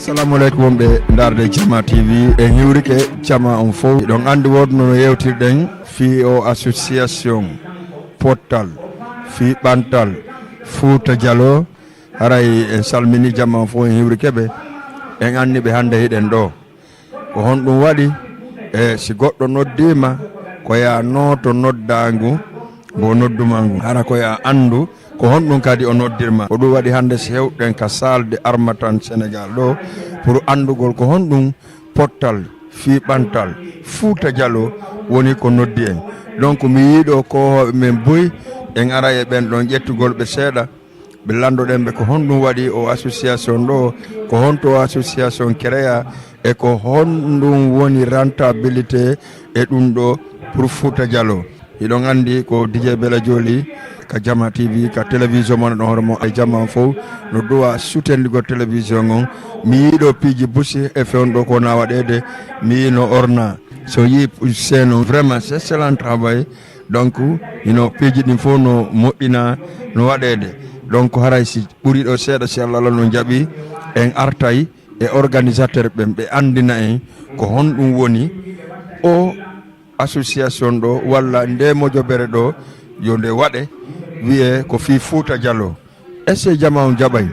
assalamu aleykum wonɓe darde Jama TV e hiwrike Jama on fof ɗon andi wodno yewtirɗen fi o association pottal fi ɓantal Fouta Diallo haray en salmini Jama on fof en hiwrikeɓe en anni ɓe hande hiɗen ɗo ko honɗum waɗi e si goɗɗo noddima ko ya noto noddagu bo nodduma ngu hara ko ya andu ko honɗum kadi o noddirma ko ɗum waɗi hande si hewɗen ka salde armatan Sénégal ɗo pour andugol ko honɗum pottal fi ɓantal Fouta Diallo woni ko noddi en donc mi yiiɗo ko men boyi en ara e ɓen ɗon ƴettugol ɓe seeɗa ɓe landoɗen ɓe ko honɗum waɗi o association ɗo ko honto association créa e ko honɗum woni rentabilité e ɗum ɗo pour Fouta Diallo iɗon andi ko DJ Bella Joli ka Jama TV ka télévision mon ɗon hormo e Jama fof no duwa sutendigo télévision on mi yiiɗo piiji busi e fewndo ko na waɗede mi yino orna so yi seno vraiment c'est excellent travail donc piiji ɗin fof no moƴƴina no waɗede donc haray si ɓuri ɗo seeɗa si Allah no jaɓi en artay e organisateur ɓen ɓe andina en ko honɗum woni o association ɗo walla nde mojobere ɗo yo nde waɗe wiye ko fi Fouta Diallo est ce que Jama on jaɓay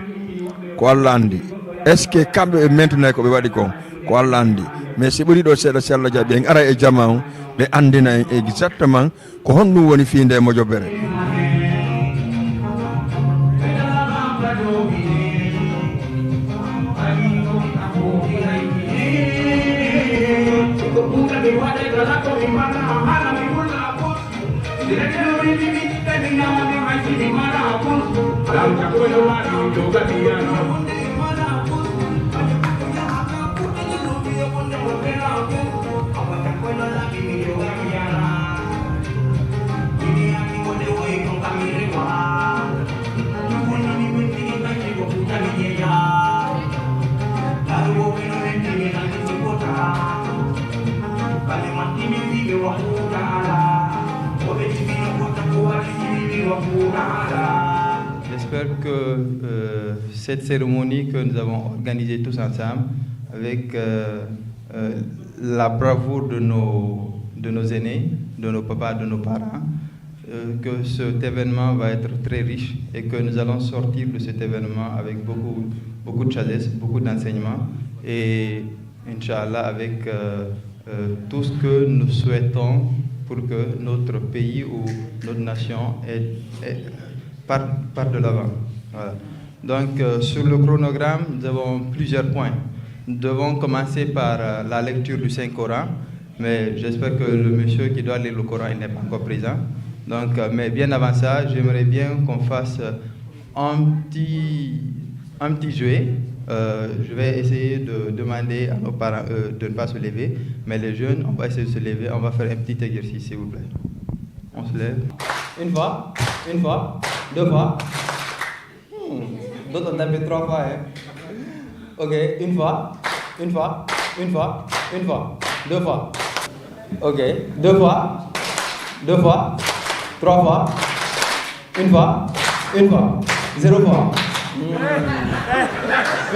ko Allah andi est ce que kamɓe ɓe maintenay ko ɓe waɗi ko Allah andi mais si ɓuri ɗo seeɗa si Allah jaɓi en ara e Jama on ɓe andina en exactement ko honɗum woni fi nde mojobere J'espère que cette cérémonie que nous avons organisée tous ensemble avec la bravoure de nos aînés, de nos papas, de nos parents, que cet événement va être très riche et que nous allons sortir de cet événement avec beaucoup de chaleur, beaucoup d'enseignements et Inch'Allah avec tout ce que nous souhaitons pour que notre pays ou notre nation parte de l'avant. Voilà. Donc sur le chronogramme, nous avons plusieurs points. Nous devons commencer par la lecture du Saint-Coran, mais j'espère que le monsieur qui doit lire le Coran il n'est pas encore présent. Donc, mais bien avant ça, j'aimerais bien qu'on fasse un petit jeu. Je vais essayer de demander à nos parents de ne pas se lever, mais les jeunes, on va essayer de se lever. On va faire un petit exercice, s'il vous plaît. On se lève. Une fois, deux fois. D'autres ont tapé 3 fois. Hein? Ok, une fois, deux fois. Ok, 2 fois, 3 fois, une fois, 0 fois.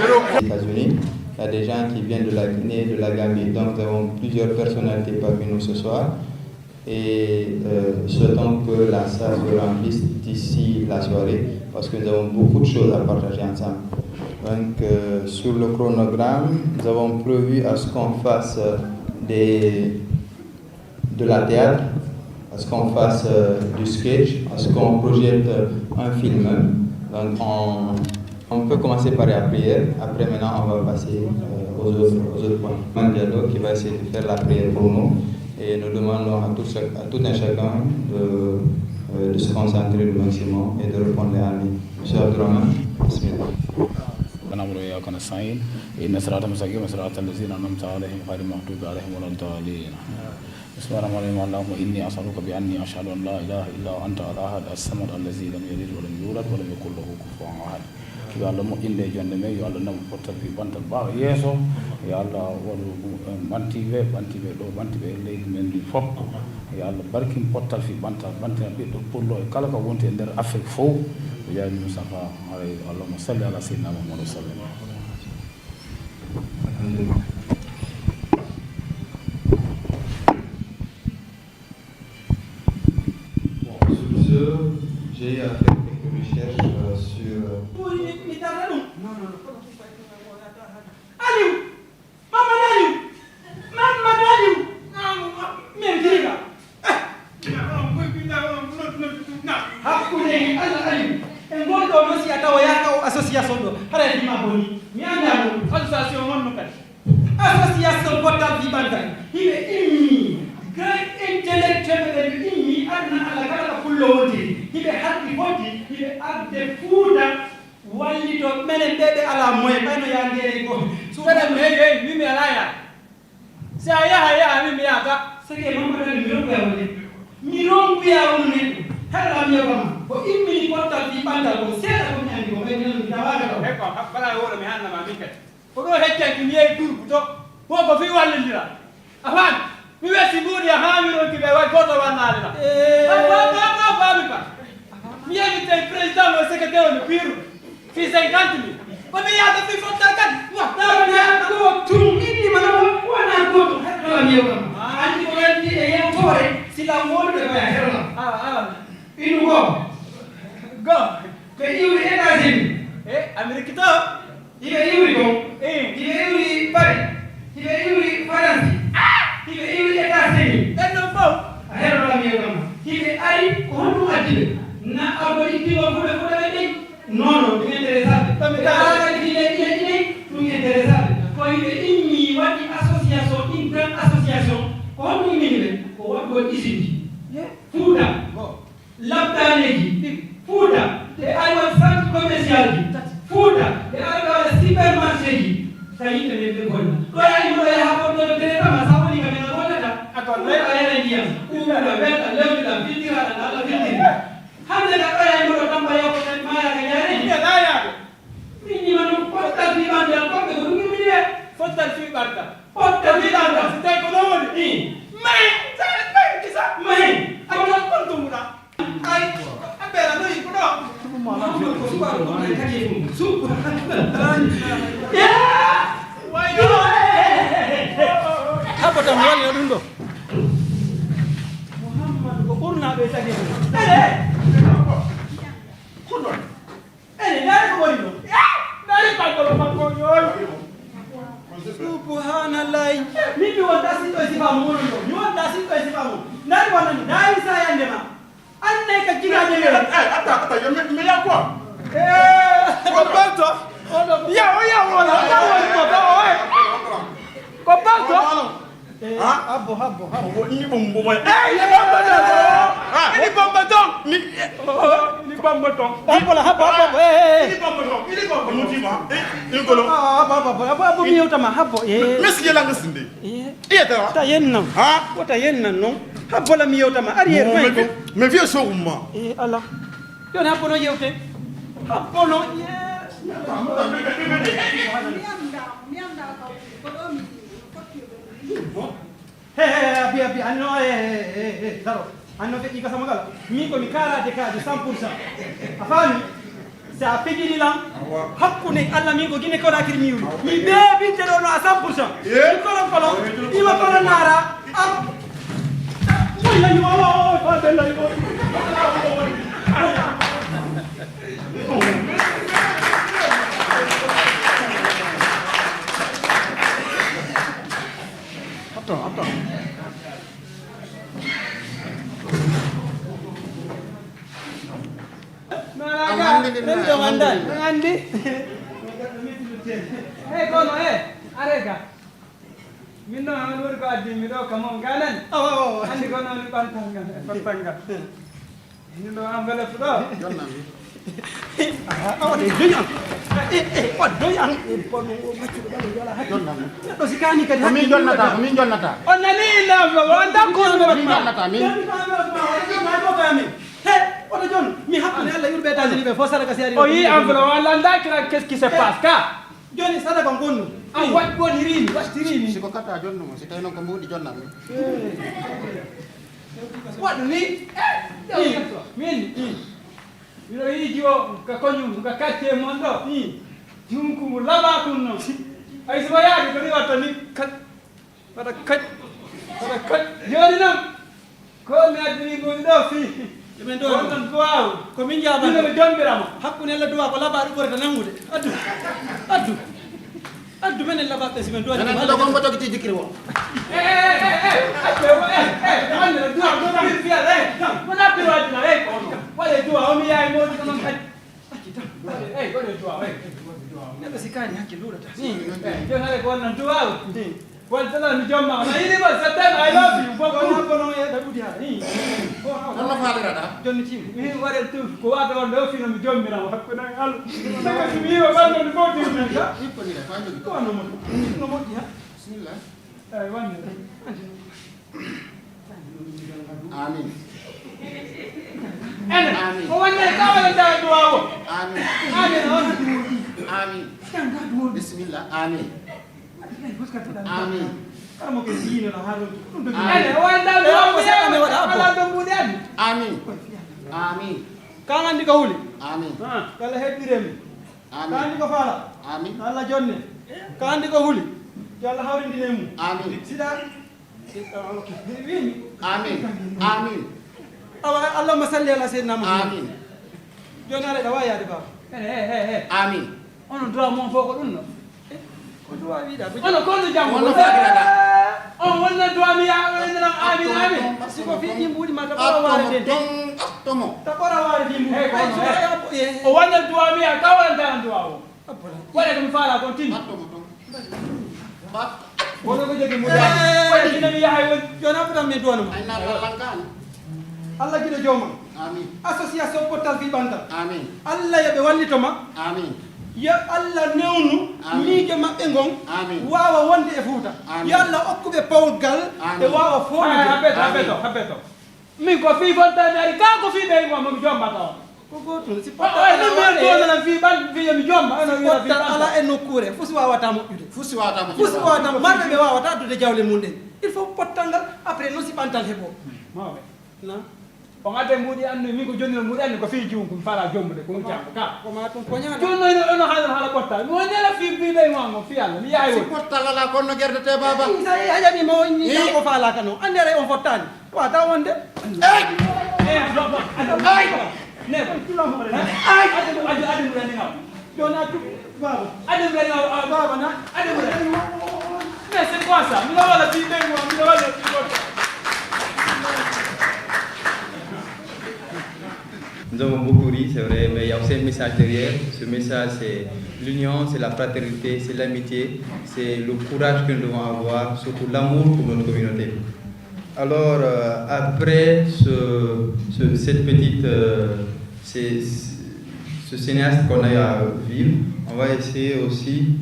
Aux États-Unis, il y a des gens qui viennent de la Guinée, de la Gambie. Donc nous avons plusieurs personnalités parmi nous ce soir. Et souhaitons que la salle se remplisse d'ici la soirée parce que nous avons beaucoup de choses à partager ensemble. Donc sur le chronogramme, nous avons prévu à ce qu'on fasse de la théâtre, à ce qu'on fasse du sketch, à ce qu'on projette un film. Donc on peut commencer par la prière. Après maintenant on va passer aux autres points. Un dialogue qui va essayer de faire la prière pour nous. Et nous demandons à tout un chacun de se concentrer le maximum et de répondre à nous. Monsieur Abdurrahman, bismillah. ونعمل وإياك نستعين إن صراط المستقيم صراط الذين أنعمت عليهم غير المغضوب عليهم ولا الضالين بسم الله الرحمن الرحيم اللهم إني أسألك بأني أشهد أن لا إله إلا أنت الأحد الصمد الذي لم يلد ولم يولد ولم يكن له كفوا أحد yo Allah moƴƴinde jonde men yo Allah namu pottal fi bantal ɓaawa yeeso yo Allah waɗu ɓantiɓe ɓantiɓe leydi men ndi fof yo Allah barkin pottal fi bantal ɓantina ɓiɗɗo pullo e kala ko wonti e nder Afrique fof o jaabi Moustapha haray allahumma salli ala sayyidina Muhammad wa sallam J'ai fait quelques recherches sur... Association Portal Vibanda. Il est immi. Grand intellectuel de immi. Adna ala kala kuloti. Il est happy body. Il est abde fouda. Wali do mene bebe ala moye. Bano ya ngere ko. Sura mege mimi alaya. Sa ya mimi aka. Sege mama na mirongo ya wale. Mirongo ya wale. Hala mi bama. Bo immi Portal Vibanda ko sera ko nyandi ko ngene ndawaga ko. Eko bala wora mi hanna ma minket. Odo hecce ki miye dur buto ko fi wallindira afan mi wesi buri ha mi ron ki be way goto wanale na ba mi pa mi yemi tay president o secrétaire de bureau fi 50,000 ko mi yata fi fotta kan wa na ko tum inni mana wana goto ha mi yoga andi ko yandi e yem tore sila wol be ba herla inu go ko iwi États-Unis Amérique to il est iwi go il est iwi Paris il est iwi France il est iwi États-Unis non bon herlo la mi yoga il est ari ko hono adile na abodi tiwo fule be non interessante comme ça il est interessante ko il est immi wadi association une grande association ko hono minime ko wado isindi fuda labdaneji fuda e aywa centre commercial fuda e aywa supermarché ji tayi ne be gonna ko ay mo ya ha ko do tere ma sa woni ka me gonna ta akon re ay ndiya uga da be ta lewu da fitira da la fitira hande ka ay mo tamba ya ko ma ya ga yare ni da ya ni manu porta di bande ko be ko ni mi ne porta fi barka porta di bande sta ko do woni mai sa mai kisa mai akon kon to mura ay abela no yi ko do hapo tamwali odundo Muhammad ko kurna be tagi kundo dai ko woni dai ko subhanallah mimi wanda sito isifamu ni wanda sito isifamu nani wana dai saya ndema anne ka jiga je ata me ya kwa Roberto ya wala ko banto habo ni bombo boy ni bombo don ni bombo don habo ni bombo mutima ni golo habo mi utama habo meski la ngasinde ta yenna wata yenna no habo la mi utama arrière mai ko me vieux soruma ala yo na pono yewte Apollo, yes. Hey, I know, Taro. I know that you got some of that. Me, go, Mikara, the car, the Sampursa. Afani, sa pigi lang. Hakune, alla mingo, gine ko rakir miu. Mi baby, tero no Sampursa. Kolon, ima kolon nara. Wala yo, fadela yo. Apa? Mangandi. Kono arega. Minno anur ko addi miro kamon ganan. Andi kono ni pantanga. Minno ambele pro. Jonna mi. Doyan. Pono machu da jola ha. Jonna mi. To sikani ka mi jonnata. Onnani la wanda ko mi jonnata mi. Oto John, mi happune Allah yurbe États-Unis be fo sadaka si ari. O yi enveloppe wala ndakira qu'est-ce qui se passe ka? Joni sadaka ngonu. Wat boni rini, watirini. Siko kata jonno mo, sitayi non ko mudi jonna mi. Wat ni? Min. Miro yi jiwo ka konyu ka katte mondo. Jumku laba kunno. ay sama yaadi ko riwatta ni kat wata kaj joni noon ko mi addiri ko ɗo fii ɓe ɗo wonnon duwaw ko min jaɓano ɓe jombirama hakkude allah duwa ko labaɗo ɓurata nangude addu men en labaɓe simen duwaɗo gon ko jogiti jikkiri wo wona piroadina waɗe duwa omi yawi modi ko noon kadi waɗe duwa neɗɗo si kaani hakke luuɗata joni haɗe ko wonnon duwaw wontaɗa mi jomma no yiɗi ba saddam I love you bono bono e da ɓuudi ha non faalirata jonni tim mi waɗe tout ko wata wonde o fino mi jommirama hakkude Allah saka so mi yiwa ɓanno mi fof dirmen ka hipponira fa jogi ko wanno moƴƴi no moƴƴi ha bismillah eyi wanni amin ene o wonde kawalanta duwa o amin on amin bismillah amin amin kamo ke diine no haalo ɗum to ene o wanda ala dombude addi amin amin kan andi ko huli amin yalla heɓɓiremi amin ka andi ko faala amin Allah jonne ka andi ko huli yalla hawrindine mum amin sida wimi amin amin awa allahumma salli ala sayyidina muhammad amin joni aɗa ɗa wawi yaade baba ene amin onon droit mon fof ko ɗum no ko droit wiiɗa ono konno jam wonno fagirata on wonna droit mi yaɗoenenam amin siko fi yimɓuɗi ma taɓora waare den tomo taɓora waare yimɓuɗi o wonna droit mi ya kawantana droit o waɗe ko mi faala kon tini wono ko jogi muɗa ina mi yahay won joni apotan mi duwanoma ay naɓalankani allah guiɗo jooma amin association pottal fi ɓantal amin allah yoɓe wallitoma amin yo allah newnu miijo maɓɓe ngon amin wawa wonde e Fouta yo allah hokkuɓe pawgal ɓe wawa foɗude habbeto min ko fi fontami ari ka ko fi ɓey goma mi jombata on ko gotum si pottal fi ɓan fiyomi jomba pottal ala e nokkure fusi wawata moƴƴude fusi wawata marɓe ɓe wawata addude jawle mum ɗen il faut pottal ngal après noon si ɓantal heeɓo mawɓe na on adde mbuɗi andu min ko joni no mbuɗi andu ko fi jum kum fala jombude ko jambo ka ko ma tum ko nyaada joni no hala pottal mi woni ala fi ɓe mo fi Allah mi yayi won pottal ala konno gerdete baba sa hajaɓi mo ni ko fala kano andere on fottani wata wonde ne ko kilo mo ay ade mo rani ngaw joni atu baba ade mo rani ngaw baba na ade mo rani mais c'est quoi ça mi wala fi ɓe mo mi wala fi pottal. Nous avons beaucoup ri, c'est vrai, mais il y a aussi un message derrière. Ce message, c'est l'union, c'est la fraternité, c'est l'amitié, c'est le courage que nous devons avoir, surtout l'amour pour notre communauté. Alors, après cette petite, ce cinéaste qu'on a à vivre, on va essayer aussi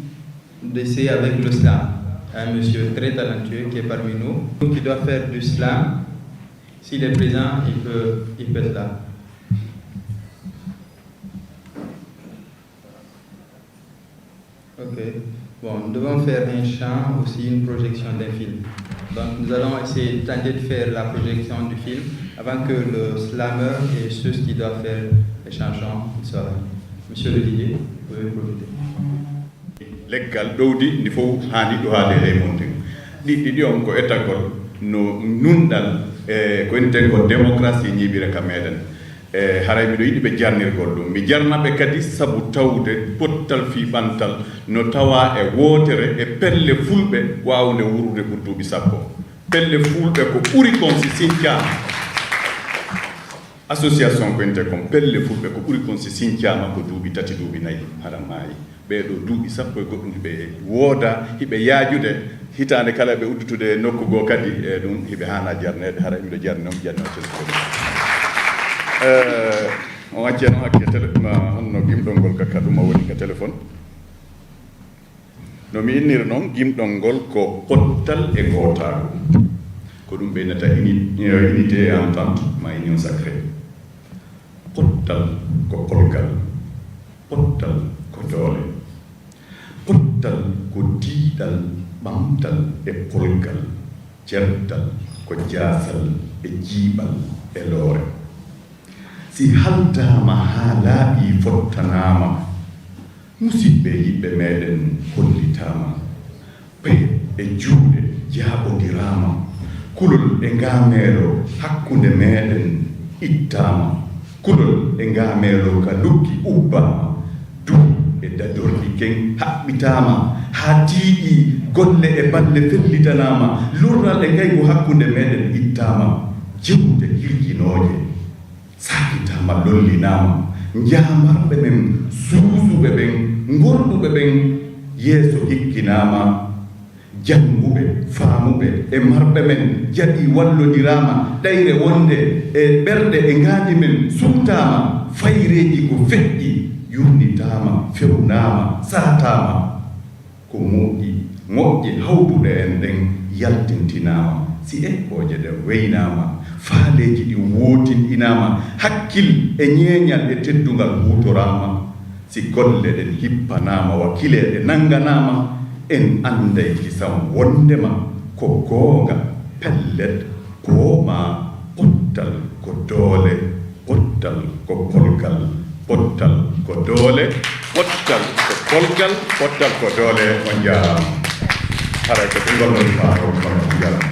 d'essayer avec le slam. Un monsieur très talentueux qui est parmi nous, qui doit faire du slam. S'il est présent, il peut être là. Ok. Bon, nous devons faire un chant, aussi une projection d'un film. Donc nous allons essayer de tenter de faire la projection du film avant que le slammer et ceux qui doivent faire les chansons soient là. Monsieur le DJ, vous pouvez profiter. Leggal ɗowdi ndi fof haani ɗo haade remonde ɗiɗɗi on ko etagol no nunɗal ko enten ko démocratie ñiɓira ka meɗen haray miɗo yiɗi ɓe jarnirgol ɗum mi jarnaɓe kadi sabu tawde pottal fi ɓantal no tawa e wootere e pelle fulɓe wawde wurude ɓur duuɓi sappo pelle fulɓe ko ɓuri kon si sincama association ko ente kon pelle fulɓe ko ɓuri kon si sincama ko duuɓi tati duuɓi nayyi haɗa maayi ɓeɗo duuɓi sappo e goɗɗum hiɓe wooda hiɓe yaajude hitande kala ɓe uddutude nokku goo kadi e ɗum hiɓe hana jarnede haray miɗo jarni on jarni o on acceno hakke honno gimɗol ngol kakka ɗum o woni ka téléphone no mi innira noon gimɗol ngol ko pottal e gootago ko ɗum ɓeynata unité et entente ma union sacré pottal ko kolgal pottal ko doole pottal ko tiiɗal ɓamtal e polgal jerdal ko jaasal e jiiɓal e loore si haldama ha laaɓi fottanama musidɓe yiɓɓe meɗen hollitama e juuɗe jaaɓodirama kulol e ngameelo hakkunde meɗen ittama kulol e ngameelo ka lukki ubbama du e dadorɗi ken haɓɓitama ha tiiɗi golle e balle fellitanama lurnal e kaygo hakkunde meɗen ittama jewte hirjinoje sakitama lollinama jamarɓe ɓen suusuɓe ɓen gorɗuɓe ɓen yeeso hikkinama janguɓe faamuɓe e marɓe men jaɗi wallodirama ɗayre wonde e ɓerɗe e ngandi men sumtama fayreji ko feƴƴi yurnitama fewnama satama ko moƴƴi hawtuɗe en ɗen yaltintinama si ekkoje ɗe weynama faaleji ɗi wotinɗinama hakkil e ñeeñal e teddugal hutorama si golle ɗen hippanama wakkile ɗe nanganama en anday kisam wondema ko goonga pellet kooma pottal ko doole pottal ko polgal pottal ko doole pottal ko polgal pottal ko doole on jarama haray ko ɗingolnon faaro kono jarama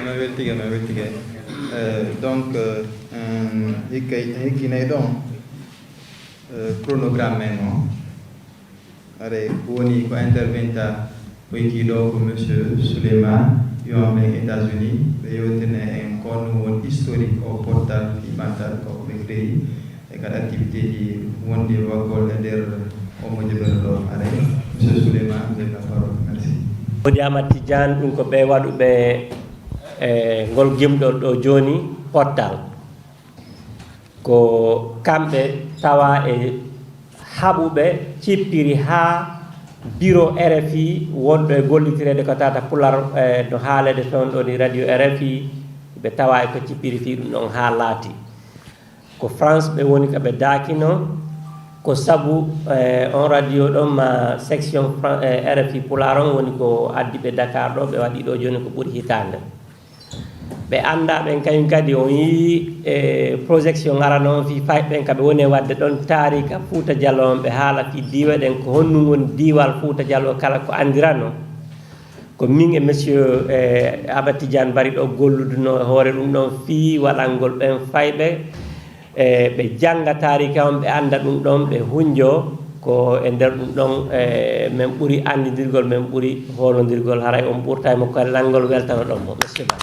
ma weltige donc hikkinay ɗon chronogramme men o are woni ko interventa ko yikiɗo ko monsieur Souleymane yomɓe États-Unis ɓe yewtene en kono won historique o portal fiɓantal ko ɓe créi e kadi activité ji wonde waggol e nder omo jeɓere ɗo are monsieur Souleymane vous avez la parole merci wodi Amadou Tidiane ɗum ko ɓe waɗuɓe ngol gimɗol ɗo joni portal ko kamɓe tawa e haɓuɓe cippiri ha bureau RFI wonɗo e gollitirede ko tata pular no haalede toon ɗo ni radio RFI ɓe tawa e ko cippiri fi ɗum ɗon ha laati ko France ɓe woni koɓe daakino ko sabu on radio ɗon ma section RFI pular on woni ko addi ɓe Dakar ɗo ɓe waɗi ɗo joni ko ɓuuri hitande ɓe annda ɓen kañum kadi on yii e projection arano on fi fay ɓen kaɓe woni e wadde ɗon taarika Fouta Diallo on ɓe haala fi diwa ɗen ko honnum woni diwal Fouta Diallo kala ko andirano ko min e monsieur Amadou Tidiane Bari ɗo golluduno hoore ɗum ɗon fi waɗalngol ɓen fayɓe ɓe jannga taarika on ɓe annda ɗum ɗon ɓe hunjo ko e nder ɗum ɗon min ɓuri anndidirgol min ɓuri hoolondirgol haray on ɓurta e mo kallangol weltano ɗon mo monsieur Ba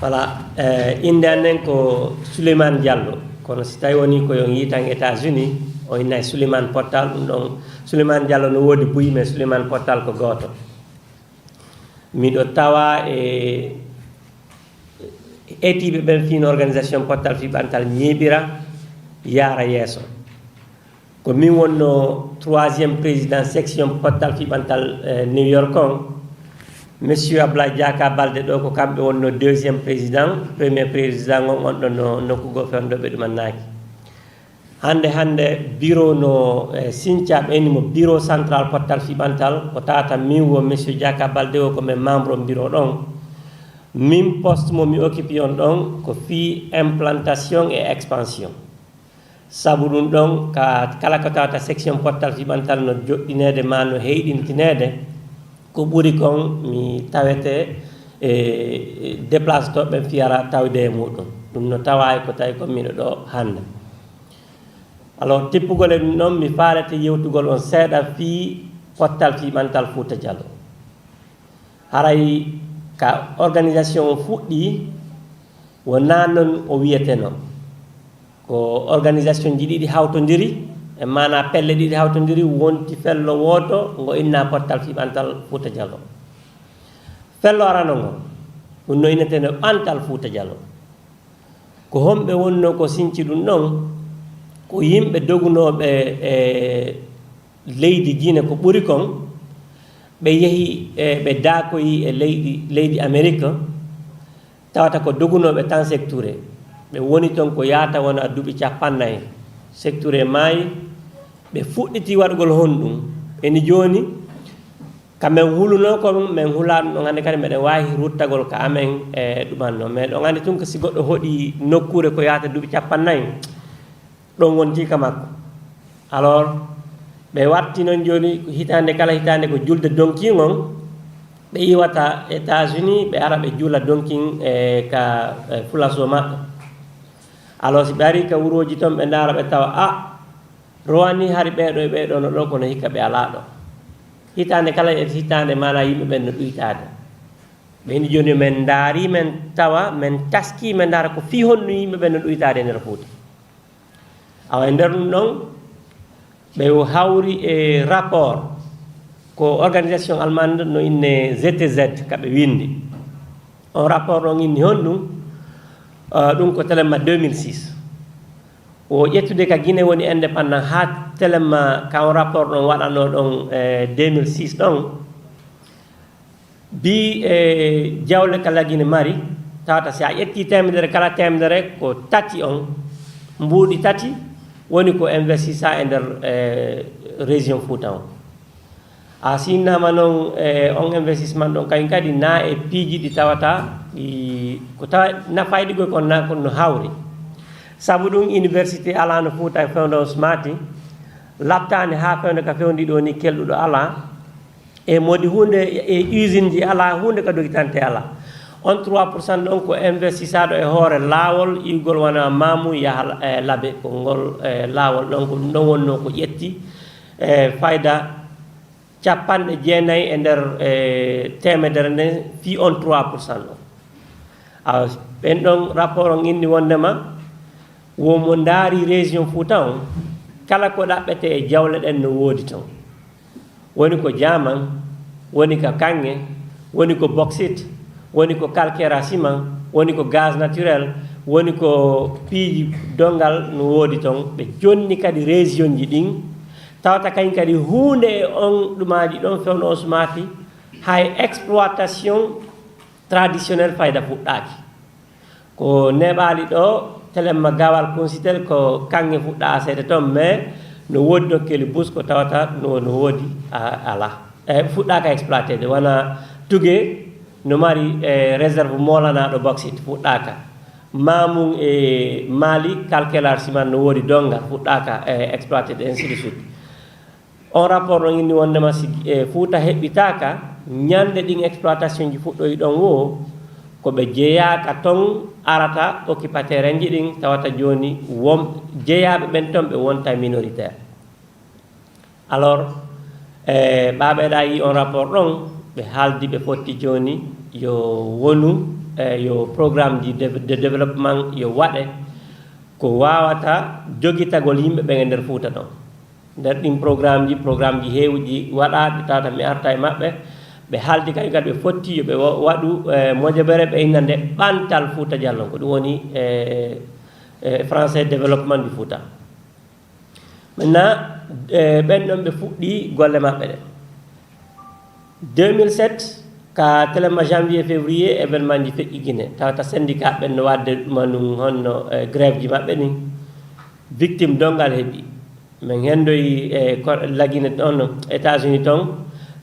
voilà inde annen ko Souleymane Diallo kono si tawi woni ko yon yitan États-Unis o innayi Souleymane Portal ɗum ɗon Souleymane Diallo no woodi buyi mais Souleymane Portal ko gooto miɗo tawa e etiɓe ɓen fino organisation Portal fiɓantal ñeeɓira yaara yeeso ko min wonno 3e président section Portal fiɓantal New York on monsieur Ablaye Diaka Balde ɗo ko kamɓe wonno 2e président premier président on on ɗo no nokkugo fewnoɓe ɗumannaki hande bureau no Sinthiaba enimo bureau central Portal fiɓantal ko tata min wo monsieur Diaka Balde o komin membre o bureau ɗon min poste mo mi occupe on ɗon ko fi implantation et expansion sabu ɗum ɗon kala ko tawata section Portal fiɓantal no joɗɗinede ma no heyɗintinede ko ɓuri kon mi tawete e déplace toɓe fiyara tawde e muɗum ɗum no tawa ko tawi ko miɗo ɗo hande alors tippugol e ɗum ɗon mi faalete yewtugol on seeɗa fi Portal fiɓantal Fouta Diallo haray ka organisation o fuɗɗi wona noon o wiyeteno ko organisation ji ɗiɗi hawtodiri e mana pelle ɗiɗi hawtodiri wonti fello woto ngo inna Portal fiɓantal Fouta Diallo fello arano ngo ɗum no inneteno ɓantal Fouta Diallo ko homɓe wonno ko sinci ɗum ɗon ko yimɓe dogunoɓe e leydi Guinée ko ɓuri kon ɓe yeehi ɓe daakoyi e leydi Amérique tawata ko dogunoɓe tan sectouré ɓe woni toon ko yaata wona duuɓi 40 sectouré maayi ɓe fuɗɗiti waɗugol honɗum eni joni kamen huluno ko ɗum min hula ɗum ɗon hannde kadi meɗen wawi ruttagol ka amen e ɗumanno mais ɗon andi tun ko si goɗɗo hoɗi nokkure ko yahata duuɓi 40 ɗon wonti ka makko alors ɓe watti noon joni hitande kala hitande ko julde donkin on ɓe iwata États-Unis ɓe ara ɓe juula donkin ka fulaso maɓɓe alors si ɓe ari ka wuroji toon ɓe ndaara ɓe tawa rowani hari ɓeeɗo e ɓeeɗo no ɗo kono hikka ɓe ala ɗo hitande kala e hitande mana yimɓe ɓen no ɗuytade ɓe hini joni men ndaari men tawa men taski men ndaara ko fi honno yimɓe ɓen no ɗuytade e nder Fouta awa e nder ɗum ɗon ɓe hawri e rapport ko organisation allemande no inne ZTZ kaɓe windi on rapport ɗon inni honɗum ɗum ko telemma 2006 o ƴettude ka Guinée woni indépendant ha telemma ka on rapport ɗon waɗano ɗon 2006 ɗon bi jawle kala Guinée mari tawata si a ƴetti temedere kala temedere ko tati on mbuuɗi tati woni ko investissa e nder région Fouta on a sinnama noon on investissement ɗon kañum kadi na e piiji ɗi tawata ko tawa nafayɗi goy kono hawri sabu ɗum université ala no Fouta e fewde o smati lattani ha fewde ka fewndi ɗo ni kelɗuɗo ala e modi hunde e usine ji ala hunde ka dogitante ala on 3% ɗon ko investissado e hoore laawol iwgol wona mamu yaha laabe ko ngol laawol ɗon ko ɗum ɗon wonno ko ƴetti fayda 90 e nder temedere nden fi on 3% ɗon aw ɓen ɗon rapport on inni wondema womo ndaari région Fouta on kala ko ɗaɓɓete e jawle ɗen no woodi ton woni ko diamant woni ko kanŋe woni ko bauxite woni ko calcaire à ciment woni ko gaz naturel woni ko piiji dongal no woodi ton ɓe jonni kadi région ji ɗin tawata kañum kadi hunde e on ɗumaji ɗon fewno on sumati hay exploitation traditionnel fayda fuɗɗaki ko neɓali ɗo telemma gawal consitel ko kanŋe fuɗɗa seede toon mais no woodi ɗo keli bus ko tawata no woodi ala fuɗɗaka exploité de wona tugue no mari réserve molanaɗo bauxite fuɗɗaka mamum e Mali calcaire ciment no woodi dongal fuɗɗaka exploité de ainsi de suite on rapport ɗon inni wondema si Fouta heɓɓitaka ñande ɗin exploitation ji fuɗɗoyi ɗon wo koɓe jeeyaka ton arata occupataire en ji ɗin tawata joni jeeyaɓe ɓen ton ɓe wonta minoritaire alors ɓaɓeɗa yi on rapport ɗon ɓe haaldi ɓe fotti joni yo wonu yo programme de développement yo waɗe ko wawata jogitagol yimɓe ɓen e nder Fouta ɗon nder ɗin programme ji heewuji waɗaɗe tawata mi arta e maɓɓe ɓe haaldi kañum kadi ɓe fotti yoɓe waɗu mojobere ɓe inna nde ɓantal Fouta Diallo ko ɗum woni français développement du Fouta maintenant ɓen ɗon ɓe fuɗɗi golle maɓɓe ɗe 2007 ka telemma janvier février événement ji feƴƴi Guinée tawata syndicat ɓen no wadde ɗuma ɗum honno grève ji maɓɓe ni victime dongal heeɓi min hendoyi lagine ɗon États-Unis ton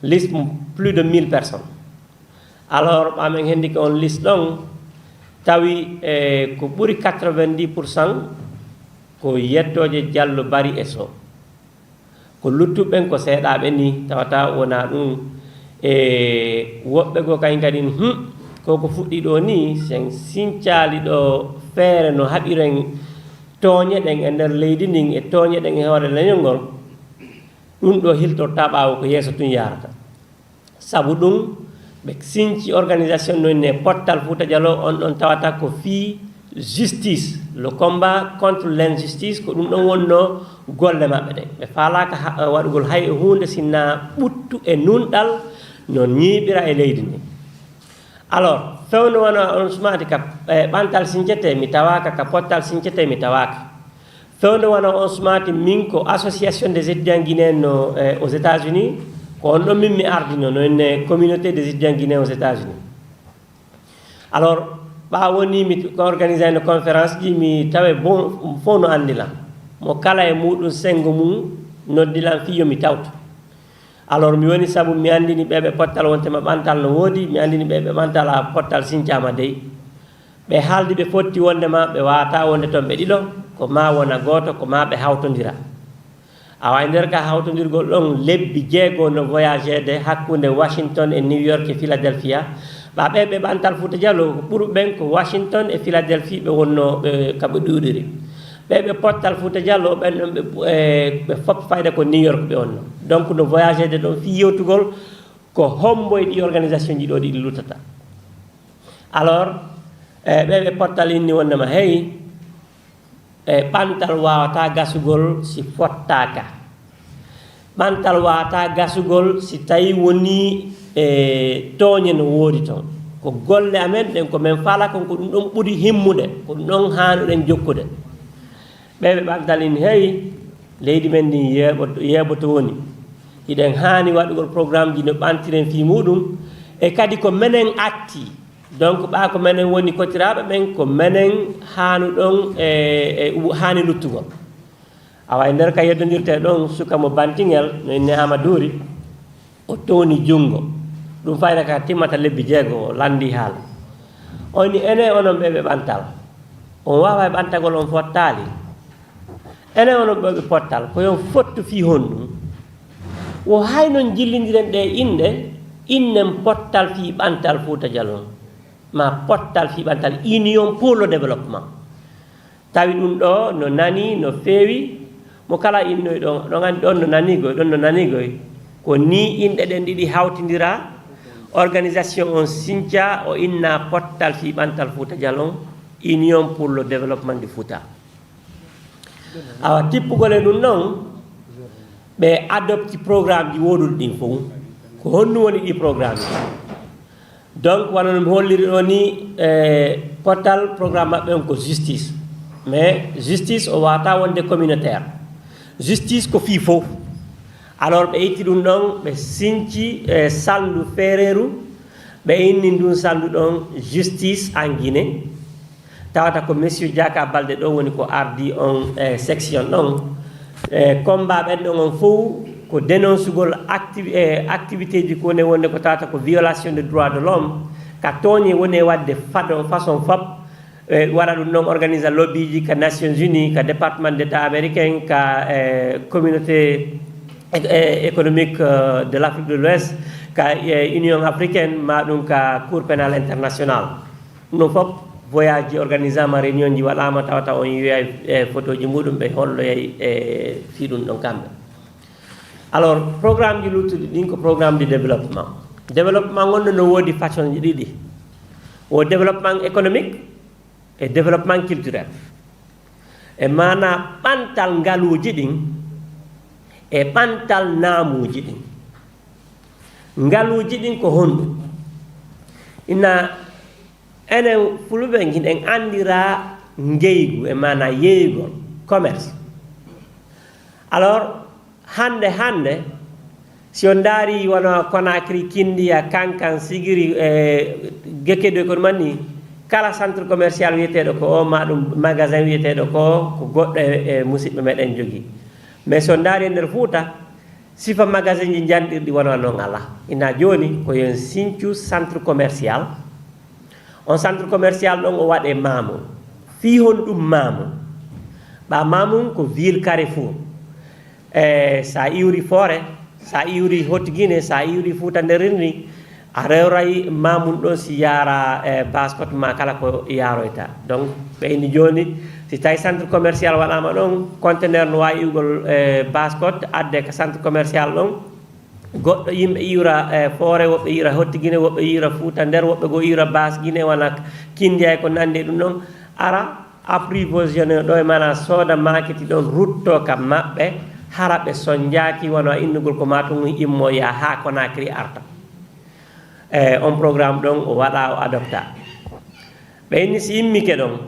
liste plus de 1000 personnes alors ɓamen hendi ko on liste ɗon tawi ko ɓuri 90% ko yettoje Diallo Bari e Sow ko luttuɓen ko seeɗaɓe ni tawata wona ɗum woɓɓe go kañum kadi koko fuɗɗi ɗo ni sen sincali ɗo feere no haɓiren tooñe ɗen e nder leydi ndin e tooñe ɗen e hoore leñol ngol ɗum ɗo hiltorta ɓaawo ko yeeso tun yarata sabu ɗum ɓe sinci organisation no ne Pottal Fouta Diallo on ɗon tawata ko fii justice le combat contre l'injustice ko ɗum ɗon wonno golle maɓɓe ɗen ɓe faalaka waɗugol hay hunde sinna ɓuttu e nunɗal no ñiiɓira e leydi ndi alors fewno wona on sumati ka ɓantal sincete mi tawaka ka Pottal sincete mi tawaka fewno wona on sumati min ko association des étudiants guinéens aux États-Unis ko on ɗon min mi ardino no enne communauté des étudiants guinéens aux États-Unis alors ɓawoni mi organisé no conférence ji mi tawe bon fof no andilam mo kala e muɗum sengo mum noddilam fiyo mi tawto alors mi woni sabu mi andini ɓeɓe Pottal wontema ɓantal no woodi mi andini ɓeɓe ɓantal a Pottal sincama dey ɓe haaldi ɓe fotti wondema ɓe wawata wonde toon ɓe ɗiɗo ko ma wona goto ko ma ɓe hawtodira awa nder ka hawtodirgol ɗon lebbi jeego no voyagede hakkunde Washington e New York e Philadelphia ɓa ɓe ɓantal Fouta Diallo ɓuuri ɓen ko Washington e Philadelphie ɓe wonno kaɓe ɗuɗiri ɓe pottal Fouta Diallo ɓen ɗon ɓe fop fayda ko New York ɓe wonno donc no voyagede ɗon fi yewtugol ko homboye ɗi organisation ji ɗo ɗiɗi luttata alors ɓe pottal inni wonnama hey ɓantal wawata gasugol si fottaka ɓantal wawata gasugol si tawi woni tooñe no woodi toon ko golle amen ɗen ko min faala kon ko ɗum ɗon ɓuri himmude ko ɗum ɗon hanuɗen jokkude ɓeɓe ɓantal inni hey leydi men ndi yeeɓoto woni hiɗen haani waɗugol programme ji no ɓantiren fi muɗum e kadi ko menen atti donc ɓa ko menen woni kotiraɓe ɓen ko menen hanuɗon haani luttugol awa e nder ka yeddodirte ɗon suka mo bantingel no inni Hamadouri o towni junngo ɗum fayna ka timmata lebbi jeego o landi haala on ni ene onon ɓeɓe ɓantal on wawa e ɓantagol on fottali ene onon ɓeɓe pottal koyon fottu fi honɗum wo hay noon jillidiren ɗe innen pottal fi ɓantal Fouta Diallo ma pottal fi ɓantal union pour le développement tawi ɗum ɗo no nani no feewi mo kala innoy ɗon ɗon andi ɗon no nanigoy ko ni inɗe ɗen ɗiɗi hawtidira organisation on sinthia o inna pottal fi ɓantal Fouta Diallo union pour le développement du Fouta awa tippugol e ɗum noon ɓe adopti programme ji woɗuɗi ɗin fof ko honnu woni ɗi programme donc wano mi holliri ɗo ni pottal programme maɓɓe on ko justice mais justice o wata wonde communautaire justice ko fi fof alors ɓe itti ɗum ɗon ɓe sinci saldu feereru ɓe inni ndun saldu ɗon justice en Guinée tawata ko monsieur Diaka Baldé ɗo woni ko ardi on section ɗon combat ɓen ɗon on fof ko dénoncegol activité ji ko woni wonde ko tawata ko violation des droits de l'homme ka tooñe woni wadde façon fop waɗa ɗum noon organisa lobby ji ka Nations Unies ka département d'état américain ka communauté économique de l'Afrique de l'Ouest ka Union africaine ma ɗum ka cour pénal international ɗum fop voyage ji organisama réunion ji waɗama tawata on yiya photo ji muɗum ɓe holloyay fi ɗum ɗon kamɓe alors programme ji luttuɗi ɗin ko programme de développement gonɗo no woodi façon ji ɗiɗi o développement économique et développement culturel e mana ɓantal ngaluji ɗin e ɓantal naamuji ɗin ngaluji ɗin ko honɗum ina enen fulɓe giɗen andira ngeygu e mana yeeygol commerce alors hande si on daari wono Conakry Kindia Kankan Sigiri Gekedo ko manni kala centre commercial wiyeteɗo ko o ma ɗum magasin wiyeteɗo ko goɗɗo e musidɓe meɗen jogui mais so daari e nder Fouta sifa magasin ji janɗirɗi wona noon ala ina joni ko yen Sinthiou centre commercial on centre commercial ɗon o waɗe Mamoun fi hon ɗum Mamoun ɓa Mamoun ko ville Carrefour sa iwri Fore sa iwri Haute-Guinée sa iwri Fouta nderirni a rewray Mamoun ɗon si yara baskot ma kala ko yaroyta donc ɓe inni joni si tawi centre commercial waɗama ɗon conteneur no wawi iwgol baskot adde ka centre commercial ɗon goɗɗo yimɓe iwra Fore woɓɓe iwra Haute-Guinée woɓɓe iwra Fouta nder woɓɓe go iwra Bas Guinée wona Kindia ko nandi ɗum ɗon ara approvisionné ɗo e mana sooda maketi ɗon rutto kam maɓɓe hara ɓe soñjaki wono innugol ko matum immo ya ha Conakry arta on programme ɗon o waɗa o adopta ɓe inni si immike ɗon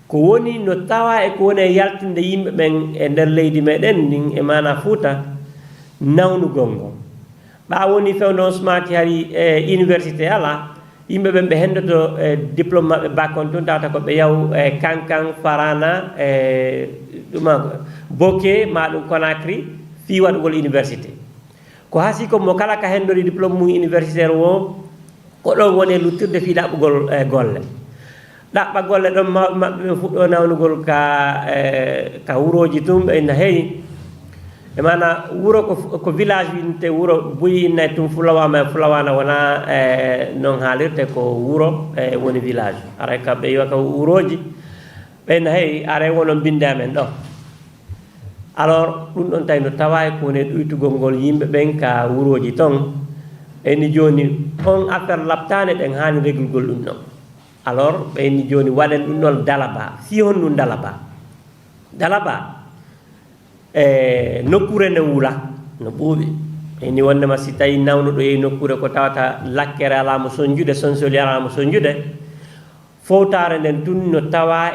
ko woni no tawa e ko woni e yaltinde yimɓe ɓen e nder leydi meɗen ndin e mana Fouta nawnugol ngol ɓa woni fewde on sumaki hari université ala yimɓe ɓen ɓe hendoto diplôme maɓɓe bac on tun tawata ko ɓe yaw Kankan Farana ɗuma Boké ma ɗum Conakry fi waɗugol université ko hasi ko mo kala ka hendori diplôme mum universitaire o ko ɗon woni luttirde fi ɗaɓɓugol golle ɗaɓɓa golle ɗon maɓɓe ɓe fuɗɗo nawnugol ka wuroji tum ɓe inna hey e mana wuro ko village winte wuro buyi inne tum fulawana wona non haalirte ko wuro woni village ara kamɓe yo ka wuroji ɓen hey are wono binde amen ɗo alors ɗum ɗon tawi no tawa ko woni ɗuytugol ngol yimɓe ɓen ka wuroji ton eni joni on affaire labtane ɗen hani régulgol ɗum ɗon alors ɓeni joni waɗen ɗum ɗon dalaba si hon ɗum dalaba nokkure nde wuula no ɓuuɓi eni wondema si tawi nawno ɗo yehi nokkure ko tawata lakkere alamo sonjude sonsoli alamo sonjude fowtare nden tun no tawa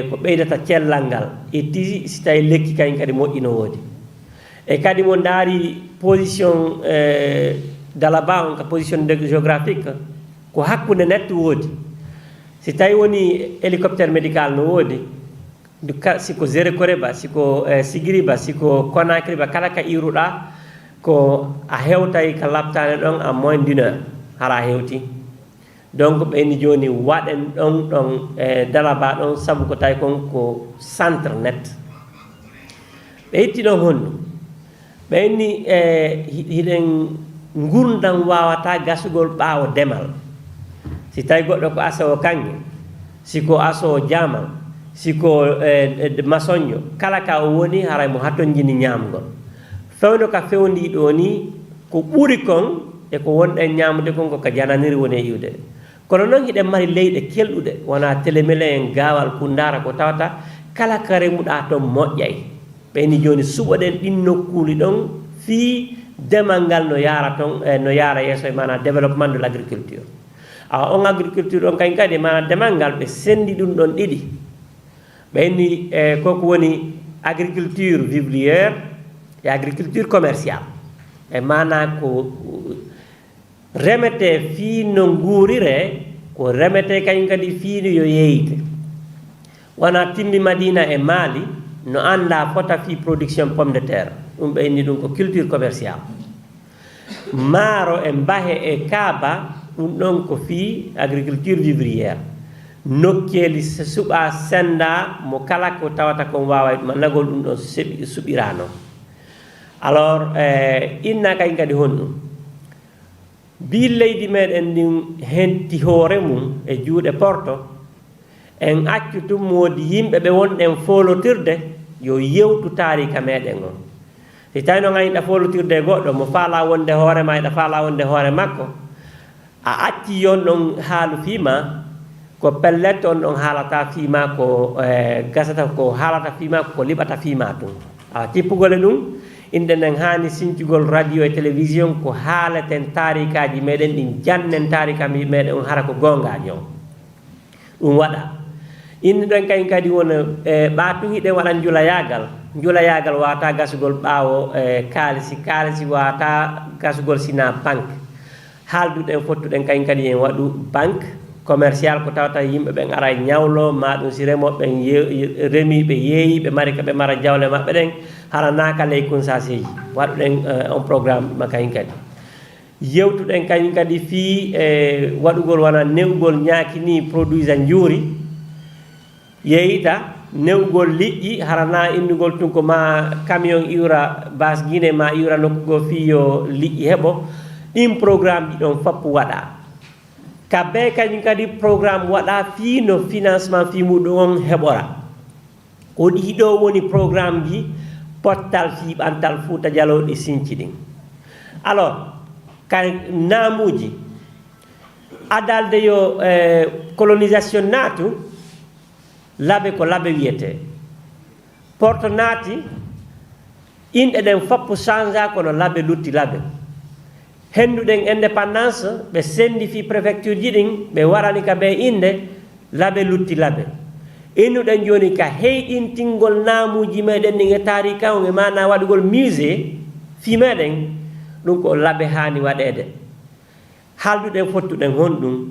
ko ɓeydata cellal ngal etti si tawi lekki kañ kadi moƴƴi no woodi e kadi mo daari position dalaba on ka position géographique ko hakkude netto woodi si tawi woni hélicoptère médical no woodi siko Zérékoré ba siko Sigiri ba siko Conakry ba kala ka iruɗa ko a hewtay ka labtane ɗon en moins d'une heure hara hewti donc ɓeni joni waɗen ɗon dalaba ɗon saabu ko tawi kon ko centre net ɓe itti ɗon honno ɓenni hiɗen gurdam wawata gasugol ɓaawo demal si tawi goɗɗo ko asawo kange siko asawo jamal siko masoño kala ka o woni haray mo hatonjini ñamgol fewno ka fewndi ɗo ni ko ɓuri kon e ko wonɗen ñamude kon ko jananiri woni e iwde kono noon hiɗen mari leyɗe kelɗuɗe wona télémélé en gawal kundara ko tawata kala ka remuɗa toon moƴƴay ɓeni joni suɓoɗen ɗin nokkuli ɗon fii demal ngal no yara toon no yara yesso e mana développement de l' agriculture awa on agriculture on kañ kadi mana demal ngal ɓe sendi ɗum ɗon ɗiɗi ɓenni koko woni agriculture vivrière e agriculture commerciale e mana ko remete fii no nguurire ko remete kañ kadi fiino yo yeyte wona timmi Madina e Mali no anda fota fi production pomme de terre ɗum ɓenni ɗum ko culture commerciale maaro e mbahe e kaaba ɗum ɗon ko fi agriculture vivrière nokkeli suɓa senda mo kala ko tawata kon wawa ɗum nagol ɗum ɗon suɓirano alors inna kañ kadi honɗum bi leydi meɗen ndin henti hoore mum e juuɗe porto en accu tum woodi yimɓe ɓe wonɗen folotirde yo yewtu tarika meɗen on si tawi noon a yiɗa folotirde goɗɗo mo faala wonde hoore ma yiɗa faala wonde hoore makko a acci yon ɗon haalu fiima ko pellette on ɗon haalata fiima ko gasata ko haalata fiima ko liɓata fiima tun awa tippugole ɗum inde nden hani sincugol radio e télévision ko haaleten tarikaji meɗen ɗin jannen tarikaji meɗen on hara ko gongaji on ɗum waɗa inde ɗon kañ kadi wona ɓatuhiɗen waɗan julayagal wata gasugol ɓaawo kaalisi wata gasugol sina banque haalduɗen fottuɗen kañ kadi en waɗu banque commercial ko tawata yimɓe ɓen ara ñawlo ma ɗum si remoɓe ɓen remi ɓe yeeyi ɓe mari kaɓe mara jawle maɓɓe ɗen hara naaka ley consageji waɗuɗen on programme ma kañ kadi yewtuɗen kañ kadi fii waɗugol wona newgol ñaakini produit a juuri yeeyita newgol liƴƴi harana innugol tun ko ma camion iwra bas guine ma iwra nokkugo fii yo liƴƴi heɓo ɗin programme ɗi ɗon foppu waɗa kaɓe kañum kadi programme waɗa fii no financement fii muɗum on heɓora ko ɗiɗo woni programme ji pottal fiiɓantal Fouta Djallowɗi sinci ɗin alors ka naamuji adalde yo colonisation naatu laaɓe ko laaɓe wiyete porto naati inɗe ɗen foppo changea kono laaɓe lutti laaɓe hennduɗen indépendance ɓe sendi fi préfecture ji ɗin ɓe warani ka ɓe inde laaɓe lutti laaɓe innuɗen joni ka heyɗintingol naamuji meɗen ɗin e tarika on e mana waɗugol musée fi meɗen ɗum ko laaɓe hani waɗede haalduɗen fottuɗen honɗum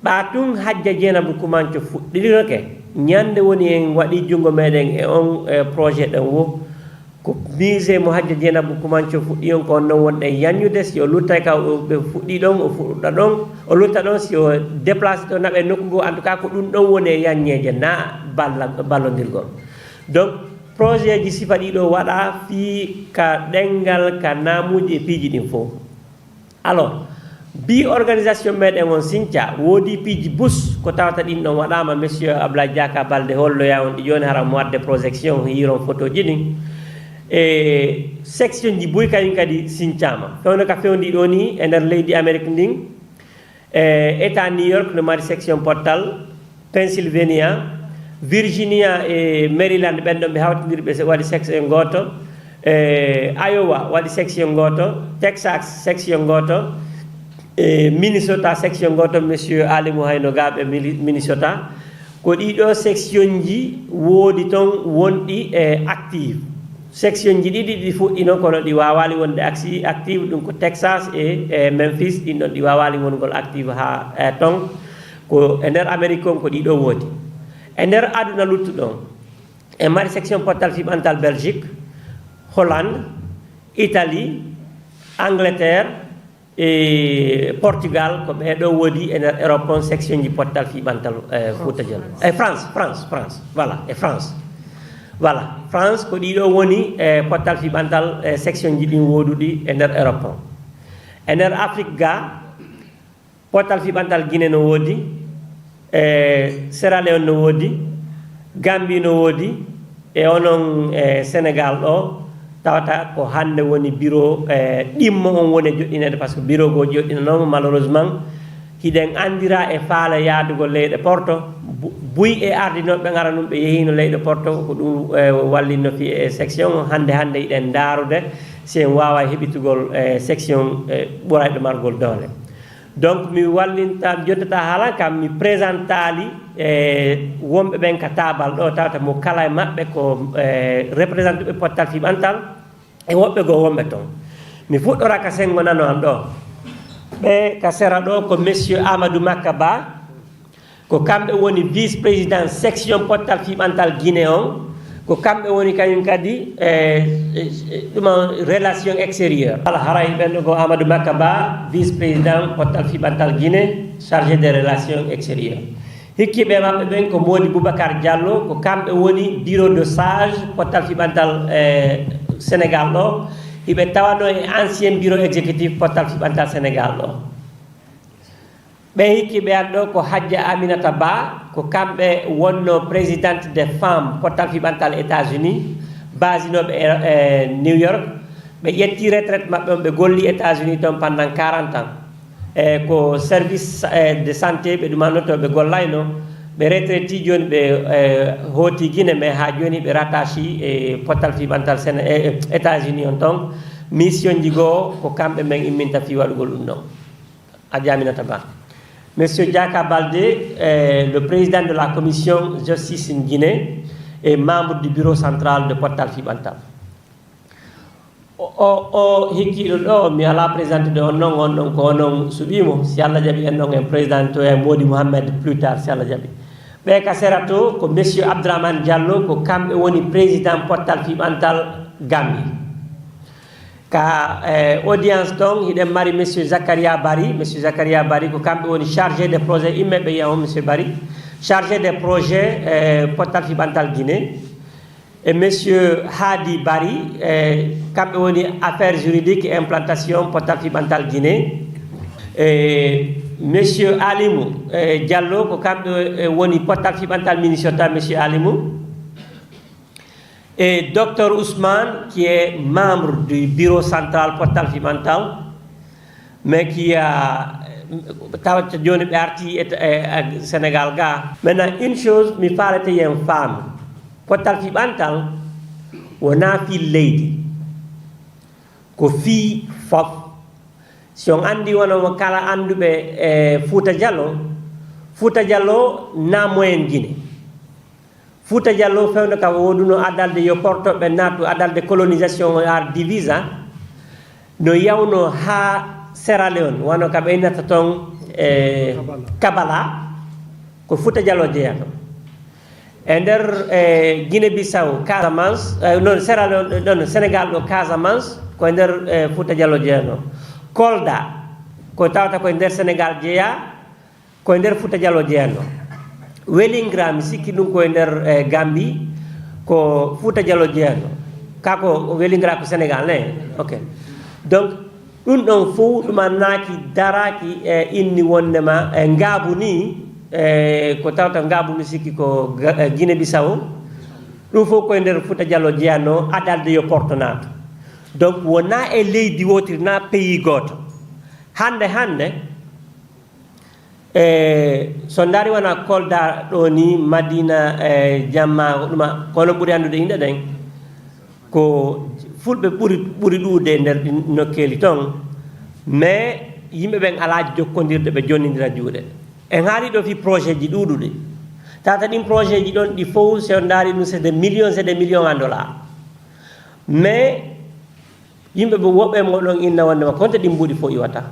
ɓatun Hajja Dieynaba Kumanco fuɗɗirinoke ñande woni en waɗi jungo meɗen e on projet ɗen wo ko musée mo Hajja Dieynaba Kumanco fuɗɗi on ko noon wonɗen yanñude si o luttay ka ɓe fuɗɗi ɗon o fuɗɗa ɗon o lutta ɗon si o déplacé ɗo naɓe nokkugo en tout cas ko ɗum ɗon woni e yanñeje na ballodirgol donc projet ji sifa ɗiɗo waɗa fi ka ɗengal ka namuji e piiji ɗin fof. Alors bi organisation meɗen on Sinthiou woodi piiji bus ko tawata ɗin ɗon waɗama monsieur Abdoulaye Diaka Baldé holloya on ɗi joni hara mo wadde projection yiron photo ji ɗin e section ji boyi kañum kadi sincama fewno ka fewndi ɗo ni e nder leydi Amérique ndin état New York no mari section Portal, Pennsylvania, Virginia e Maryland ɓen ɗon ɓe hawtidirɓe waɗi section goto, Iowa waɗi section goto, Texas section goto, Minnesota section goto monsieur Alimou Hayno Gaɓe Minnesota. Ko ɗiɗo section ji woodi ton wonɗi active. Section ji ɗiɗi ɗi fuɗɗino kono ɗi wawali wonde active ɗum ko Texas e Memphis ɗin ɗon ɗi wawali wongol active ha ton ko e nder Amérique on ko ɗiɗo woodi. E nder aduna luttuɗon e mari section portal fiɓantal Belgique, Hollande, Italie, Angleterre e Portugal ko ɓeɗo woodi e nder Europe on section ji portal fiɓantal Fouta Djallon e France voilà e France voilà France ko ɗiɗo woni e portal fiɓantal section ji ɗin woduɗi e nder Europe on. E nder Afrique ga portal fiɓantal Guinée no woodi, Sierra Leone no woodi, Gambie no woodi e onon Sénégal ɗo tawata ko hande woni bureau ɗimmo on woni joɗɗinede par ce que bureau go joɗɗinanoma malheureusement hiɗen andira e faala yaadugo leyɗe Porto buy e ardinoɓe gara ɗum ɓe yehino leyɗe Porto ko ɗum wallinno fi e section hande yiɗen daarude si en wawa heɓitugol section ɓurayɗo margol doole. Donc mi wallinta jottata haalan kam mi présentali wonɓe ɓen ka tabal ɗo tawata mo kala e maɓɓe ko représenté ɓe portal fiɓantal e woɓɓe goo wonɓe toon. Mi fuɗɗora ka sengo nano am ɗo ɓe ka sera ɗo ko monsieur Amadou Makka Ba ko kamɓe woni vice président section portal fiɓantal Guinée on ko kamɓe woni kañum kadi ɗuma relation extérieure. Voilà haray ɓenɗo ko Amadou Makka Ba vice président portal fiɓantal Guinée chargé des relations extérieures. Hikkiɓe maɓɓe ɓen ko Mody Boubacar Diallo ko kamɓe woni bureau de sage portal fiɓantal Sénégal ɗo hiɓe tawano e ancien bureau exécutif portal fiɓantal Sénégal ɗo. ɓe hikkiɓe an ɗo ko Hadja Aminata Ba ko kamɓe wonno présidente des femmes portal fiɓantal États-Unis basinoɓe e New York. ɓe ƴetti retraite maɓɓe on ɓe golli États-Unis toon pendant 40 ans e ko service de santé ɓe ɗumannoto ɓe gollayno ɓe retraiti joni ɓe hooti Guinée mais ha joni ɓe rattachi e portal fiɓantal États-Unis on toon mission ji goo ko kamɓe men imminta fi waɗugol ɗum ɗon. Hadja Aminata Ba. Monsieur Diaka Baldé, le président de la commission justice en Guinée et membre du bureau central de portal fiɓantal. O hikkiɗo ɗo mi ala présenté de on ɗon ko onon suɓimo si Allah jaaɓi en ɗon en président to e Mody Mohamed plus tard si Allah jaaɓi. ɓe ka sera to ko monsieur Abdourahmane Diallo ko kamɓe woni président portal fiɓantal Gambie. Ka audience ton hiɗen mari monsieur Zakaria Bari ko kamɓe woni chargé des projets immeɓe yiya on monsieur Bari chargé des projets portal fiɓantal Guinée et monsieur Hadi Bari kamɓe woni affaires juridiques et implantation portal fiɓantal Guinée et monsieur Alimou Diallo ko kamɓe woni portal fiɓantal Minnesota monsieur Alimou et docteur Ousmane qui est membre du bureau central portal fiɓantal mais qui a tawata joni ɓe arti e Sénégal ga. Maintenant une chose mi falete yen faami portal fiɓantal wona fi leydi ko fi fof. Si on andi wonomo kala anduɓe Fouta Djallon namoyen Guinée. Fouta Djallon fewno kam woduno adalde yo portoɓe nattu adalde colonisation ar divisa no yawno ha Sierra Leone wano kam ɓeynata toon Kabala ko Fouta Djallon jeeyato e nder Guinée Bissau Casamance non Sierra Leone non Sénégal ɗo Casamance ko e nder Fouta Djallon jeeyano. Kolda ko tawata koye nder Sénégal jeeya koye nder Fouta Djallon jeeyano. Wellingra mi sikki ɗum koye nder Gambie ko Fouta Diallo jeeyatno kako o welingara ko Sénégal ne ok donc ɗum ɗon fof ɗuma naaki daraki e inni wondema e ngaabu ni ko tawta ngaabu ni sikki ko Guinée Bissau ɗum fof koye nder Fouta Diallo jeeyatno adalde yo porto naata donc wona e leydi wotiri na pays goto hande so daari wona Kolda ɗo ni Madina Jamma ɗuma kono ɓuri andude yimɓe ɗen ko fulɓe ɓuri ɗuude e nder nokkeeli toon mais yimɓe ɓen ala jokkodirde ɓe jonnidira juuɗe en haali ɗo fi projet ji ɗuuɗuɗi tata ɗin projet ji ɗon ɗi fof so daari ɗum c'est des millions en dollars mais yimɓe ɓe woɓɓe moɗon inna wondema konta ɗin mbuɗi fof iwata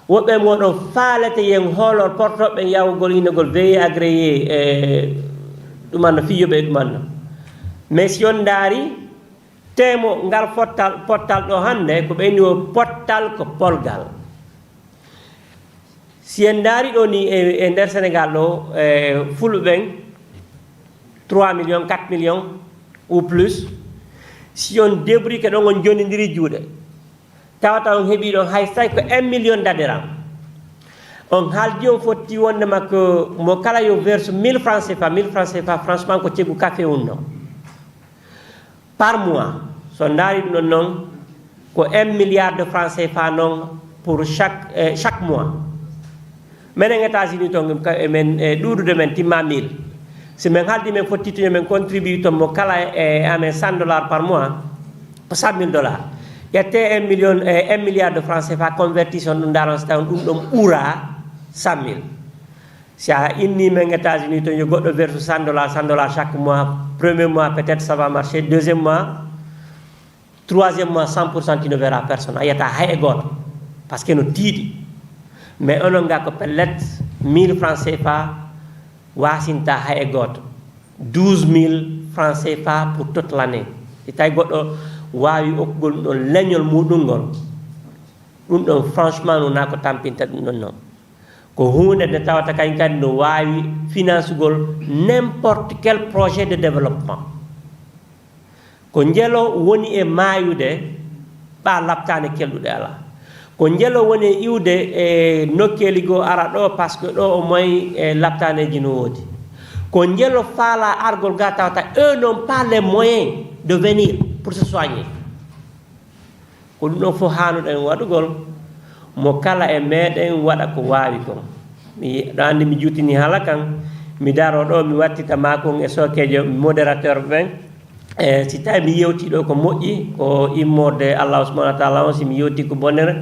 woɓɓe moɗon faalete yen hoolor portoɓe yawgol innogol veillé agréé e ɗumanno fiyoɓe e ɗumanno mais si on daari temo ngal pottal ɗo hannde ko ɓeyni o pottal ko polgal si en daari ɗo ni e nder Sénégal ɗo fulɓe ɓen 3 millions 4 millions ou plus si on débrique ɗon on jonidiri juuɗe tawata on heeɓi ɗon hay say ko 1 million dadiram on haaldi on fotti wondema ko mo kala yo verse 1000 francs CFA franchement ko ceggu café unno par mois so daari ɗum ɗon noon ko 1 milliard de francs CFA noon pour chaque mois minen États-Unis to men ɗuuɗude men timma 1000 si min haaldi men fottitude men contribue to mo kala e amen $100 par mois ko $100,000 ƴette 1 milliard de francs CFA convertison ɗum daron so taw ɗum ɗon ɓuura 100,000 si a inni men États-Unis to yo goɗɗo verse $100 chaque mois premier mois peut-être ça va marcher deuxième mois troisième mois 100% tu ne verras personne a yiyata hay e goto par ce que no tiiɗi mais onon ga ko pellet 1000 francs CFA wasinta hay e goto 12,000 francs CFA pour toute l'année si tawi goɗɗo wawi okkugol ɗum ɗon leñol muɗum ngol ɗum ɗon franchement nona ko tampinta ɗum ɗon noon ko hunde nde tawata kañ kadi no wawi finance gol n'importe quel projet de développement ko jeelo woni e mayude ɓa labtane kelɗuɗe ala ko jeelo woni e iwde e nokkeli goo ara ɗo par ce que ɗo o moyi e labtaneji no woodi ko jeelo faala argol ga tawata eux n'ont pas les moyens de venir pour se soigner ko ɗum ɗon fof hanuɗen waɗugol mo kala e meɗen waɗa ko wawi kon mi ɗo andi mi juutini haala kan mi daro ɗo mi wattita makon e sokejo modérateur ɓen e si tawi mi yewti ɗo ko moƴƴi ko immorde Allah subhanahu wa taala on si mi yewti ko bonnere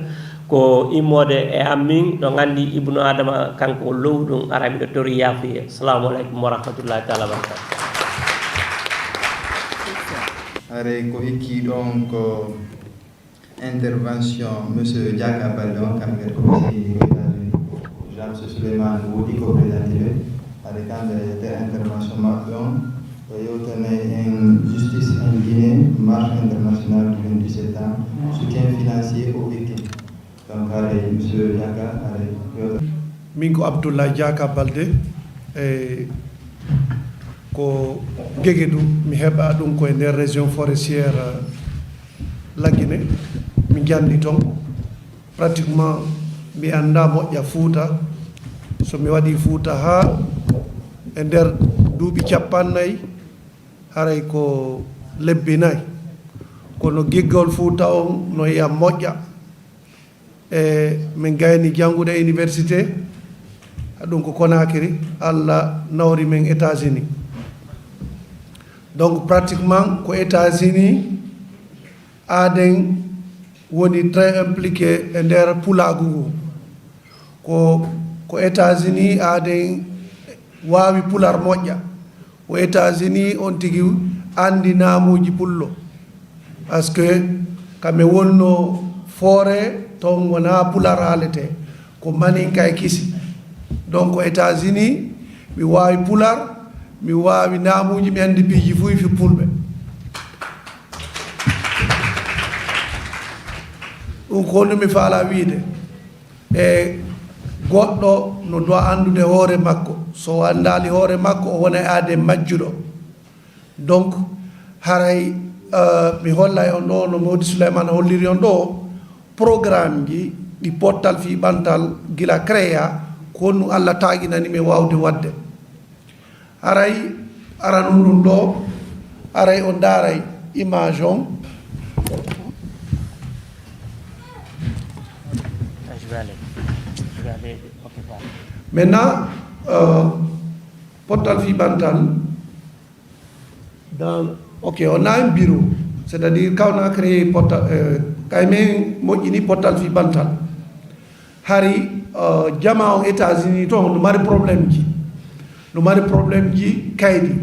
ko immode e ammin ɗo gandi ibnu adama kanko o low ɗum ara miɗo tori yafuye assalamu aleykum wa rahmatullahi taala wabarakatu are ko hikki ɗon ko intervention monsieur Diaka Baldé on kamɓe ko aussi Jean Souleymane woodi ko présenté aɗa kamɓe te intervention maɓɓe on o yewtone en justice en Guinée marche internationale du 27 septembre soutien financier aux victimes donc aɗa monsieur Diaka aɗa yewta min ko Abdoulaye Diaka Baldé e ko Guéguédou mi heɓa ɗum koye nder région forestiére la Guinée mi jandi toon pratiquement mi anda moƴƴa Fouta so mi waɗi Fouta ha e nder duuɓi 40 haray ko lebbi 4 kono giggol Fouta on no yiyam moƴƴa e min gayni janngude université ɗum ko Conakry Allah nawri men États-Unis donc pratiquement ko États-Unis aden woni très impliqué e nder pulagu ngu ko États-Unis aden wawi pular moƴƴa o États-Unis on tigi andi naamuji pullo par ce que kamɓe wonno foore toon wona pular haalete ko maninka e kisi donc États-Unis mi wawi pular mi wawi naamuji mi andi piiji fuy fi pulɓe ɗum ko honno mi faala wiide e goɗɗo no dowa andude hoore makko so andali hoore makko o wona aade majjuɗo donc haray mi hollay on ɗo no mawdi souleymane holliri on ɗo programme ji ɗi pottal fi ɓantal gila créa ko honnu allah taguinani min wawde wadde haray aranum ɗum ɗo aray on daaray image on maintenant pottal fi ɓantal dans ok on a un bureau c'est-à-dire quand on a créé portal kay men moƴƴini portal fi bantal hari jama o États-Unis to no mari problème ji kaydi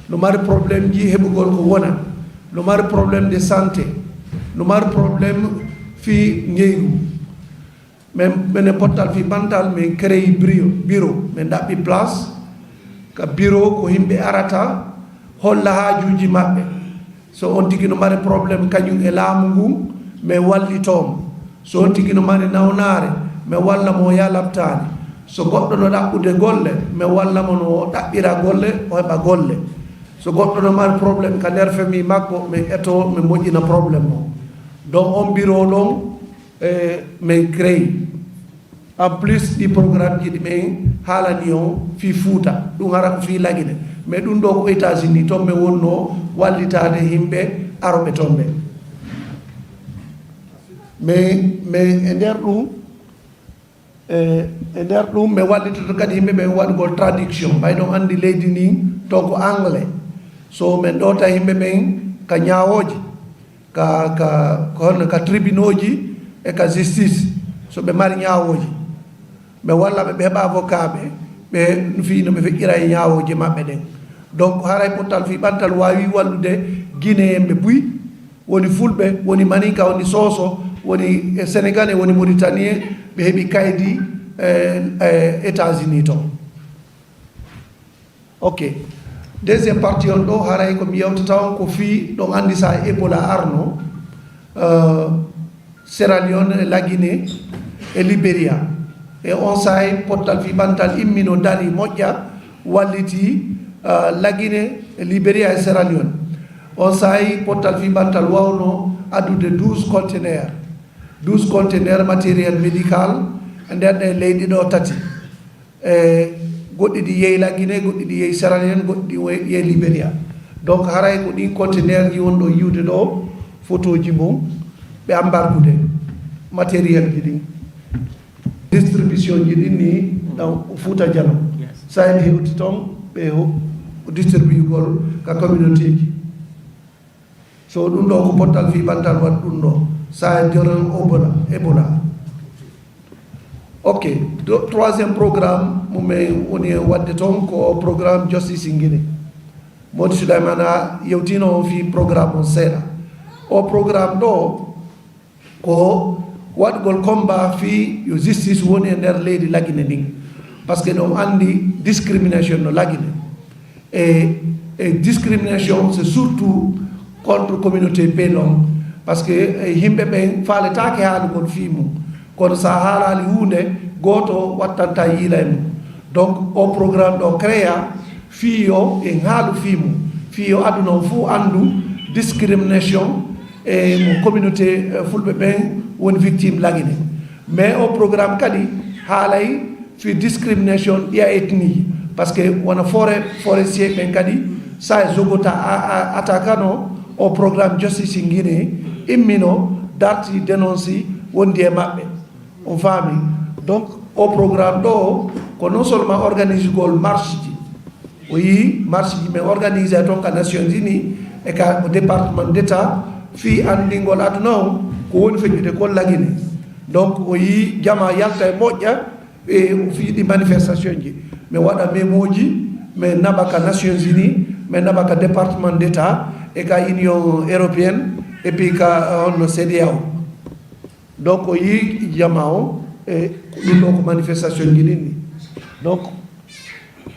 no mari problème ji heɓugol ko wona no mari problème de santé no mari problème fi ngeygu men mene portal fi bantal min créé bureau min ɗaɓɓi place ka bureau ko yimɓe arata holla haajuji maɓɓe so on tigi no mari probléme kañum e laamu ngun mais wallitomo so on tigi no mari nawnare mais wallamo ya labtani so goɗɗo no ɗaɓɓude golle mais wallamo no ɗaɓɓira golle o heɓa golle so goɗɗo no mari probléme ka nder famille makko min eto min moƴƴina probléme o donc on bureau ɗon min créé en plus ɗi programme ji ɗi min haalani on fi Fouta ɗum hara ko fi Laguine mais ɗum ɗo ko États-Unis toon ɓe wonno wallitade yimɓe aroɓe toon ɓe mais e nder ɗum mi wallitoto kadi yimɓe ɓe waɗugol traduction ɓayɗon anndi leydi ni to ko anglais so min ɗota yimɓe ɓen ka ñawoji ka honno ka tribunaux ji e ka justice so ɓe mari ñawoji ɓe wallaɓe ɓe heɓa avocat ɓe no fi no ɓe feƴƴira e ñawoji maɓɓe ɗen donc haray pottal fi ɓantal wawi wallude guinéen ɓe buy woni fulɓe woni maninka woni soso woni sénégalais woni mauritanien ɓe heeɓi kaydi États-Unis to ok deuxiéme partie on ɗo haray komi yewtata on ko fi ɗon andi sa Ebola arno Sierra Leone e Laguine e Libéria e on say pottal fi ɓantal immino dari moƴƴa walliti Laguine e Libéria e Sierra Leone on say pottal fi ɓantal wawno addude 12 contenaire matériel médical e nder ɗe leyɗi ɗo tati e goɗɗi ɗi yeeyi Laguine goɗɗi ɗi yeeyi Sierra Leone goɗɗi ɗi yeeyi Libéria donc haray ko ɗin contenaire ji wonɗo yiwde ɗo photo ji mum ɓe embarqude matériel ji ɗin distribution ji ɗin ni ɗan Fouta Djallon sa en hewti toon ɓe distribuegol ka communauté ji so ɗum ɗo ko pottal fi ɓantal waɗi ɗum ɗo sa en joran Ebola ok troisiéme programme mumen woni wadde toon ko programme justice in Guinée modi Souleymane yewtino on fi programme on seeɗa o programme ɗo ko waɗgol combat fi yo justice woni e nder leydi Laguine ndin par ce que ɗon andi discrimination no Laguine et discrimination c'est surtout contre communauté pelon par ce que yimɓe ɓen faaletake haalugol fi mum kono sa haalali hunde goto wattanta yiila e mum donc o programme ɗo créa fiyo en haalu fi mum fiyo aduna o fuu andu discrimination e mo communauté fulɓe ɓen woni victime Laguine mais o programme kadi haalay fi discrimination ɗiya ethnie par ce que wona forestier ɓen kadi sa e jogota attaquano o programme justice in Guinée immino darti dénonci wondi e maɓɓe on faami donc o programme ɗo ko non seulement organise gol marche ji o yi marche ji mais organisé toon ka Nations Unies e ka ko département d'état fi andingol aduna o ko woni feƴƴude kol Laguine donc o yi jama yalta e moƴƴa e o fiiɗi manifestation ji mais waɗa memoji mais naɓa ka Nations Unies mais naɓa ka département d'état e ka union européenne et puis ka honno CEDEAO donc o yi jama o e ɗum ɗo ko manifestation ji ɗin ni donc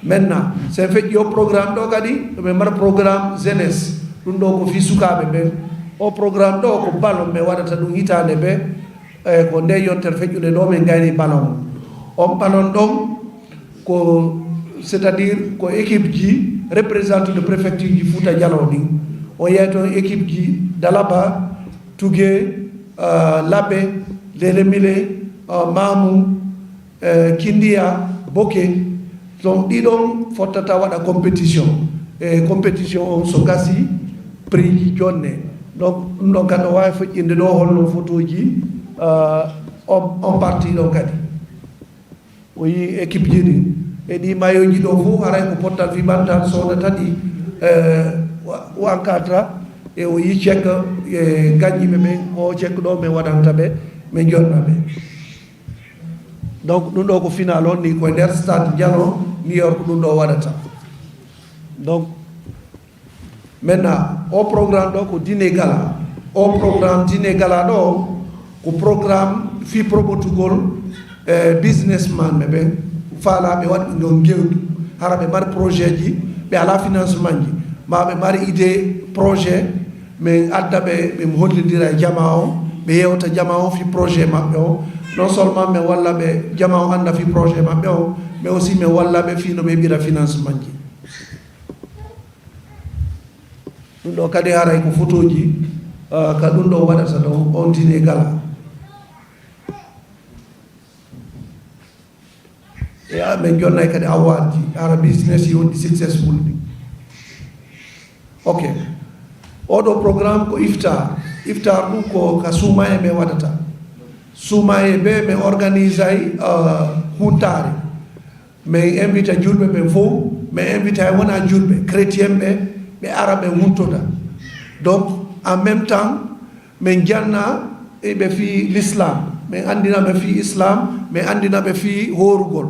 maintenant sen feƴƴi o programme ɗo kadi ɓe mbaɗa programme jeunesse ɗum ɗo ko fi sukaɓe ɓen o programme ɗo ko ballon ɓe waɗata ɗum hitande ɓe e ko nde yontere feƴƴude ɗo min gayni ballon on ballon ɗon ko c'est à dire ko équipe ji représente le préfecture du Fouta Djallon ni o yeto équipe ji Dalaba Tougué Labé Leremile Mamou Kindia Boké donc ɗiɗon fottata waɗa compétition e compétition o so gasi prix jonne donc ɗum ɗon kadi o wawi foƴƴinde ɗo holno photo ji on partie ɗon kadi o yi équipe ji ɗi e ɗi mayoji ɗo fof haray ko pottal fiɓantal sodata ɗi o encadra e o yi cek e gañƴiɓe ɓen o cek ɗo min waɗanta ɓe min jonna ɓe donc ɗum ɗo ko final on ni koye nder stade Djallon New York ɗum ɗo waɗata donc maintenant o programme ɗo ko dîner gala o programme dîner gala ɗo ko programme fi promotugol businessman ɓe ɓen faalaɓe waɗɓe ɗon gewɗu hara ɓe mari projet ji ɓe ala financement ji ma ɓe mari idée projet min adda ɓe ɓe hollidira e jama o ɓe yewta jama o fi projet maɓɓe o non seulement min walla ɓe jama o anda fi projet maɓɓe o mais aussi min walla ɓe fi no ɓe ɓira financement ji ɗum ɗo kadi haray ko photo ji ka ɗum ɗo waɗata ɗo on dîner gala e min jonnay kadi award ji hara business yi wonɗi successful ɗi ok oɗo programme ko iftar ɗum ko ka suumaye ɓe waɗata suumaye ɓe ɓe organise ay huntare min invita julɓe ɓen fof min invita e wona julɓe chrétien ɓe ara ɓe huntoda donc en même temps min janna eɓe fi l'islam min andinaɓe fi islam min andinaɓe fi horugol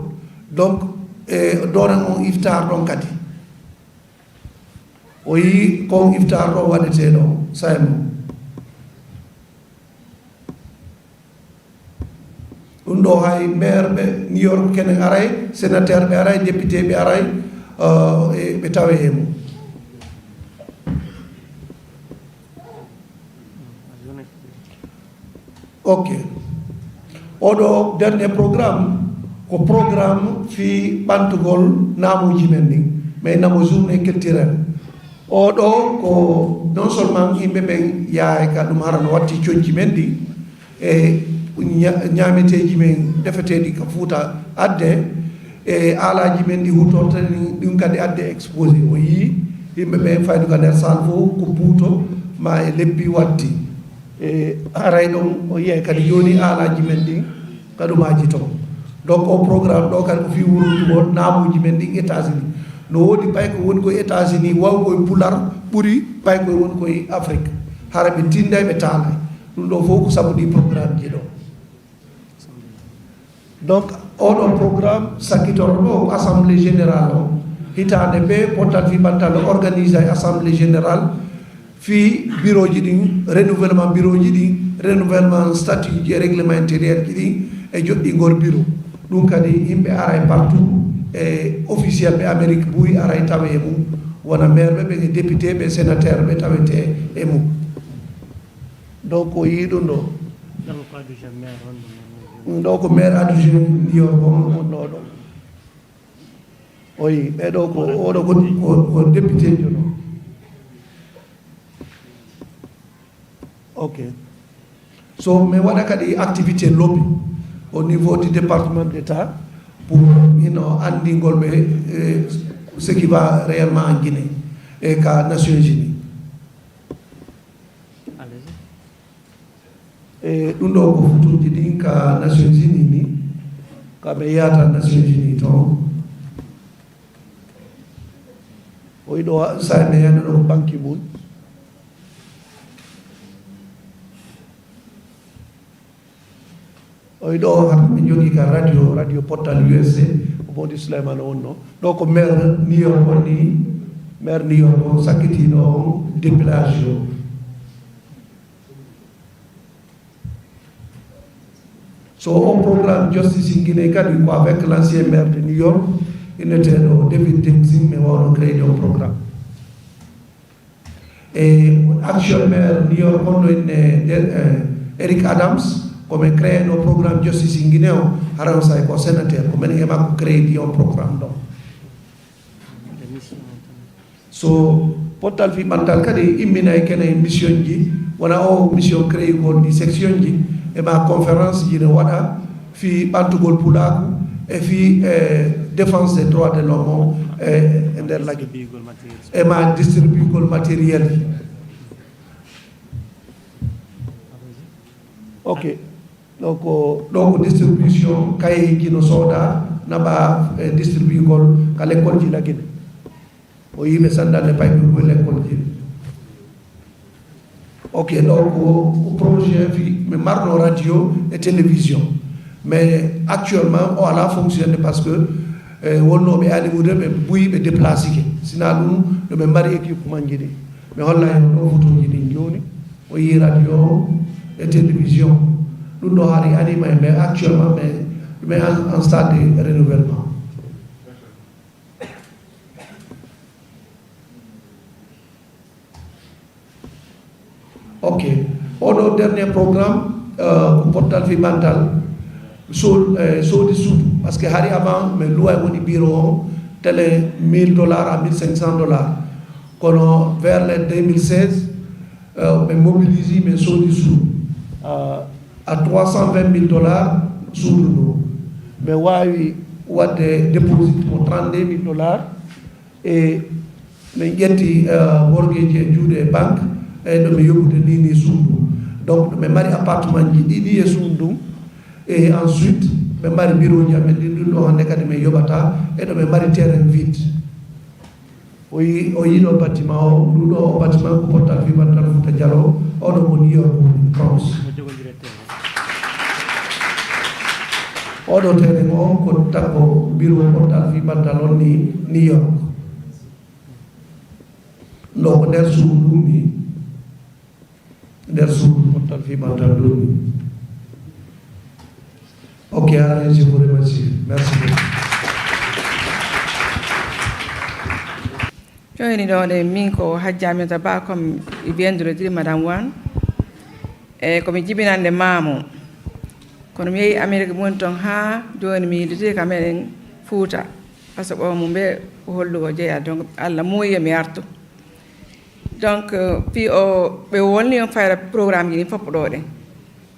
donc e donan on iftar ɗon kadi o yi kon iftar ɗo waɗete ɗo saymo ɗum ɗo hay maire ɓe New York kene aray sénateur ɓe aray député ɓe aray ɓe tawe e mum ok oɗo dernier programme ko programme fi ɓantugol namuji men ɗin mais namo journée culturelle oɗo ko non seulement yimɓe ɓen yahay ka ɗum harano watti coñci men ɗi e ñameteji men defeteɗi ko Fouta adde e alaji men ɗi hutortani ɗum kadi adde exposé o yii yimɓe ɓe faydu ka nder salle fof ko puuto ma e lebbi watti e haray ɗon o yiyay kadi joni alaji men ɗin kaɗumaji toon donc o programme ɗo kadi ko fi wurtugol namuji men ɗin États-Unis no woodi pay ko woni koye États-Unis wawkoye pular ɓuuri pay koye woni koye Afrique hara ɓe tinday ɓe taalay ɗum ɗo fof ko sabu ɗi programme ji ɗo donc oɗo programme sakkitoro ɗo ko assemblée générale o hitande ɓe pottal fiɓantal organise ay assemblée générale fi bureau ji ɗin renouvellement bureau ji ɗin renouvellement statut ji e règlement intérieur ji ɗin e joɗɗingol bureau ɗum kadi yimɓe ara e partout e officiel ɓe Amérique buuyi ara e tawe e mum wona maire ɓe ɓe député ɓe sénateur ɓe tawete e mum donc o yii ɗum ɗo ɗum ɗo ko maire adjoint ndiyor on ɗo ɗo o yii ɓeɗo ko oɗo ko député jo ɗo ok so mi waɗa kadi activité lobby au niveau du département d'État pour andingol ɓe ce qui va réellement en Guinée et ka Nations Unies e ɗum ɗo ko futuji ɗin ka Nations Unies ni kamɓe yiyata Nations Unies toon o yiɗo sa mi yiyano ɗo ko banque mum oyi ɗo hata ɓe jogui ka radio Pottal USA ko Mody Souleymane wonno ɗo ko maire New York on ni maire New York o sakkitino on déplage o so on programme Justice in Guinée kadi ko avec l'ancien maire de New York inneteɗo David Dixon mi wawno créé on programme e action maire New York on ɗo inne Eric Adams komin créé no programme Justice in Guinée o haran say ko sénateur ko men e makko créé ɗi on programme ɗo so portal fi bantal kadi immina e kene mission ji wona o mission créé gol di section ji e ma conférence ji ne wada fi bantugol pulaku e fi défense des droits de l'homme e nder lagi e ma distribugol matériel ok donc distribution kay ji no soda naba distribugol ka l'école ji lagine o yimɓe sandande payɓe ko l'école ji ok donc o projet fi mi marno radio et télévision mais actuellement o ala fonctionné parce que wonnoɓe ali wude ɓe ɓuyi ɓe déplacé ke sina ɗum ɗo ɓe mbari équipement ji ɗi mi holla hen ɗo photoji ɗin joni o yi radio et télévision ɗum ɗo haari anima e mais actuellement mais en stade de renouvellement ok oɗo dernier programme portal fi bantal soodi suudu par ce que hari avant mais luwa woni bureau o télé $1000 à $1500 kono vers le 2016 ɓe mobilise mais soodi suudu à $320,000 suudu ndu mais wawi wadde déposit mo $32,000 et min ƴetti worgueji e juuɗe e banque e ɗo mi yoɓude nini suudu donc ɓe mari appartement ji ɗiɗi e suudu ɗum et ensuite ɓe mari bureau ji amen ɗin ɗum ɗo hannde kadi min yoɓata e ɗo ɓe mari terrain vide o yiɗo bâtiment o ɗum ɗo o bâtiment ko portal fi bantal Fouta Diallo oɗo mo New York France oɗo terrain o ko takko bureau portal fi bantal on ni New York ɗo ko nder suudu ɗum ni nder suudu portal fi bantal ɗum ni ok allez, je vous remercie merci beaucoup jooni ɗo de min ko Hajja Aminata Ba comme vient de le dire madame Wan e komi jibinande maamo kono mi yehi Amérique woni toon ha joni mi yidete ka meɗen Fouta par ce que ɓomo mbe hollugo jeeya donc Allah muuyi mi artu donc fi o ɓe wolni on fayra programme ji ni fopp ɗo ɗen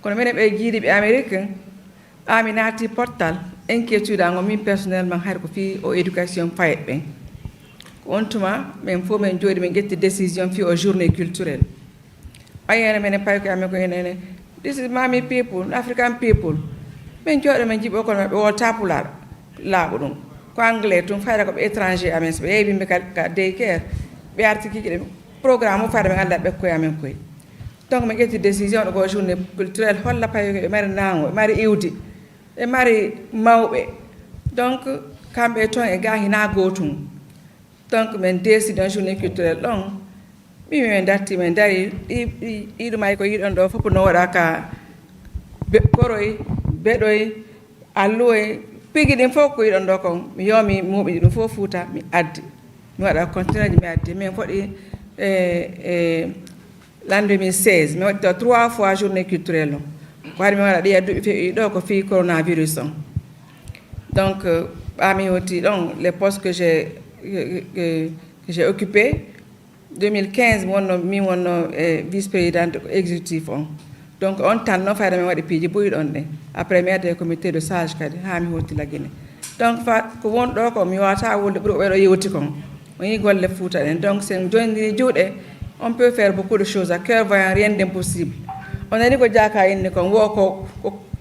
kono minen ɓe jiiɗi ɓe Amérique mi naati portal inquiétude ango min personnellement hayde ko fi o éducation fayet ɓen ko on tuma min fof min jooɗi min ƴetti décision fi o journée culturelle ɓayene minen pay ko amen ko enene this is mami people African people min jooɗo min jiiɓo kono ɓe wolta pulaar laaɓo ɗum ko anglais tum fayda koɓe étranger amen so ɓe yeeyi bimɓe ka daycare ɓe arti kiki ɗe programme o fayda min allah ɓekkoye amen koye donc min ƴetti décision ɗo ko journée culturelle holla payoke ɓe mari nango ɓe mari iwdi ɓe mari mawɓe donc kamɓe toon e ga hina gotum donc min décide un journée culturelle ɗon ɓimi min datti min dari ɗiɗumayi ko yiɗon ɗo fof no waɗa ka koroy beɗoy alluwoy pigi ɗin fof ko yiɗon ɗo kon mi yomi muɓi ɗum fof Fouta mi addi mi waɗa continué ji mi addi min foɗi l'an 2016 mi waɗi to 3 fois journée culturelle o ko haɗi mi waɗa ɗi adduɓe feewi ɗo ko fi coronavirus on donc ɓami hoti ɗon les postes que j'ai occupé 2015 min wonno vice présidente exécutif on donc on tan noon fayda min waɗi piiji ɓoyi ɗon ɗen après mi adde comité de sage kadi ha mi hoti laggine donc ko won ɗo ko mi wawata wolde ɓuuri ɓeɗo yewti kon on yi golle Fouta ɗen donc sen jondini juuɗe on peut faire beaucoup de choses à cœur voyant rien d'impossible on nani ko jaka inni kon wo ko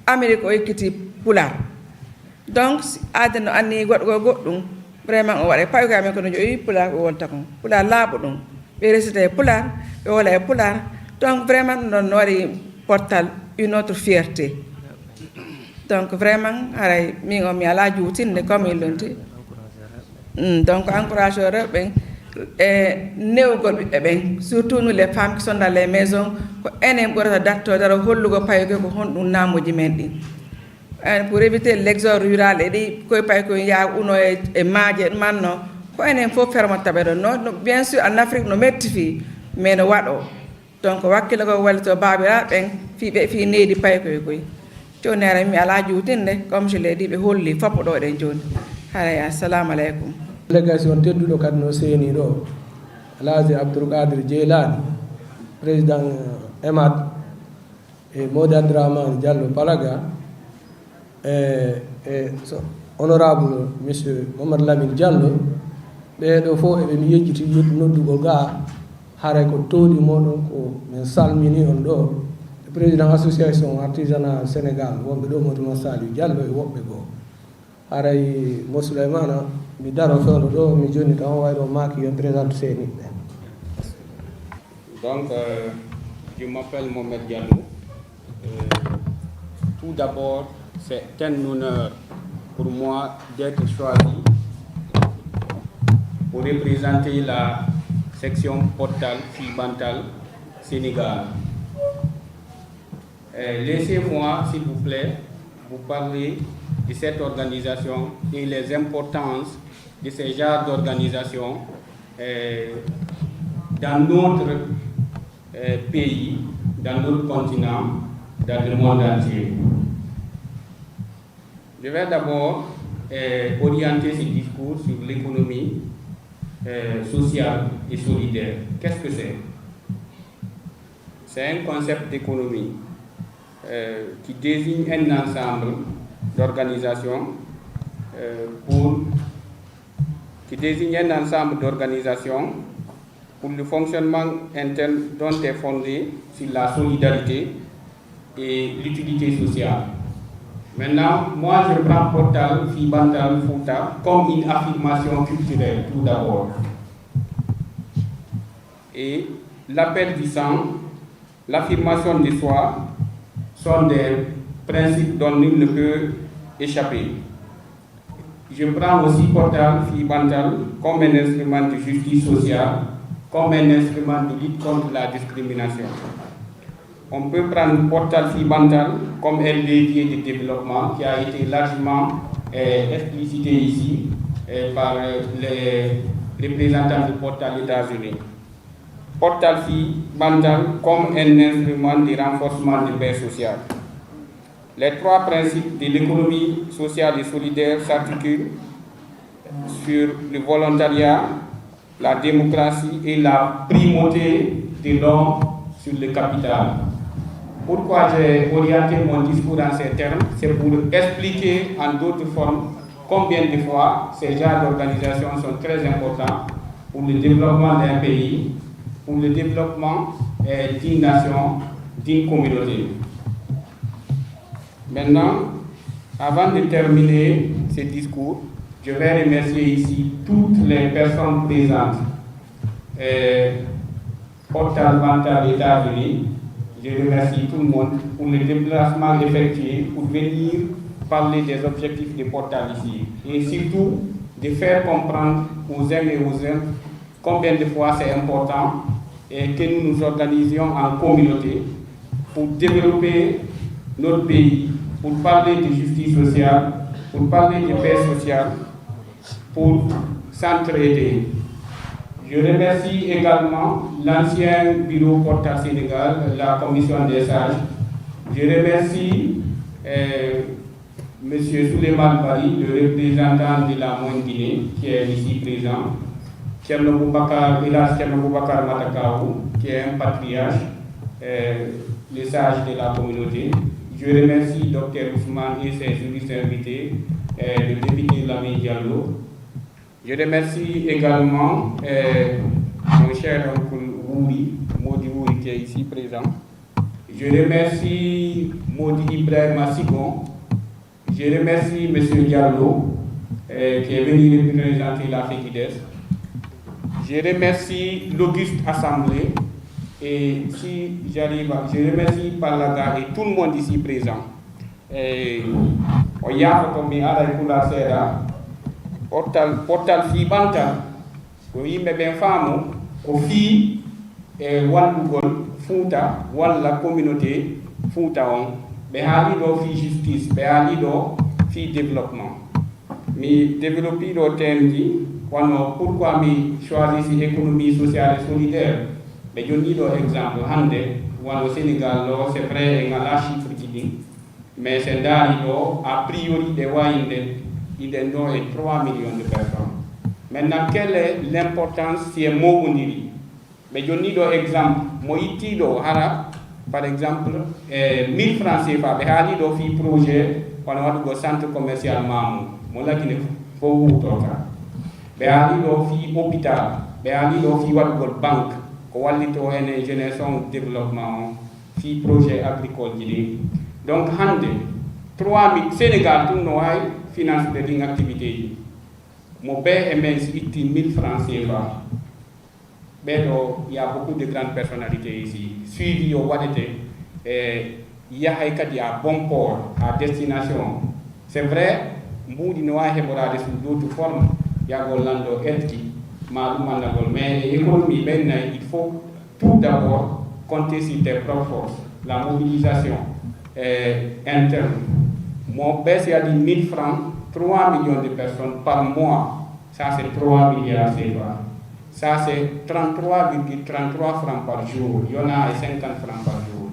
Amérique o ekkiti pular donc aade no anni goɗɗo goɗɗum vraiment o waɗa payi ko amen kono joyi pular ɓe wonta kon pular laaɓo ɗum ɓe resita e pular ɓe wola e pular donc vraiment ɗum ɗon no waɗi portal une autre fierté donc vraiment haray min o mi ala juutinde comme il lonti donc encourage o rewɓe ɓen e newgol ɓiɓɓe ɓen surtout nous les femmes qui sont dans les maisons ko enen ɓurata dattodaro hollugo payoke ko honɗum namuji men ɗi pour éviter l'exode rural e ɗi koye pay ko yaa uno e maaje manno ko enen fof fermotaɓe ɗon no bien sûr en Afrique no metti fi mais no waɗo donc wakkile ko wallito babiraɓe ɓen fiɓe fi neydi payokoye koye joni ara mi ala juutinde comme je l'ai dit ɓe holli foppo ɗo ɗen joni haray assalamu aleykum délégation tedduɗo kadi no seeni ɗo Alhaji Abdoul Qadir Jeylani, président EMAD, et Modi Abdourahmane Diallo Palaga, et honorable monsieur Mohamed Lamine Diallo, ɓeɗo fof eɓe mi yejjiti noddugo ga haray ko towɗi moɗon ko min salmini on ɗo e président association artisanat sénégal wonɓe ɗo motono Saliou Diallo e woɓɓe goo haray mo Souleymana mi daro fewno ɗo mi joni tan wayro maki yo présente seniɓɓe. Donc je m'appelle Mohamed Diallo. Tout d'abord c'est un honneur pour moi d'être choisi pour représenter la section Portal Fibantal Sénégal. Laissez-moi, s'il vous plaît, vous parler de cette organisation et les importances de ce genre d'organisation dans notre pays, dans notre continent, dans le monde entier. Je vais d'abord orienter ce discours sur l'économie sociale et solidaire. Qu'est-ce que c'est? C'est un concept d'économie qui désigne un ensemble d'organisations pour le fonctionnement interne dont est fondé sur la solidarité et l'utilité sociale. Maintenant, moi je prends Portal Fibantal Fouta comme une affirmation culturelle tout d'abord. Et l'appel du sang, l'affirmation de soi sont des principes dont nul ne peut échapper. Je prends aussi Portal Fibantal comme un instrument de justice sociale, comme un instrument de lutte contre la discrimination. On peut prendre Portal Fibantal comme un levier de développement qui a été largement explicité ici par les représentants du Portal États-Unis. Portal Fibantal comme un instrument de renforcement de paix sociale. Les trois principes de l'économie sociale et solidaire s'articulent sur le volontariat, la démocratie et la primauté de l'homme sur le capital. Pourquoi j'ai orienté mon discours en ces termes? C'est pour expliquer en d'autres formes combien de fois ces genres d'organisations sont très importants pour le développement d'un pays, pour le développement d'une nation, d'une communauté. Maintenant, avant de terminer ce discours, je vais remercier ici toutes les personnes présentes. Portal Fibantal États-Unis, je remercie tout le monde pour le déplacement effectué pour venir parler des objectifs de Portal ici. Et surtout, de faire comprendre aux uns et aux autres combien de fois c'est important et que nous nous organisions en communauté pour développer notre pays, pour parler de justice sociale, pour parler de paix sociale, pour s'entraider. Je remercie également l'ancien bureau Portal Sénégal, la commission des sages. Je remercie M. Souleymane Bari, le représentant de la Moyenne-Guinée, qui est ici présent. Thierno Boubacar Matakaou, qui est un patriarche, le sage de la communauté. Je remercie Dr Ousmane et ses juristes invités, le député Lamine Diallo. Je remercie également mon cher oncle Modi Wouri, qui est ici présent. Je remercie Modi Ibrahima Sigon. Je remercie M. Diallo, qui est venu représenter la FECIDES. Je remercie l'Auguste Assemblée. Et si j'arrive, je remercie Palaga et tout le monde ici présent. Portal Fibantal, ko yimɓe ɓen faamu ko fii e wallugol Fouta walla communauté Fouta on ɓe haali ɗo fii justice ɓe haali ɗo fii développement. Mi développi ɗo temji kono pourquoi mi choisisi économie sociale et solidaire ɓe jonni ɗo exemple hannde wano Sénégal ɗo c'est vrai en ala chiffre ji ɗin mais se ndaari ɗo a priori ɗe wawi il est 3 millions de personnes. Maintenant, quelle est l'importance si est Moundiri? mais joni ɗo exemple mo yittiɗo hara par exemple 1000 francs CFA ɓe haali ɗo fi projet kono waɗugo centre commercial Mamou mo lagine fo wutoka ɓe haali ɗo fi hôpital ɓe haali ɗo fi waɗugol banque ko wallito ene génération développement fi projet agricole ji ɗin donc hande 3000 Sénégal tum no wawi finance de ɗin activité ji mo ɓe e men si itti 1000 francs CFA ɓeɗo y a beaucoup de grandes personnalités ici suivi yo waɗete yahay kadi à bon port à destination c'est vrai mbuuɗi no wawi heɓorade sous d'autres formes yagol lando elti ma ɗum andagol mais économie ɓennayi il faut tout d'abord compter sur tes propres forces la mobilisation interne mo ɓe si adi 1000 francs 3 millions de personnes par mois ça c'est 3 milliards CFA ça c'est 33,33 francs par jour yona e 50 francs par jour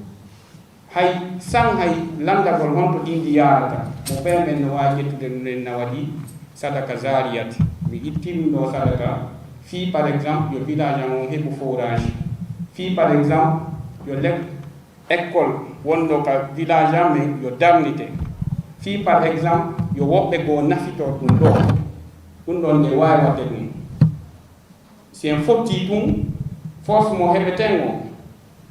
hay sang hay landagol honto ɗindi yarata mo ɓe men no wawi ƴettude nen na waɗi sadaka zariyat mi ittimi ɗo sadaka fi par exemple yo village am o heɓu forage fi par exemple yo lek école wonɗo ka village amen yo darnite fi par exemple yo woɓɓe goo nafitor ɗum ɗo ɗum ɗon nde wawi wadde ɗum si en fotti ɗum force mo heɓeten o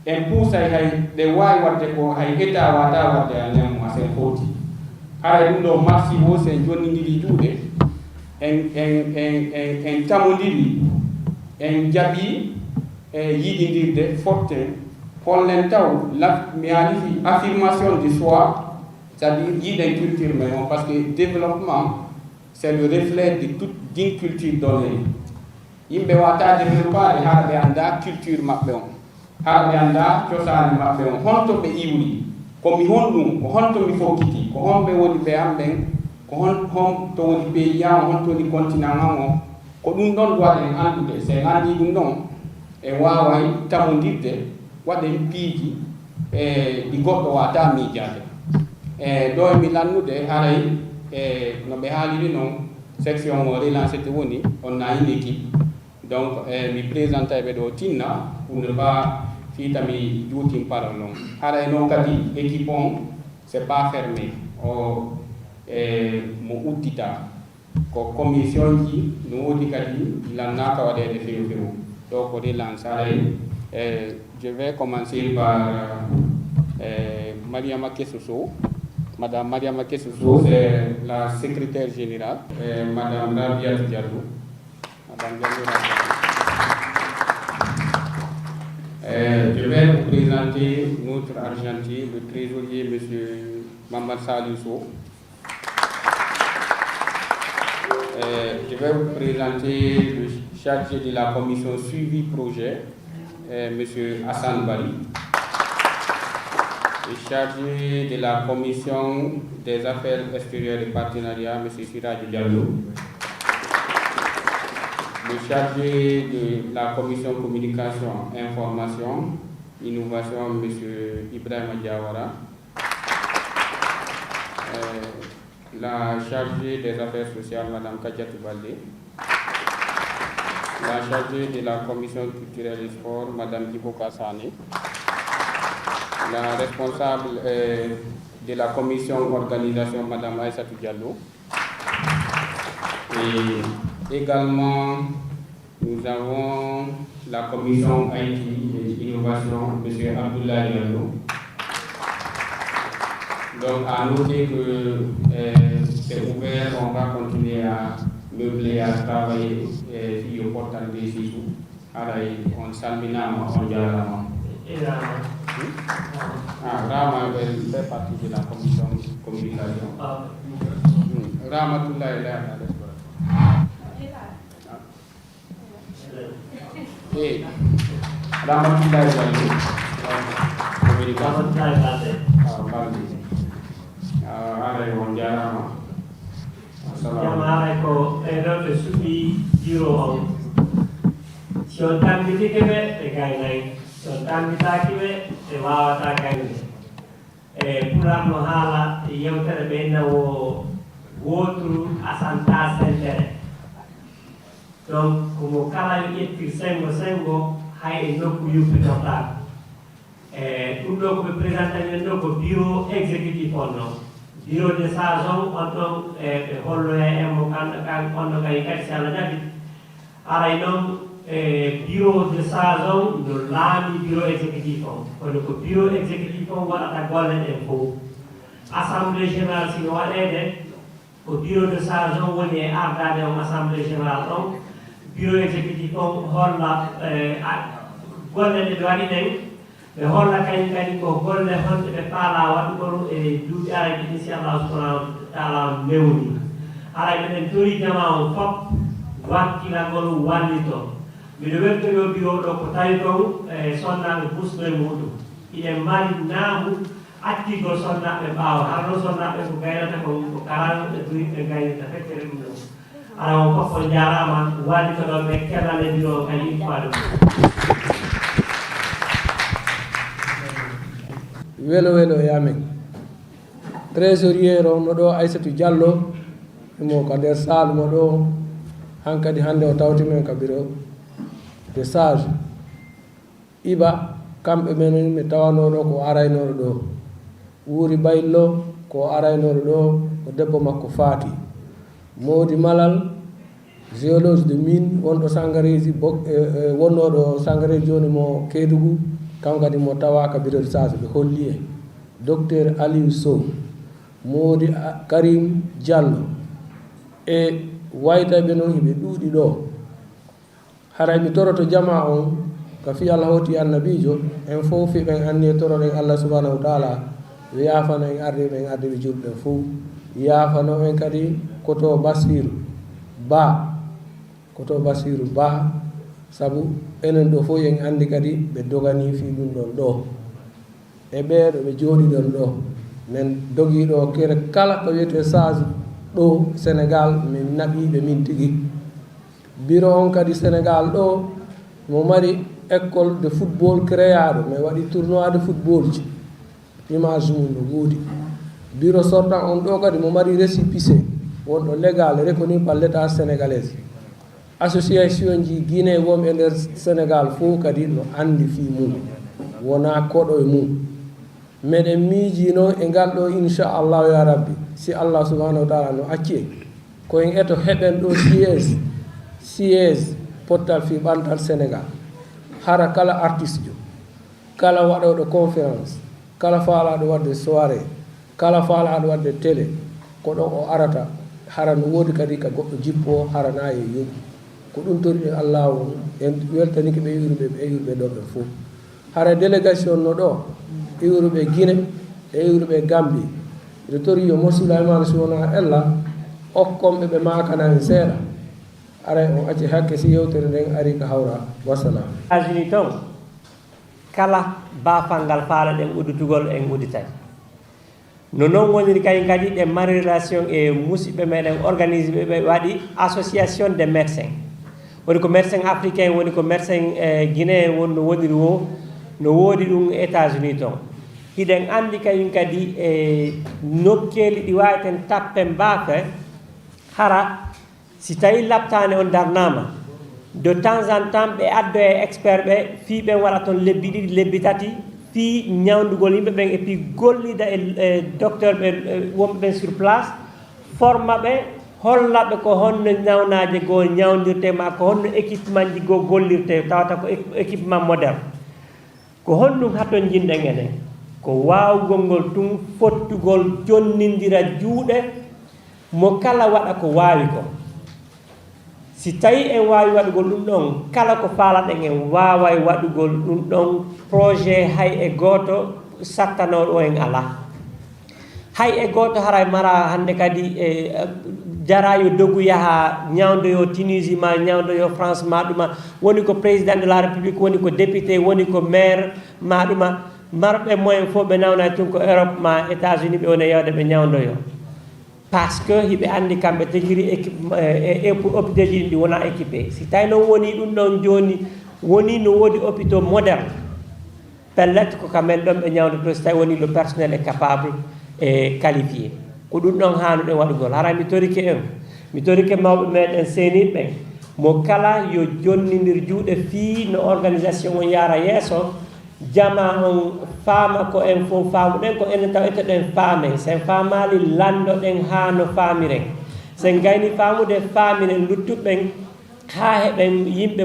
en puusay hay ɗe wawi wadde ko hay état wata wadde a ñammo a sen fotti hara ɗum ɗo marsi wo sen jonnidiri juuɗe en tamodiri en jaɓi yiɗidirde forten hollen taw mi haali fi affirmation du soi c'est-à-dire yiɗen culture mais on parce que développement c'est le reflet de toute d'une culture donnée yimɓe wata développade haɗa ɓe anda culture maɓɓe on haɗa ɓe anda cosani maɓɓe on honto ɓe iwri komi hon ɗum ko honto mi fokkiti ko honɓe woni ɓe am ɓen ko hon to woni pays yam honto woni continent am o ko ɗum ɗon waɗen andude sen andi ɗum ɗon e waway tamodirde waɗen piiji ɗi goɗɗo wata miijade ɗo emi lannude haray no ɓe haaliri noon section o relancé te woni on a une équipe donc mi présente ɓe ɗo tinna pour ne pas fitami juutim parole noon haray noon kadi équipe on c'est pas fermé o mo uddita ko commission ji no wodi kadi lannaka waɗede few few ɗo ko relance haray je vais commencer par Mariama Kessoso. Madame Mariama Kessoso, c'est la secrétaire générale. Madame Rabia Diallo. Madame Diallo. Je vais vous présenter notre argentier, le trésorier, M. Mamad Salisso. Je vais vous présenter le chargé de la commission suivi projet, M. Hassan Bari. Le chargé de la commission des affaires extérieures et partenariats, M. Siraj Diallo. Le chargé de la commission communication, information, innovation, M. Ibrahim Diawara. La chargée des affaires sociales, Mme Kadiatou Baldé. La chargée de la commission culturelle et sport, Mme Diboka Sane. La responsable de la commission organisation, Mme Aïssatou Diallo. Et également, nous avons la commission IT et innovation, M. Abdoulaye Diallo. Donc, à noter que c'est ouvert, on va continuer à meubler, à travailler sur le portail des Sissou. Alors, on s'almina, on dialama. Rama fait partie de la commission communication. Rama tout là est là. Et Rama tout là est là. Communication. Jamare ko eɗoɓe suuɓi jiro on si on tambitike ɓe ɓe gaynayi si on tambitaki ɓe ɓe wawata gaynude ɓuratno haala yewtere ɓenna o wotru asanta sentere donc komo kala ƴettir sengo sengo hay e nokku yuppitoɗa ɗum ɗo koɓe présenta men ɗo ko bureau exécutif on ɗon bureau de saison on ɗon ɓe holloya en mo on ɗo kay kadi si Allah jaɓi aray noon bureau de saison no laami bureau exécutif on kono ko bureau exécutif on waɗata golle ɗen fof assemblée générale sino waɗede ko bureau de saison woni e ardade on assemblée générale ɗon bureau exécutif on holla golle ɗe ɓe waɗi ɗen ɓe holla kañum kadi ko golle honɗe ɓe paala waɗugol e duuɓi arayɓe inchallahu subhanahu wa taala mewni aray meɗen tori jama on fof wakkilagol wallito miɗo weltori o bureau ɗo ko tawi kon sonnaɓe busno e muɗum iɗen mari naamu attigol sonnaɓe ɓaawa harno sonnaɓe ko gaynata ko karan ɓe duriɓe gaynata feccere ɗum ɗo ara on fof on jarama wallito ɗon ɓe kellal e bureau kadi une fois de welo yamen trésorier o no ɗo Aissatou Diallo imo ko nder salle mo ɗo hankadi hande o tawti men ka bureau de sage iba kamɓe men mi tawanoɗo ko araynoɗo ɗo wuuri baylo ko araynoɗo ɗo ko debbo makko faati Modi Malal géologue de mine wonɗo sangareji wonnoɗo sangareji joni mo Kédougou kam kadi mo tawaka bureau de sage ɓe holli en docteur Aliou Sow Modi Karim Diallo e waytaɓe noon hiɓe ɗuuɗi ɗo haray mi toroto jama on ko fi Allah hoti annabijo en fof ɓen anni e toroɗen Allah subhanahu wa taala yafano en arde ɓen arde ɓe julɓen fof yafano en kadi koto Basiru Ba sabu enen ɗo fof en andi kadi ɓe dogani fi ɗum ɗon ɗo e ɓeeɗo ɓe jooɗi ɗon ɗo min dogiɗo kere kala ko wiyete sage ɗo Sénégal min naɓiɓe min tigui bureau on kadi Sénégal ɗo mo mari école de football créaɗo mi waɗi tournoi de football ji image mum no woodi bureau sortant on ɗo kadi mo mari récépissé wonɗo légal reconnu par l'état sénégalaise association ji Guinée wonɓe nder Sénégal fof kadi no andi fi mum wona koɗo e mum meɗen miiji noon e ngal ɗo inchallahu ya rabbi si Allah subhanahu wa taala no acci koyen eto heɓen ɗo siège pottal fi ɓantal Sénégal hara kala artiste jo kala waɗoɗo conférence kala faalaɗo wadde soirée kala faalaɗo wadde télé ko ɗon o arata hara no woodi kadi ka goɗɗo jippo harana e yoɓi ko ɗum toriɗen Allah o en weltaniki ɓe iwruɓe ɗo ɓe fof hara délégation no ɗo iwruɓe Guinée e iwruɓe Gambie ɓe tori yo Mo Souleymane si wona ella okkomɓe ɓe makana en seeɗa ara o acci hakke si yewtere nden ari ka hawra wassalam États-Unis toon kala baafal ngal faala ɗen udditugol en udditati no noon woniri kayen kadi ɗe mari relation e musidɓe meɗen organise ɓe waɗi association des médecins woni ko médecin africain woni ko médecin guinéen woni no woniri wo no woodi ɗum États-Unis toon hiɗen andi kayen kadi e nokkeli ɗi wawiten tappen baafe hara si tawi labtane on darnama de temps en temps ɓe addo e expert ɓe fi ɓen waɗa toon lebbi ɗiɗi lebbi tati fi ñawdugol yimɓe ɓen et puis gollida e docteur ɓe wonɓe ɓen sur place forma ɓe hollaɓe ko honno ñawnaje goo ñawdirte ma ko honno équipement ji goo gollirte tawata ko équipement moderne ko honɗum hatton jinɗen enen ko wawgol ngol tun fottugol jonnidira juuɗe mo kala waɗa ko wawi ko si tawi en wawi waɗugol ɗum ɗon kala ko faalaɗen en wawa waɗugol ɗum ɗon projet hay e goto sattanoɗo o en ala hay e goto haray mara hande kadi jara yo dogu yaha ñawdoyo Tunisie ma ñawdoyo France ma ɗuma woni ko président de la république woni ko député woni ko maire ma ɗuma marɓe moyen fof ɓe nawna tun ko Europe ma États-Unis ɓe woni yewde ɓe ñawdoyo par ce que hiɓe andi kamɓe tegiri équipe hôpital ji ɗi wona équipé si tawi noon woni ɗum ɗon joni woni no woodi hôpitaux moderne pellet ko kamen ɗon ɓe ñawdoto so tawi woni le personnel est capable e qualifié ko ɗum ɗon hanuɗen waɗugol hara mi torike en mi torike mawɓe meɗen seeniɓe ɓen mo kala yo jonnindir juuɗe fii no organisation o yara yeeso jama on faama ko en fof faamuɗen ko enen taw etteɗen faame sen faamali landoɗen haa no faamiren sen gayni faamude faamiren luttuɓɓen haa heɓen yimɓe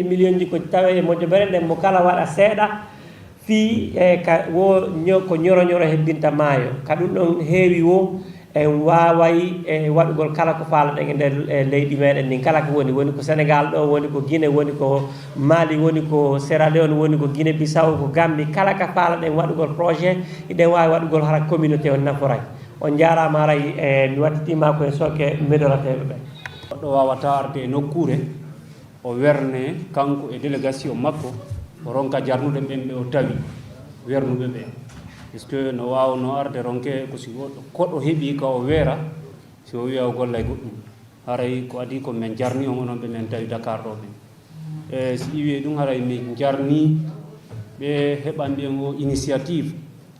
million ji ko tawe e moƴƴo bere nden mo kala waɗa seeɗa fii ko ñoro hebbinta maayo ka ɗum ɗon heewi wo en waaway e waɗugol kala ko faalaɗen e nder leydi meɗen ndin kala ko woni ko Sénégal ɗo woni ko Guinée woni ko Mali woni ko Sierra Leone woni ko Guinée Bissau ko Gambie kala ka faalaɗen waɗugol projet iɗen waawi waɗugol hara communauté o naforay on jarama aray mi wattitima koye sokke medorateɓe ɓe goɗɗo wawata arde e nokkure o werne kanko e délégation makko o ronka jarnude ɓen ɓe o tawi wernuɓe ɓe puisque no wawno arde ronke ko si koɗo heeɓi ka o weera si o wiya o golla e goɗɗum haray ko adi ko min jarni on onon ɓe min tawi Dakar ɗo ɓe e si iwi ɗum haray min jarni ɓe heɓan ɓen o initiative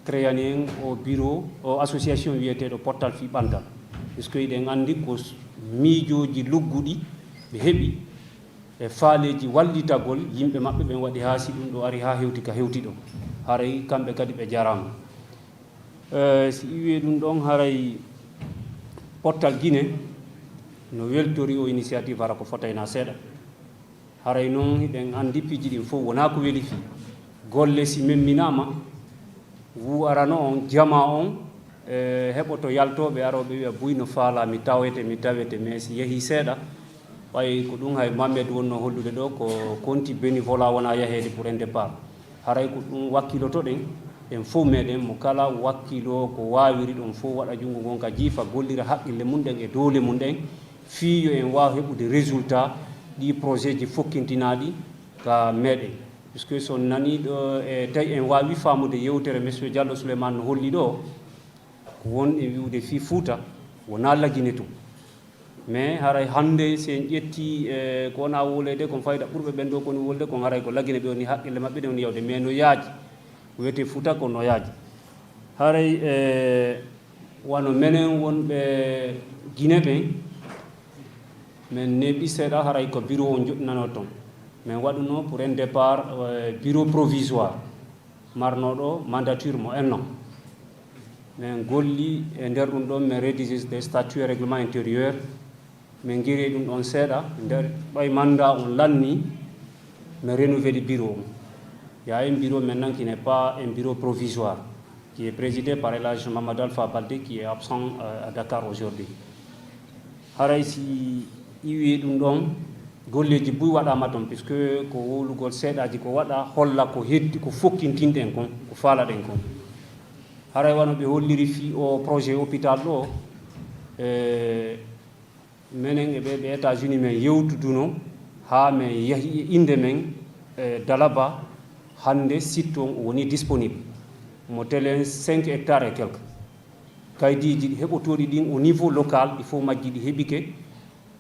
créani en o bureau o association wiyeteɗo Pottal fi ɓantal puisque iɗen andi ko miijoji lugguɗi ɓe heeɓi e faaleji wallitagol yimɓe maɓɓe ɓen waɗi ha si ɗum ɗo ari ha hewti ka hewti ɗo haray kamɓe kadi ɓe jarama si iwi ɗum ɗon haray Pottal Guinée no weltori o initiative hara ko fotayna seeɗa haray noon hiɗen andi piiji ɗin fof wona ko weeli fi golle si memminama wu arano on jama on heɓoto yaltoɓe aroɓe wiya buy no faala mi tawete mais si yeehi seeɗa ɓay ko ɗum hay Mamadou wonno hollude ɗo ko konti bénévolat wona yahede pour un départ haray ko ɗum wakkilotoɗen en fof meɗen mo kala wakkilo ko wawiri ɗon fof waɗa junngo gon ka jiifa gollira haqqille mum ɗen e doole mum ɗen fiyo en wawa heɓude résultat ɗi projet ji fokkintinaɗi ka meɗen puisque so nani ɗo e tawi en wawi famude yewtere monsieur Diallo Souleymane no holli ɗo ko won e wiwde fi Fouta wona lagine tum mais haray hande sen ƴetti ko wona wolede kon fayda ɓurɓe ɓen ɗo koni wolde kon haray ko lagine ɓe woni haqqille maɓɓe ɗe woni yawde mais no yaaji wiyete Fouta ko no yaaji haray wano menen wonɓe Guinée ɓen min neeɓi seeɗa haray ko bureau o joɗɗinano toon min waɗuno pour un départ bureau provisoire marnoɗo mandature mo enno min golli e nder ɗum ɗon min rédige des statuts et règlement intérieur min guiri ɗum ɗon seeɗa nder ɓay mandat on lanni min renouvelé bureau on il y a un bureau maintenant qui n'est pas un bureau provisoire qui est présidé par Elhadji Mamadou Alpha Baldé qui est absent à Dakar aujourd'hui haray si iwi ɗum ɗon golleji buy waɗama toon puisque ko wowlugol seeɗaji ko waɗa holla ko heddi ko fokkintinɗen kon ko faalaɗen kon haray wano ɓe holliri fi o projet hôpital ɗo menen e ɓe États-Unis men yewtuduno ha min yahi inde men Dalaba hande site on woni disponible mo telen 5 hectares et quelque kaydiji ɗi heɓotoɗi ɗin au niveau local il faut majji ɗi heɓike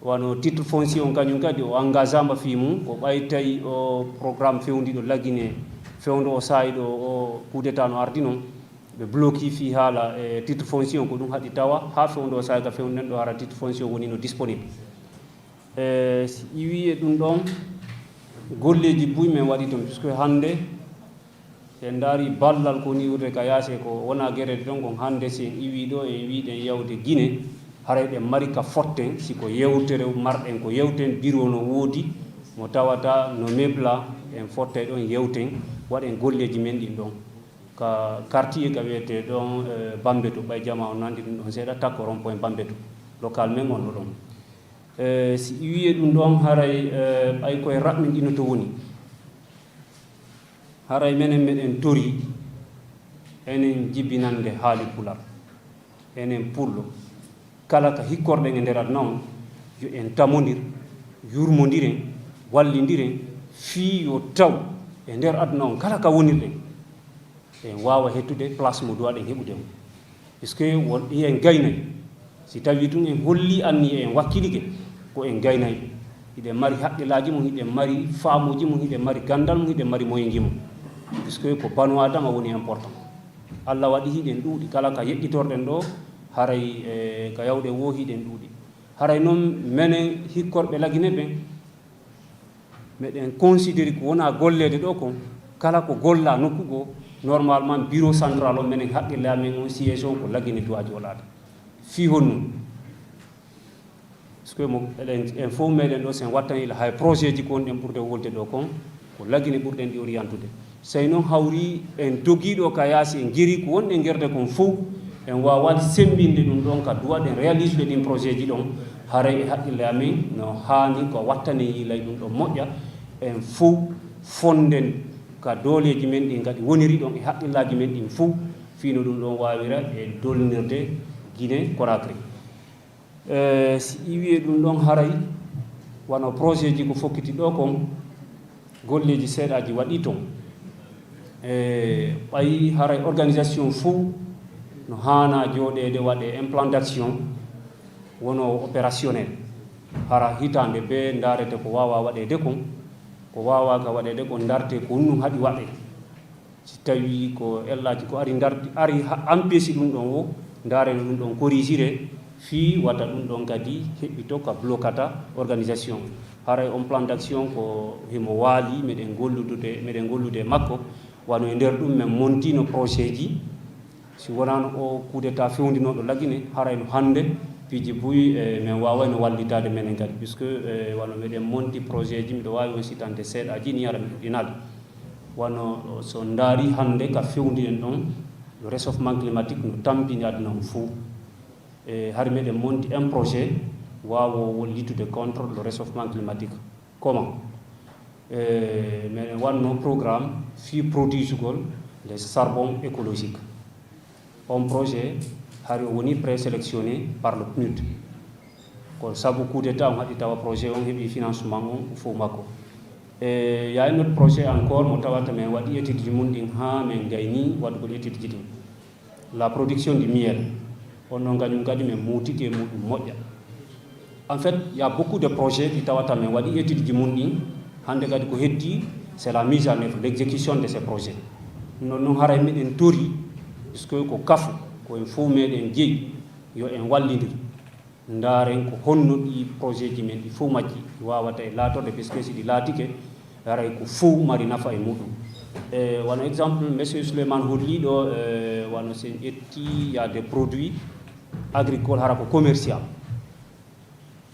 wano titre foncier on kañum kadi o engagement fi mum ko ɓay tawi o programme fewdiɗo lagine fewdo o saayi ɗo o coup d'état no ardi noon ɓe bloqué fi haala e titre foncier on ko ɗum haɗi tawa ha fewdo o saayi ka fewden ɗo hara titre foncier woni no disponible si iwi e ɗum ɗon golleji buy min waɗi toon puisque hande en daari ballal ko ni urde ka yaase ko wona guerede ɗon kon hande si en iwi ɗo en wiɗen yawde Guinée haray ɗen mari ka fotten siko yewtere marɗen ko yewten bureau no woodi mo tawata no mebla en fottay ɗon yewten waɗen golleji men ɗin ɗon ka quartier ka wiyete ɗon Bambeto ɓay jama o nandi ɗum ɗon seeɗa takko rond point Bambeto local men on ɗo ɗon si wiye ɗum ɗon haray ɓay koye raɓmin ɗino to woni haray menen meɗen tori enen jibinande haali pular enen pullo kala ka hikkorɗen e nder aduna on yo en tamodir yurmodiren wallidiren fii yo taw e nder aduna on kala ka wonirɗen en wawa hettude place mo duwaɗen heɓude on puisque won en gaynay si tawi tun en holli anni en wakkilike ko en gaynay hiɗen mari haqqillaji mum hiɗen mari faamuji mum hiɗen mari gandal mum hiɗen mari moyenji mum puisque ko banu adama woni important Allah waɗi hiɗen ɗuuɗi kala ka yeɗɗitorɗen ɗo haray ka yawɗe wo hiɗen ɗuuɗi haray noon menen hikkorɓe lagine ɓen meɗen considéri ko wona gollede ɗo kon kala ko golla nokku go normalement bureau central o menen haqqille amen on siége on ko laggine duwaji wolade fi honnu parce que mo en fof meɗen ɗo sen wattan ila hay projet ji ko wonɗen ɓurde wolde ɗo kon ko laggine ɓurɗen ɗi orientude sey noon hawri en dogiɗo ka yaasi en jeri ko wonɗen guerde kon fof en wawade sembinde ɗum ɗon ka duwaɗen réalise de ɗin projet ji ɗon haray e haqqille amen no hani ko wattane yilay ɗum ɗon moƴƴa en fof fonden ka dooleji men ɗi kadi woniri ɗon e haqqillaji men ɗin fof fino ɗum ɗon wawira e dolnirde Guinée Conakry si iwi ɗum ɗon haray wano projet ji ko fokkiti ɗo kon golleji seeɗaji waɗi toon ɓayi haray organisation fof no hana jooɗede waɗe implantation wono opérationnel hara hitande be darete ko wawa waɗede kon ko wawa ka waɗede ko darte ko ɗum haɗi waɗe si tawi ko ellaji ko ari darti ari empêche ɗum ɗon o dareno ɗum ɗon corrigire fi watta ɗum ɗon kadi heɓɓito ka blocata organisation haray on plan d'action ko himo waali meɗen gollude makko wano e nder ɗum men montino projet ji si wonano o coup d'état fewndinoɗo laggine haray no hande piiji buy min wawayno wallitade menen kadi puisque wano meɗen monti projet ji miɗo wawi on sitande seeɗaji ni ara mi ɗuɗɗinade wano so daari hande ka fewndinen ɗon le réchauffement climatique no tampini aduna o fou har meɗen monti un projet wawo litude contre le réchauffement climatique comment meɗen wanno programme fi produisugol les charbon écologique on projet hari o woni présélectionné par le PNUD ko sabu coup d'état on haɗi tawa projet on heɓi financement on fof makko y a un autre projet encore mo tawata men waɗi étude ji mum ɗin ha men gayni waɗugol étude ji ɗin la production du miel on ɗon kañum kadi men muutike muɗum moƴƴa en fait y a beaucoup de projets ɗi tawata men waɗi étude ji mum ɗin hande kadi ko heddi c'est la mise en œuvre l'exécution de ces projets non noon haray meɗen tori puisque ko kafu ko en fof meɗen jeeyi yo en wallidir ndaren ko honno ɗi projet ji men ɗi fof majji ɗi wawata e laatorde puisque si ɗi laatike haray ko fof mari nafa e muɗum wano exemple monsieur Souleymane holli ɗo wano sen ƴetti y a des produits agricoles hara ko commercial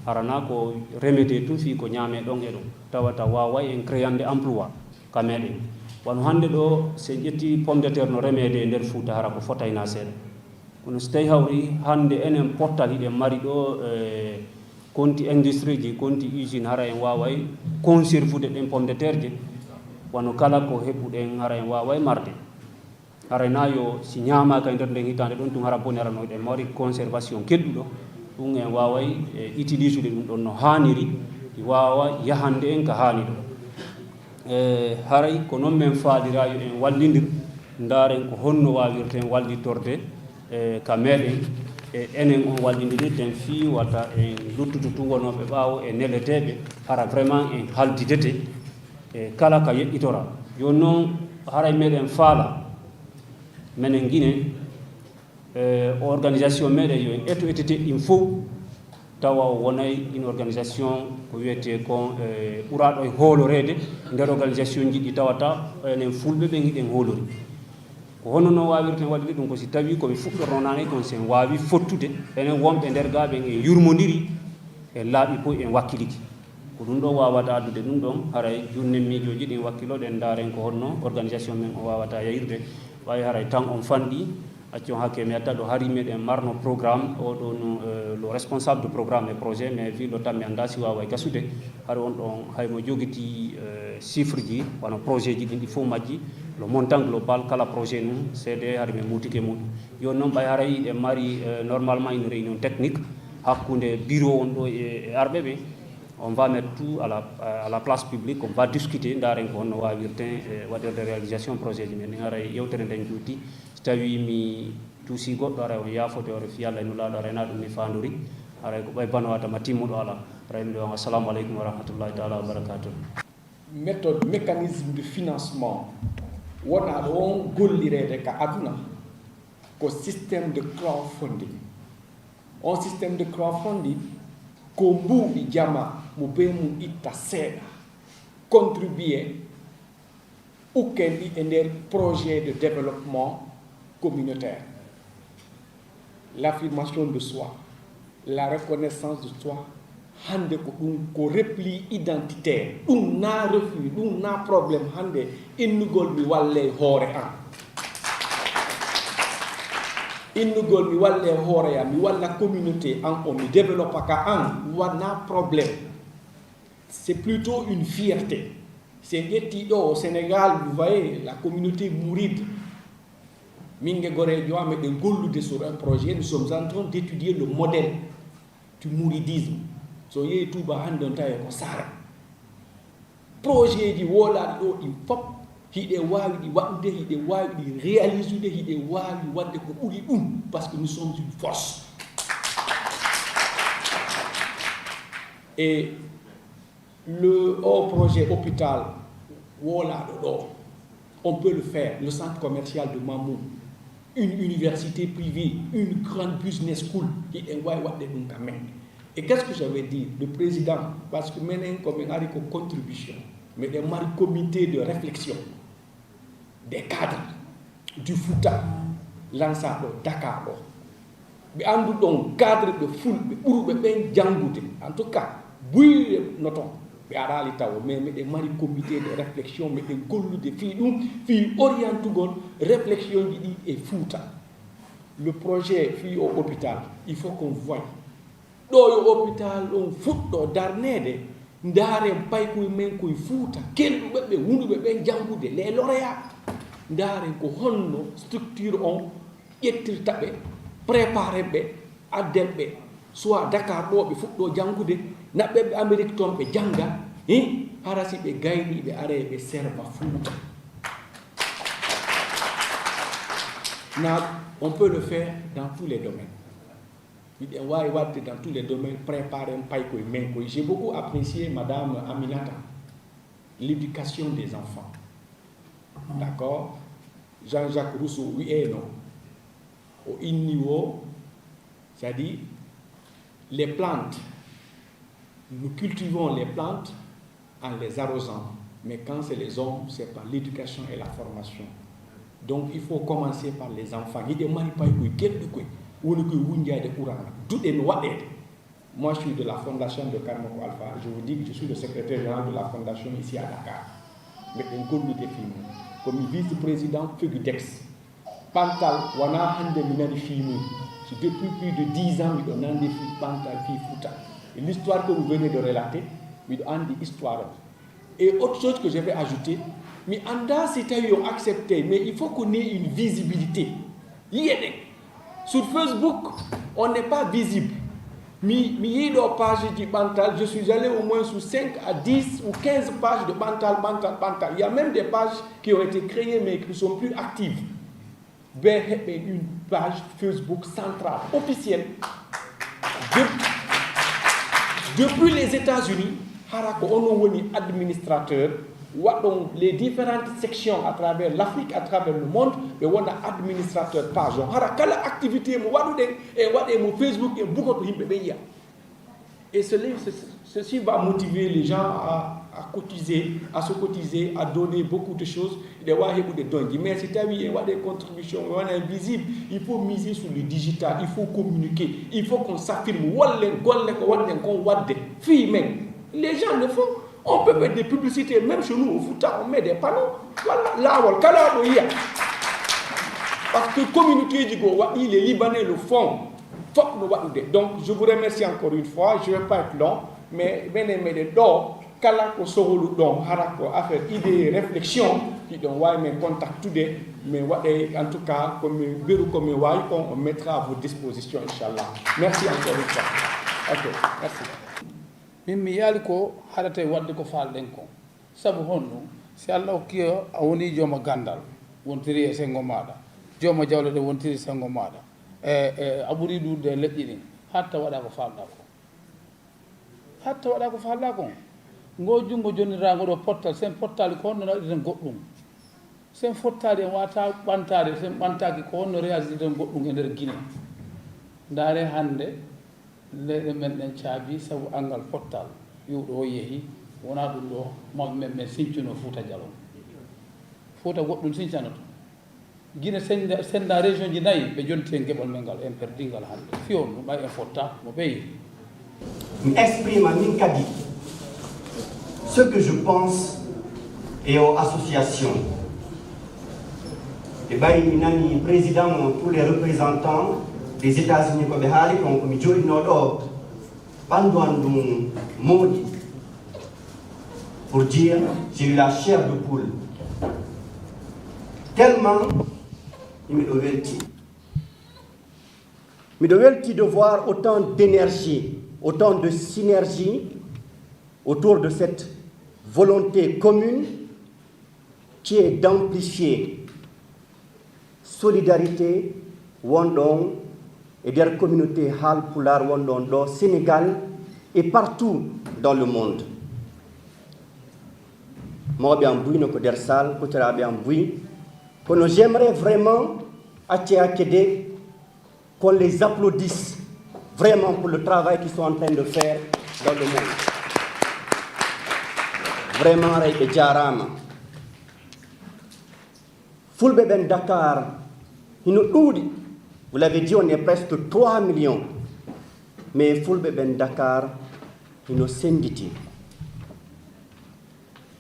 harana ko remete tun fi ko ñaame ɗon e ɗon tawata wawa en créande emploi ka meɗen wano hande ɗo sen ƴetti pomme de terre no remede e nder Fouta hara ko fotayna seeɗa kono so tawi hawri hande enen portal hiɗen mari ɗo konti industrie ji konti usine hara en waway conservude ɗen pomme de terre je wano kala ko heɓuɗen hara en waway marde harayna yo si ñamaka e nder nden hitande ɗon tun hara boni arano ɗen mari conservation kedduɗo ɗum en waway utilise ude ɗum ɗon no haniri ɗi wawa yahande en ka hani ɗo haray ko noon men faalira yo en wallidir ndaren ko honno wawirten wallitorde ka meɗen e enen on wallidirten fi wata en luttutu tungonoɓe ɓaawo e neleteɓe hara vraiment en haldidete e kala ka yeƴƴitora joni noon haray meɗen faala menen Guinée organisation meɗen yo en ettete ɗin fof tawa wonay ɗin organisation ko wiyete kon ɓuraɗo e hoolorede nder organisation ji ɗi tawata enen fulɓe ɓen hiɗen hoolori ko hono noon wawirten waɗide ɗum ko si tawi komi fuɗɗornonani kon sen wawi fottude enen wonɓe nder gaɓen en yurmodiri e laaɓi poy en wakkiliki ko ɗum ɗo wawata addude ɗum ɗon haray junne miijoji ɗin wakkiloɗen daren ko honno organisation men o wawata yayirde wawi haray tan on fanɗi acci on hakke mi yetta ɗo hari meɗen marno programme oɗo no le responsable de programme et projet mais wi ɗo tan mi anda si wawa gasude haɗa on ɗon haymo jogiti chiffre ji wano projet ji ɗin ɗi fof majji le montant global kala projet mum cede hari min mutike muɗum joni noon ɓay haray ɗen mari normalement une réunion technique hakkude bureau on ɗo e arɓe ɓe on va mettre tout à la place publique on va discuter ndaren ko honno wawirten waɗirde réalisation projet ji men haray yewtere nden juuti so tawi mi tuusi goɗɗo aray on yaafode ore fi Allah no laaɗo arayna ɗum mi fandori aray ko ɓay banowata ma timmuɗo ala aray mi ɗo assalamu aleykum wa rahmatullahi taala wa barakatuh méthode mécanisme de financement wona ɗo on gollirede ka aduna ko systéme de crowdfunding on systéme de crowdfunding ko mbuuɗi jama mo be mum itta seeɗa contribuer auquel il y a des projets de développement communautaire. L'affirmation de soi, la reconnaissance de soi, hande ko repli identitaire, na refus, na problème hande innugol mi walle hoore am. Innugol mi walle hoore am, mi walla communauté an on mi développe ka an, wana problème. C'est plutôt une fierté. C'est au Sénégal, vous voyez, la communauté mouride. Minge Gore Dioame de Golude sur un projet, nous sommes en train d'étudier le modèle du mouridisme. Soyez tout bas en taille ko sara. Projet di wola do in fop hide wawi di wadde hide wawi di réaliser hide wawi wadde ko buri parce que nous sommes une force. Et le haut projet hôpital wola do on peut le faire, le centre commercial de Mamou, une université privée, une grande business school qui est wadde dum quand même. Et qu'est-ce que j'avais dit? Le président, parce que maintenant, comme il a une contribution, mais des comités de réflexion, des cadres, du Fouta, Lansado, Dakar, mais en tout cadre de foule, en tout cas, oui, notons, mais des comités de réflexion, mais des goals de filles orientent réflexion et Fouta. Le projet fille au hôpital, il faut qu'on voie. Dans l'hôpital, on fout dans Darnede, Ndare Païkou Menkou Fouta, quel bébé, ou bébé, Djangou, les lauréats, Ndare Kohono, structure on, yetil tabe, préparé bé, Adelbe, soit Dakar, ou fout dans Djangou, n'a bébé Amérique tombe, Djanga, Harasi be Gaïni, be Aré, be Serva Fouta. On peut le faire dans tous les domaines. Dans tous les domaines, préparer un paille. J'ai beaucoup apprécié Madame Aminata, l'éducation des enfants. D'accord? Jean-Jacques Rousseau, oui et non. Au niveau, c'est-à-dire, les plantes, nous cultivons les plantes en les arrosant. Mais quand c'est les hommes, c'est par l'éducation et la formation. Donc il faut commencer par les enfants. Il y a des moi, je suis de la fondation de Karmoko Alpha. Je vous dis que je suis le secrétaire général de la fondation ici à Dakar. Mais un groupe de films. Comme vice-président Fugudex. Pantal, wana hande minani film. Depuis plus de 10 ans, nous avons des films Pantal, Fouta. Et l'histoire que vous venez de relater, nous avons des histoires. Et autre chose que je vais ajouter, mais Anda, c'était accepté, mais il faut qu'on ait une visibilité. Sur Facebook, on n'est pas visible. Je suis allé au moins sur 5 à 10 ou 15 pages de Bantal. Il y a même des pages qui ont été créées mais qui ne sont plus actives. Une page Facebook centrale, officielle. Depuis les États-Unis, on est administrateur. Les différentes sections à travers l'Afrique, à travers le monde, et on a administrateur page. Quelle activité et Facebook et beaucoup de gens. Et ceci va motiver les gens à cotiser, à se cotiser, à donner beaucoup de choses. Mais c'est à dire des contributions, on est invisible. Il faut miser sur le digital, il faut communiquer, il faut qu'on s'affirme. Les gens le font. On peut mettre des publicités, même chez nous au Fouta, on met des panneaux. Voilà, là, parce que la communauté du Gowa, les Libanais le font. Donc, je vous remercie encore une fois. Je ne vais pas être long, mais Kalako Sorolu don Harako affaire idée réflexion qui don ouais mes contacts today mais en tout cas comme bureau comme on mettra à vos dispositions inchallah. Merci encore une fois. OK, merci. Mimi yali ko harate wadde ko falden ko sabu honno si Allah okkiyo a woni joma gandal wontiri e sengo maada joma jawle de wontiri sengo maada aburi dude leƴƴi ni hatta wada ko falda ko ngo jungo jonirago do portal sen portal ko honno waɗirten goɗɗum sen fottade wata ɓantade sen ɓantaki ko honno réalisirten goɗɗum e nder Guinée ndaare hande leyɗe men ɗen caabi sabu angal portal yuɗo o yeehi wona ɗum ɗo maɓe men men sincino Fouta Djallon Fouta goɗɗum sincanoto guine senda région ji nayyi ɓe jonti en keɓol men ngal en perdingal hande fiyon no ɓay en fotta mo ɓeyi mi exprime min kadi ce que je pense et aux associations ɓe ɓayi mi nani président tous les représentants des États-Unis ko ɓe haali kon komi joɗino ɗo ɓandu an ɗum mooɗi pour dire j'ai eu la chair de poule tellement miɗo welti de voir autant d'énergie, autant de synergie autour de cette volonté commune qui est d'amplifier solidarité wonɗon et der communauté Haalpulaar wonɗon ɗo Sénégal et partout dans le monde. Mawɓe am buyno ko der salle kotiraɓe am buy kono j'aimerais vraiment qu'on les applaudisse vraiment pour le travail qu'ils sont en train de faire dans le monde. Vraiment, Reyɓe jarama. Fulɓe ɓen Dakar, hino ɗuuɗi. Vous l'avez dit, on est presque 3 millions. Mais Fulɓe ɓen Dakar, hino senditi.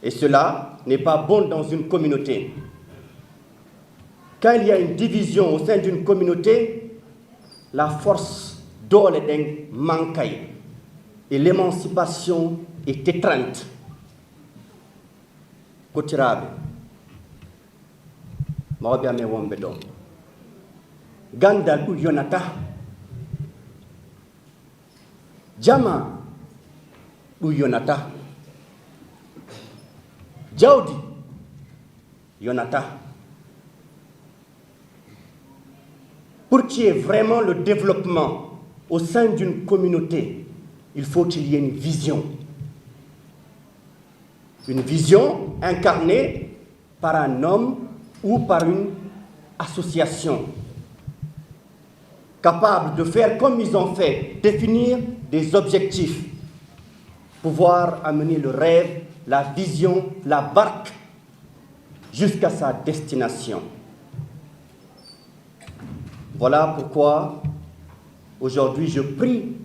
Et cela n'est pas bon dans une communauté. Quand il y a une division au sein d'une communauté, la force doole ɗen mankay et l'émancipation est étreinte. Kotiraɓe mawɓe amen wonɓe ɗo gandal ɗum yonata jama ɗum yonata jawdi yonata. Pour qu'il y ait vraiment le développement au sein d'une communauté, il faut qu'il y ait une vision. Une vision incarnée par un homme ou par une association, capable de faire comme ils ont fait, définir des objectifs, pouvoir amener le rêve, la vision, la barque jusqu'à sa destination. Voilà pourquoi aujourd'hui je prie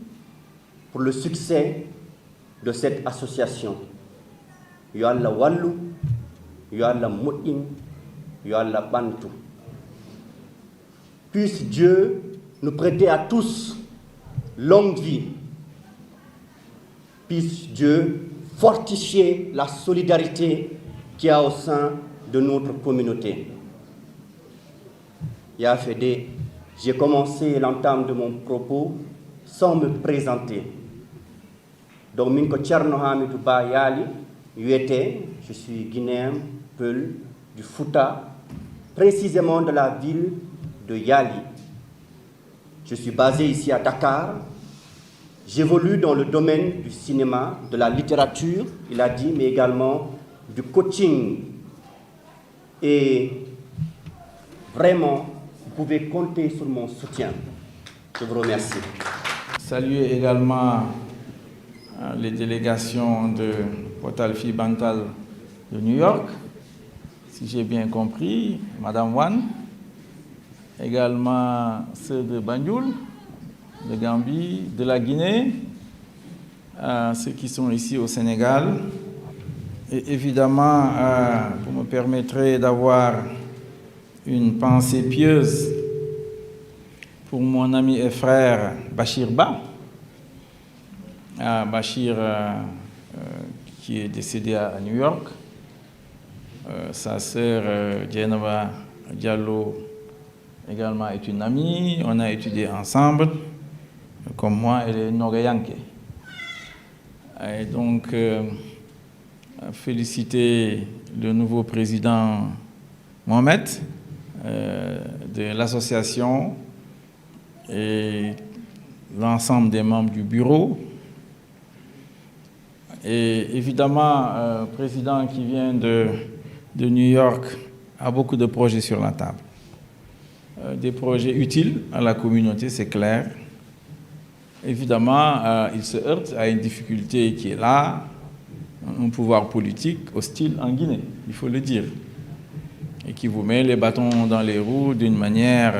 pour le succès de cette association. Yo Allah wallu, yo Allah moƴƴin, yo Allah ɓantu. Puisse Dieu nous prêter à tous longue vie. Puisse Dieu fortifier la solidarité qu'il y a au sein de notre communauté. Ya Fede, j'ai commencé l'entame de mon propos sans me présenter. Donc, Minko Tcherno Hamidou Ba Yali, je suis guinéen, Peul, du Fouta, précisément de la ville de Yali. Je suis basé ici à Dakar. J'évolue dans le domaine du cinéma, de la littérature, il a dit, mais également du coaching. Et vraiment, vous pouvez compter sur mon soutien. Je vous remercie. Saluer également les délégations de Potalfi Bantal de New York, si j'ai bien compris, Madame Wan, également ceux de Banjul, de Gambie, de la Guinée, ceux qui sont ici au Sénégal. Et évidemment, vous me permettrez d'avoir une pensée pieuse pour mon ami et frère Bachir Ba. Bachir qui est décédé à New York. Sa sœur Djenaba Diallo également est une amie. On a étudié ensemble. Comme moi, elle est Nogayanke. Et donc, féliciter le nouveau président Mohamed de l'association et l'ensemble des membres du bureau. Et évidemment, le président qui vient de New York a beaucoup de projets sur la table. Des projets utiles à la communauté, c'est clair. Évidemment, il se heurte à une difficulté qui est là, un pouvoir politique hostile en Guinée, il faut le dire, et qui vous met les bâtons dans les roues d'une manière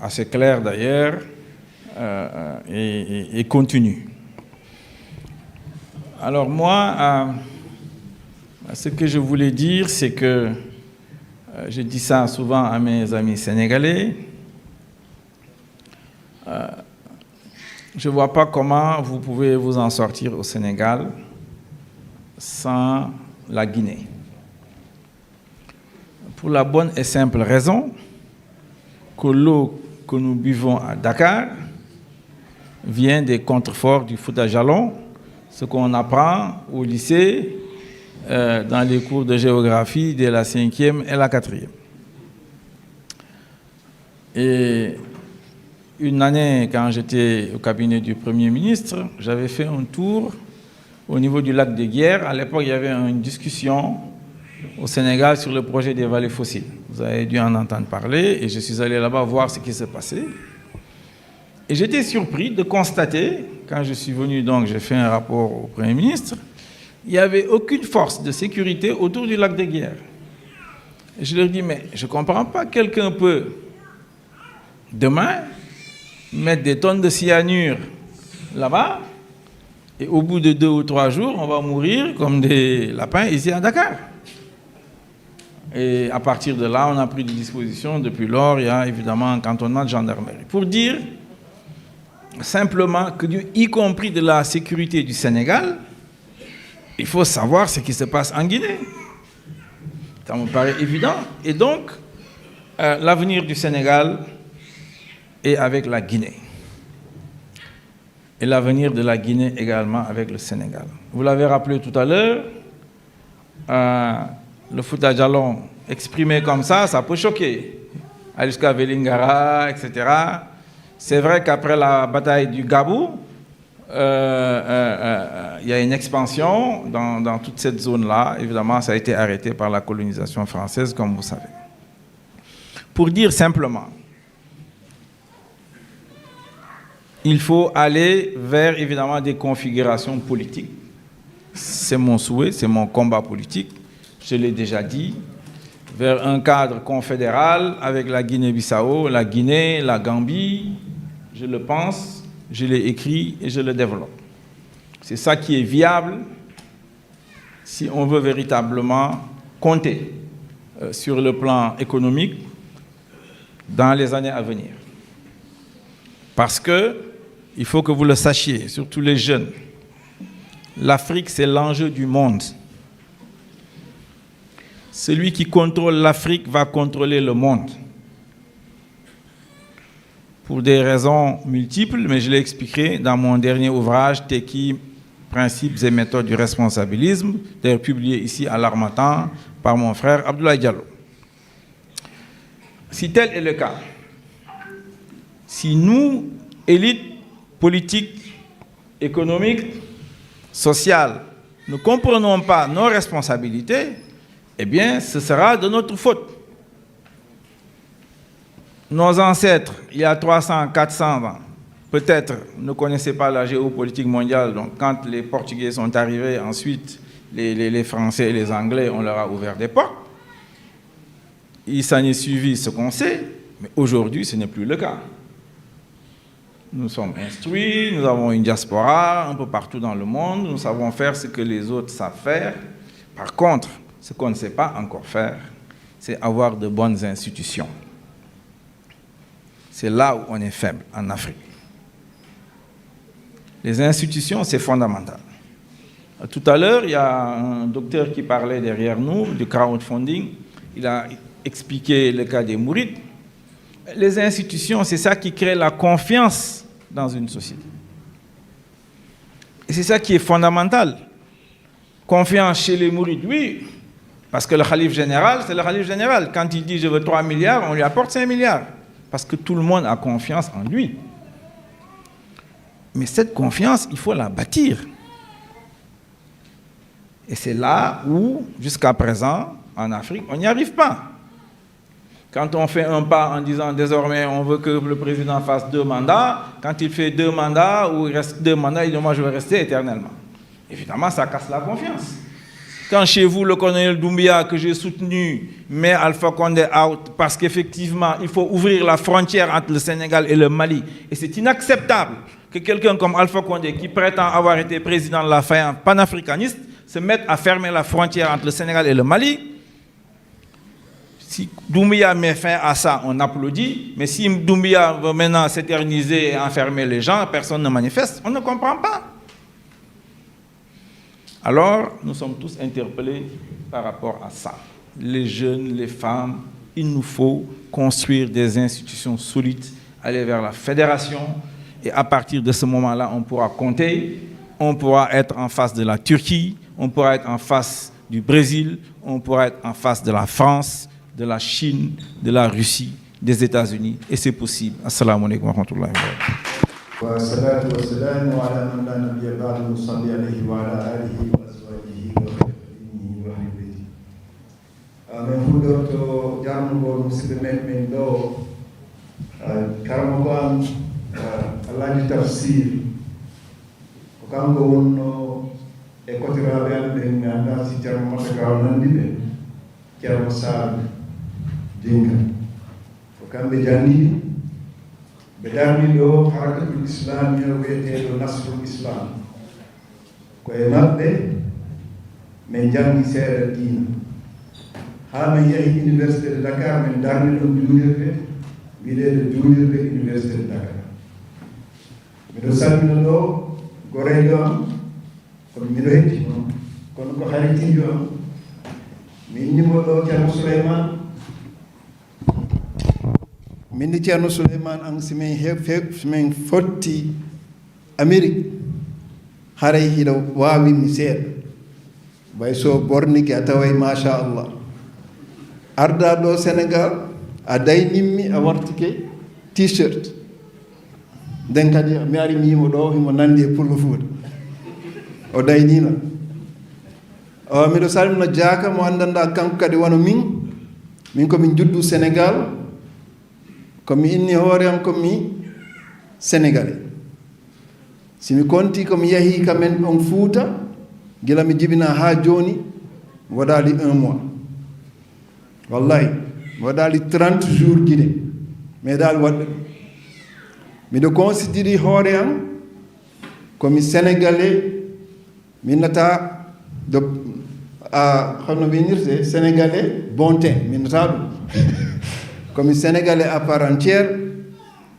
assez claire d'ailleurs et continue. Alors moi, ce que je voulais dire, c'est que je dis ça souvent à mes amis sénégalais. Je ne vois pas comment vous pouvez vous en sortir au Sénégal sans la Guinée. Pour la bonne et simple raison que l'eau que nous buvons à Dakar vient des contreforts du Fouta Djallon, ce qu'on apprend au lycée dans les cours de géographie dès la 5e et la 4e. Et une année, quand j'étais au cabinet du Premier ministre, j'avais fait un tour au niveau du lac de Guiers. À l'époque, il y avait une discussion au Sénégal sur le projet des vallées fossiles. Vous avez dû en entendre parler et je suis allé là-bas voir ce qui se passait. Et j'étais surpris de constater, quand je suis venu, donc j'ai fait un rapport au Premier ministre, il n'y avait aucune force de sécurité autour du lac de Guiers. Et je leur dis, mais je ne comprends pas, quelqu'un peut, demain, mettre des tonnes de cyanure là-bas, et au bout de 2 ou 3 jours, on va mourir comme des lapins ici à Dakar. Et à partir de là, on a pris des dispositions. Depuis lors, il y a évidemment un cantonnement de gendarmerie. Pour dire simplement que, y compris de la sécurité du Sénégal, il faut savoir ce qui se passe en Guinée. Ça me paraît évident. Et donc, l'avenir du Sénégal est avec la Guinée. Et l'avenir de la Guinée également avec le Sénégal. Vous l'avez rappelé tout à l'heure, le Fouta Djallon exprimé comme ça peut choquer. Jusqu'à Vélingara, etc. C'est vrai qu'après la bataille du Gabou, il y a une expansion dans toute cette zone-là. Évidemment, ça a été arrêté par la colonisation française, comme vous savez. Pour dire simplement, il faut aller vers, évidemment, des configurations politiques. C'est mon souhait, c'est mon combat politique. Je l'ai déjà dit, vers un cadre confédéral avec la Guinée-Bissau, la Guinée, la Gambie. Je le pense, je l'ai écrit et je le développe. C'est ça qui est viable si on veut véritablement compter sur le plan économique dans les années à venir. Parce que, il faut que vous le sachiez, surtout les jeunes, l'Afrique, c'est l'enjeu du monde. Celui qui contrôle l'Afrique va contrôler le monde. Pour des raisons multiples, mais je l'expliquerai dans mon dernier ouvrage, Teki, Principes et méthodes du responsabilisme, d'ailleurs publié ici à l'Harmattan par mon frère Abdoulaye Diallo. Si tel est le cas, si nous, élites politiques, économiques, sociales, ne comprenons pas nos responsabilités, eh bien, ce sera de notre faute. Nos ancêtres, il y a 300, 400 ans, peut-être ne connaissaient pas la géopolitique mondiale. Donc, quand les Portugais sont arrivés, ensuite, les Français et les Anglais, on leur a ouvert des portes. Il s'en est suivi ce qu'on sait, mais aujourd'hui, ce n'est plus le cas. Nous sommes instruits, nous avons une diaspora un peu partout dans le monde, nous savons faire ce que les autres savent faire. Par contre, ce qu'on ne sait pas encore faire, c'est avoir de bonnes institutions. C'est là où on est faible, en Afrique. Les institutions, c'est fondamental. Tout à l'heure, il y a un docteur qui parlait derrière nous du crowdfunding. Il a expliqué le cas des Mourides. Les institutions, c'est ça qui crée la confiance dans une société. Et c'est ça qui est fondamental. Confiance chez les Mourides, oui, parce que le khalife général, c'est le khalife général. Quand il dit « je veux 3 milliards », on lui apporte 5 milliards. Parce que tout le monde a confiance en lui. Mais cette confiance, il faut la bâtir. Et c'est là où, jusqu'à présent, en Afrique, on n'y arrive pas. Quand on fait un pas en disant désormais on veut que le président fasse 2 mandats, quand il fait 2 mandats ou il reste 2 mandats, il dit moi je veux rester éternellement. Évidemment, ça casse la confiance. Quand chez vous, le colonel Doumbia, que j'ai soutenu, met Alpha Condé out, parce qu'effectivement, il faut ouvrir la frontière entre le Sénégal et le Mali. Et c'est inacceptable que quelqu'un comme Alpha Condé, qui prétend avoir été président de la FAIAN panafricaniste, se mette à fermer la frontière entre le Sénégal et le Mali. Si Doumbia met fin à ça, on applaudit. Mais si Doumbia veut maintenant s'éterniser et enfermer les gens, personne ne manifeste, on ne comprend pas. Alors, nous sommes tous interpellés par rapport à ça. Les jeunes, les femmes, il nous faut construire des institutions solides, aller vers la fédération, et à partir de ce moment-là, on pourra compter, on pourra être en face de la Turquie, on pourra être en face du Brésil, on pourra être en face de la France, de la Chine, de la Russie, des États-Unis, et c'est possible. Assalamu alaikum wa rahmatullahi wa barakatuh. والصلاة والسلام على من لا نبي بعده صلى عليه وعلى آله وأزواجه وخدمه وأهل بيته. من فودوتو جامو مسلم من دو كرمكم الله تفسير وكم كونو إكوترا بين الناس جرم مسكال نندي جرم سال دينك وكم بجاني بدارني له حركة الإسلام يرويته نصر الإسلام كوي مابه من جاني سير الدين ها من يهي يونيفرسيتي دكار من دارني له جونيور بيدل جونيور يونيفرسيتي دكار ميدو سالمي له غوريدو كون ميدو هيتي كون كو خاريتي جو من نيمو له كان سليمان min ni Ceerno Souleymane an simin fotti Amérique haray hiɗa wawi mi seeɗa way so borniki a taway machallah arda ɗo Sénégal a daynimmi a wartike t-shirt nden kadi mi ari mi yimo ɗo himo nandi e Pullo Fuuta o daynina miɗo salmina Diaka mo andanda kanko kadi wono min komin juddu Sénégal komi inni hoore am komi sénégalais simi konti komi yahi kamen ɗon Fuuta gila mi jibina ha joni waɗali 1 mois wallahi waɗali 30 jours guine meeɗali waɗɗe ɗum miɗo considéri hoore am komi sénégalais min nata hono winirte sénégalais bon teint min nata ɗum comme sénégalais à part entière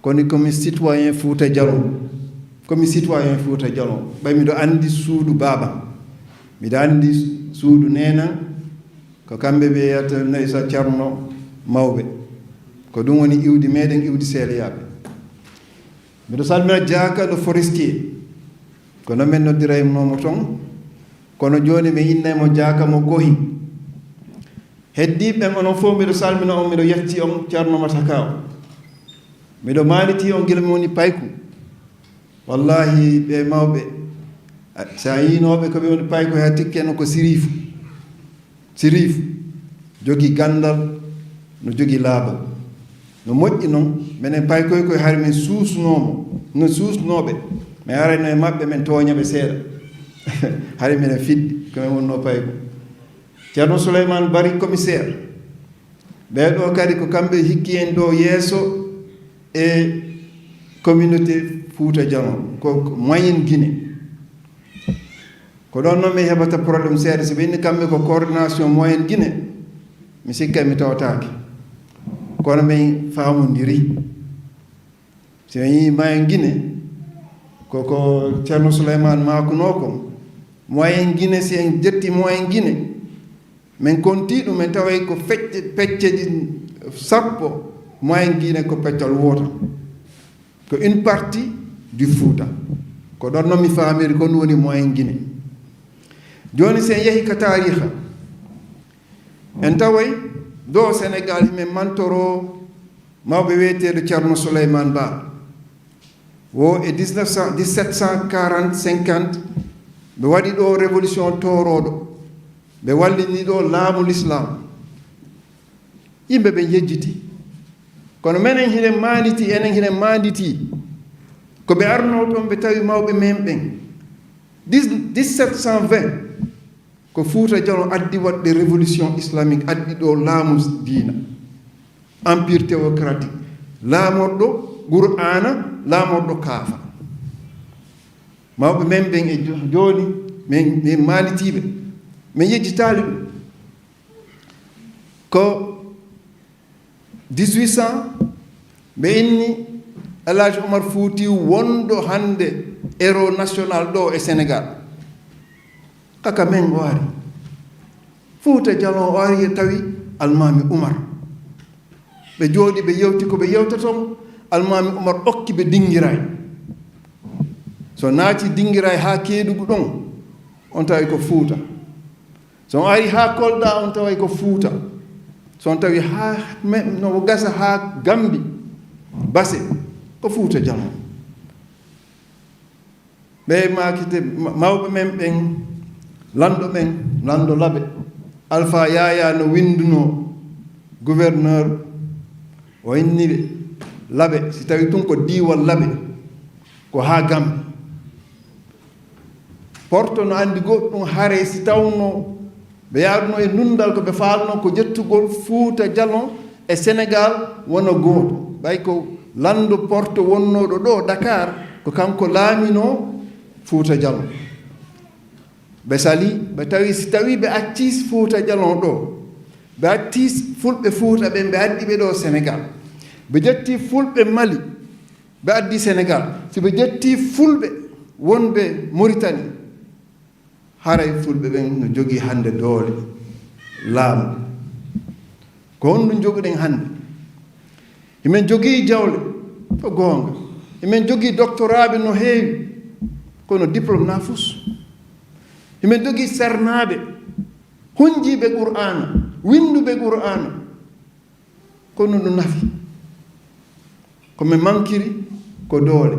comme citoyen Fouta Djallon comme citoyen Fouta Djallon ɓay miɗo andi suudu baba miɗo andi suudu nena ko kamɓe ɓe yiyata Naysa Carno mawɓe ko ɗum woni iwdi meɗen iwdi seeleyaɓe miɗo salmina Diaka le forestier kono men noddiraynomo toon kono joni mi innaymo Diaka mo gohi heddiɓe onon fof miɗo salmina on miɗo yetti on Ceerno Mataka o miɗo maaliti on gila mi woni payku wallahi ɓe mawɓe sa yinoɓe koɓe woni payku ha tikkeno ko sirifu jogui gandal no jogui laaɓal no moƴƴi noon minen paykoy koye haare min suusnomo no suusnoɓe mi arayno e maɓɓe min tooñaɓe seeɗa haare minen fiɗɗi komin wonno payku Ceerno Souleymane Bari commissaire ɓeɗo kadi ko kamɓe hikki en ɗo yeeso e communauté Fouta Djallon ko moyen Guinée ko ɗon noon mi heɓata probléme seeɗa so ɓenni kamɓe ko coordination moyen Guinée mi sikka mi tawtake kono min famodiri so yi moyen Guinée koko Ceerno Souleymane makuno ko moyen Guinée si en jetti moyen Guinée min konti ɗum min taway ko pecceji sappo moyen Guinée ko peccol woto ko une partie du Fouta ko ɗon noon mi famiri ko ɗum woni moyen Guinée joni sen yeehi ka tariha en taway do Sénégal himin mantoro mawɓe wiyeteɗo Ceerno Souleymane Ba wo e 1740-50 ɓe waɗi ɗo révolution toroɗo ɓe wallini ɗo laamu l'islam yimɓe ɓe yejjiti kono menen hinen maanditi enen hinen maanditi ko ɓe arno ɗon ɓe tawi mawɓe men ɓen 1720 ko Fouta Djallon addi waɗde révolution islamique addi ɗo laamu diina empire théocratique laamorɗo Qur'ana laamorɗo kaafa mawɓe men ɓen e jooni min maalitiiɓe min yejjitaali ɗum ko 1800 ɓe inni Alhaji Omar Foutiou wonɗo hannde héros national ɗo e Sénégal kaka men o ari Fouta Djallon o ari e tawi almami Oumar ɓe jooɗi ɓe yewti ko ɓe yewtaton almami Oumar okki ɓe dingiray so naati dingiray haa keeɗugu ɗon on tawi ko Fouta so on ari haa Kolda on tawi ko Fouta so on tawi haa no gasa haa Gambi Basse ko Fouta Djallon ɓe makite mawɓe men ɓen lanɗo men lanɗo Laɓe Alpha Yaya no winduno gouverneur o inniɓe Laɓe si tawi tun ko diwal Laɓe ko haa Gambi porto no anndi goɗɗum hare si tawno ɓe yaaruno e nundal ko ɓe faalno ko jettugol Fouta Djallon e Sénégal wona gooto ɓay ko lanndo porto wonnoɗo ɗo Dakar ko kanko laamino Fouta Djallon ɓe sali ɓe tawi si tawi ɓe accii Fouta Djallon ɗo ɓe accii fulɓe Fouta ɓen ɓe addi ɓe ɗo Sénégal ɓe jetti fulɓe Mali ɓe addi Sénégal si ɓe jetti fulɓe wonɓe Mauritanie haray fulɓe ɓen no jogii hannde doole laamu ko honɗum joguɗen hannde himen jogii jawle ko goonga himen jogii doctoraɓe no heewi kono diplôme na fus himen jogii sarnaaɓe hunjiiɓe Qur'ana winduɓe Qur'ana kono no nafi komi mankiri ko doole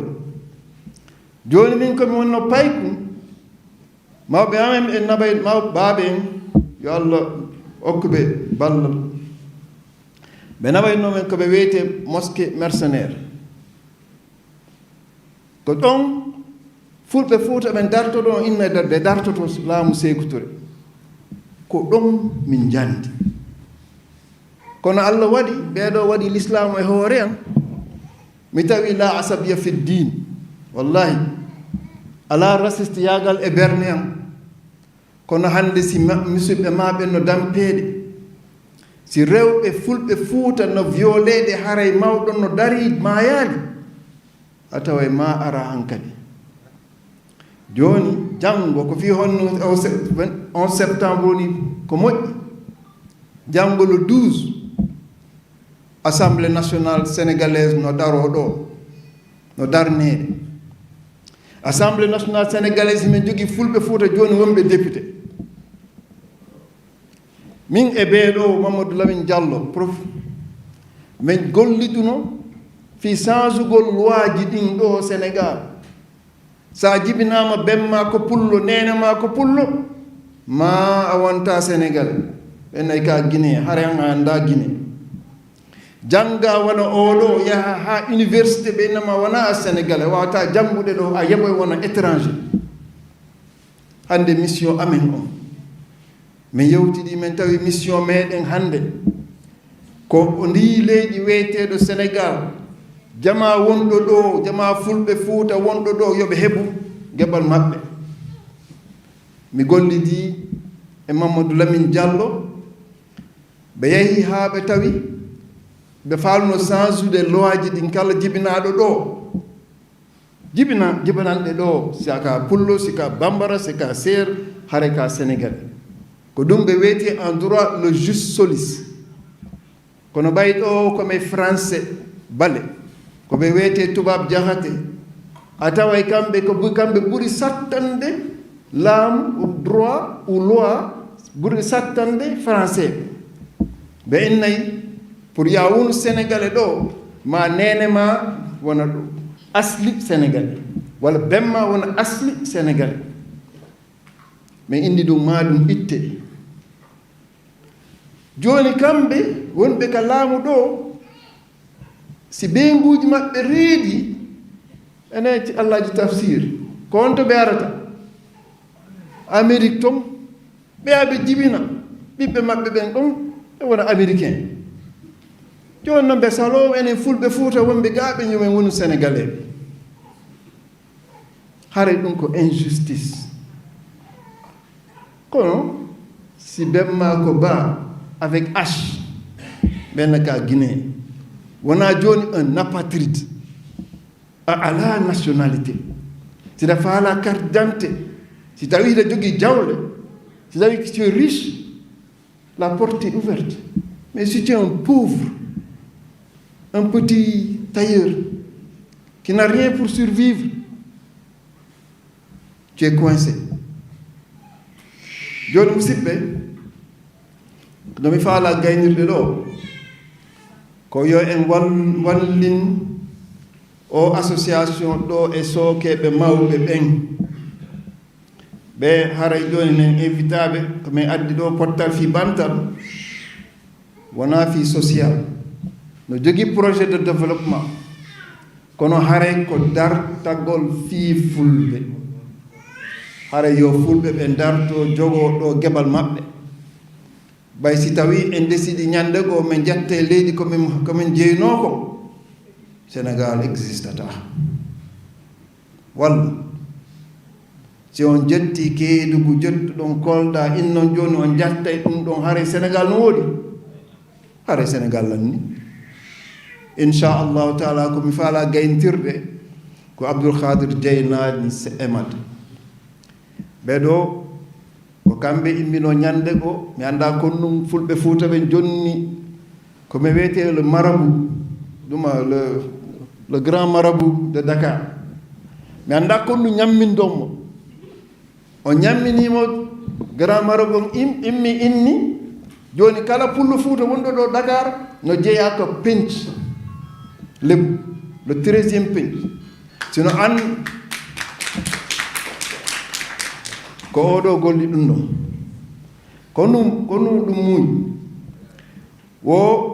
jooni min komi wonno paykum mawɓe amen e nabay mawɓe baaɓe en yo Allah hokkuɓe ballal ɓe nabaynomen ko ɓe wiyete mosquée mercenaire ko ɗon fulɓe Fouta ɓen dartoɗo inna ɓe dartoto laamu Sékou Touré ko ɗon min jandi kono Allah waɗi ɓeeɗo waɗi l'islam e hoore an mi tawi la asabiya fi din wallahi ala raciste yaagal e berne an kono hannde si musidɓe maɓe no dampeeɗe si rewɓe fulɓe Fouta no violeede haray mawɗo no dari maayaali a tawa ma ara hankadi jooni janngo ko fii honno 11 septembre woni ko moƴƴi janngo le 12 assemblée nationale sénégalaise no daroo ɗo no darneede assemblée nationale sénégalaise min jogii fulɓe Fouta jooni wonɓe député min e ɓeeɗo Mamadou Lamine Diallo prof min golliɗuno fii changugol loi ji ɗin ɗo Sénégal sa jibinaama bemma ko pullo nene ma ko pullo ma a wonta Sénégal ɓe nayi ka Guinée hare an a annda Guinée jannga wona oɗo yaha ha université ɓe innama wona a Sénégal wawata janngude ɗo a yaɓoy wona étranger hannde mission amen on min yewtiɗi min tawi mission meɗen hannde ko ndi leydi weeteɗo Sénégal jama wonɗo ɗo jama fulɓe Fouta wonɗo ɗo yoɓe heɓu geɓal maɓɓe mi gollidi e Mamadou Lamine Diallo ɓe yahi haa ɓe tawi ɓe faalno change-ude loi ji ɗin kala jibinaaɗo ɗo jibinanɗe ɗo sika pullo sika bambara sika seer hare ka Sénégal ko ɗum ɓe wiyete en droit le jus solis kono ɓay ɗo komi français bale ko ɓe wiyete tubab jahate a taway kamɓe kamɓe ɓuri sattande laamu droit ou loi ɓuri sattande français ɓe innayi pour ya wonu sénégalais ɗo ma nene ma wona ɗo asli sénégalais walla bemma wona asli sénégalais min indi ɗum ma ɗum itte joni kamɓe wonɓe ka laamu ɗo si ɓeynguuji maɓɓe reedi ene allahji tafsir ko wonto ɓe arata amérique ton ɓeyaɓe jibina ɓiɓɓe maɓɓe ɓen ɗon e wona américain jooni noon ɓe saloo enen fulɓe fuuta wonɓe gaaɓe ñumen woni sénégalais ɓe haray ɗum ko injustice kono si bemma ko ba avec H ɓenna ka guinéen wona jooni un apatride a ala nationalité si dafa ala carte d'identité si tawi ida jogii jawle si tawi que tu es riche la porte est ouverte mais si tu es un pauvre un petit tailleur qui n'a rien pour survivre tu es coincé joni musidɓe nomi faala gaynirde ɗo ko yo en wallin o association ɗo e sookeɓe mawɓe ɓen ɓe haray joni nen invitaɓe komin addi ɗo pottal fi bantal wona fi social no jogii projet de développement kono haray ko dartagol fii fulɓe haray yo fulɓe ɓe darto jogoo ɗo geɓal maɓɓe bay si tawi en décidi ñande goo min jetta e leydi komin jeynoo ko sénégal existata walla si on jetti keedugu jettuɗon kolda innon jooni on jatta e ɗum ɗon haray sénégal no woodi haray sénégal lanni inchallahu taala komi faala gayntirɗe ko abdoulkhadir dieynani emat ɓeɗo ko kamɓe immino ñande go mi annda konnum fulɓe fuuta ɓe jonni komi wiyete le marabout ɗuma le grand marabout de Dakar mi annda konnu ñammindommo o ñamminimo grand marabout immi inni joni kala pullo fuuta wonɗo ɗo Dakar no jeeya ko penc lebu le 13e penc sino an ko oɗo golli ɗum ɗon kono ɗum muuñ wo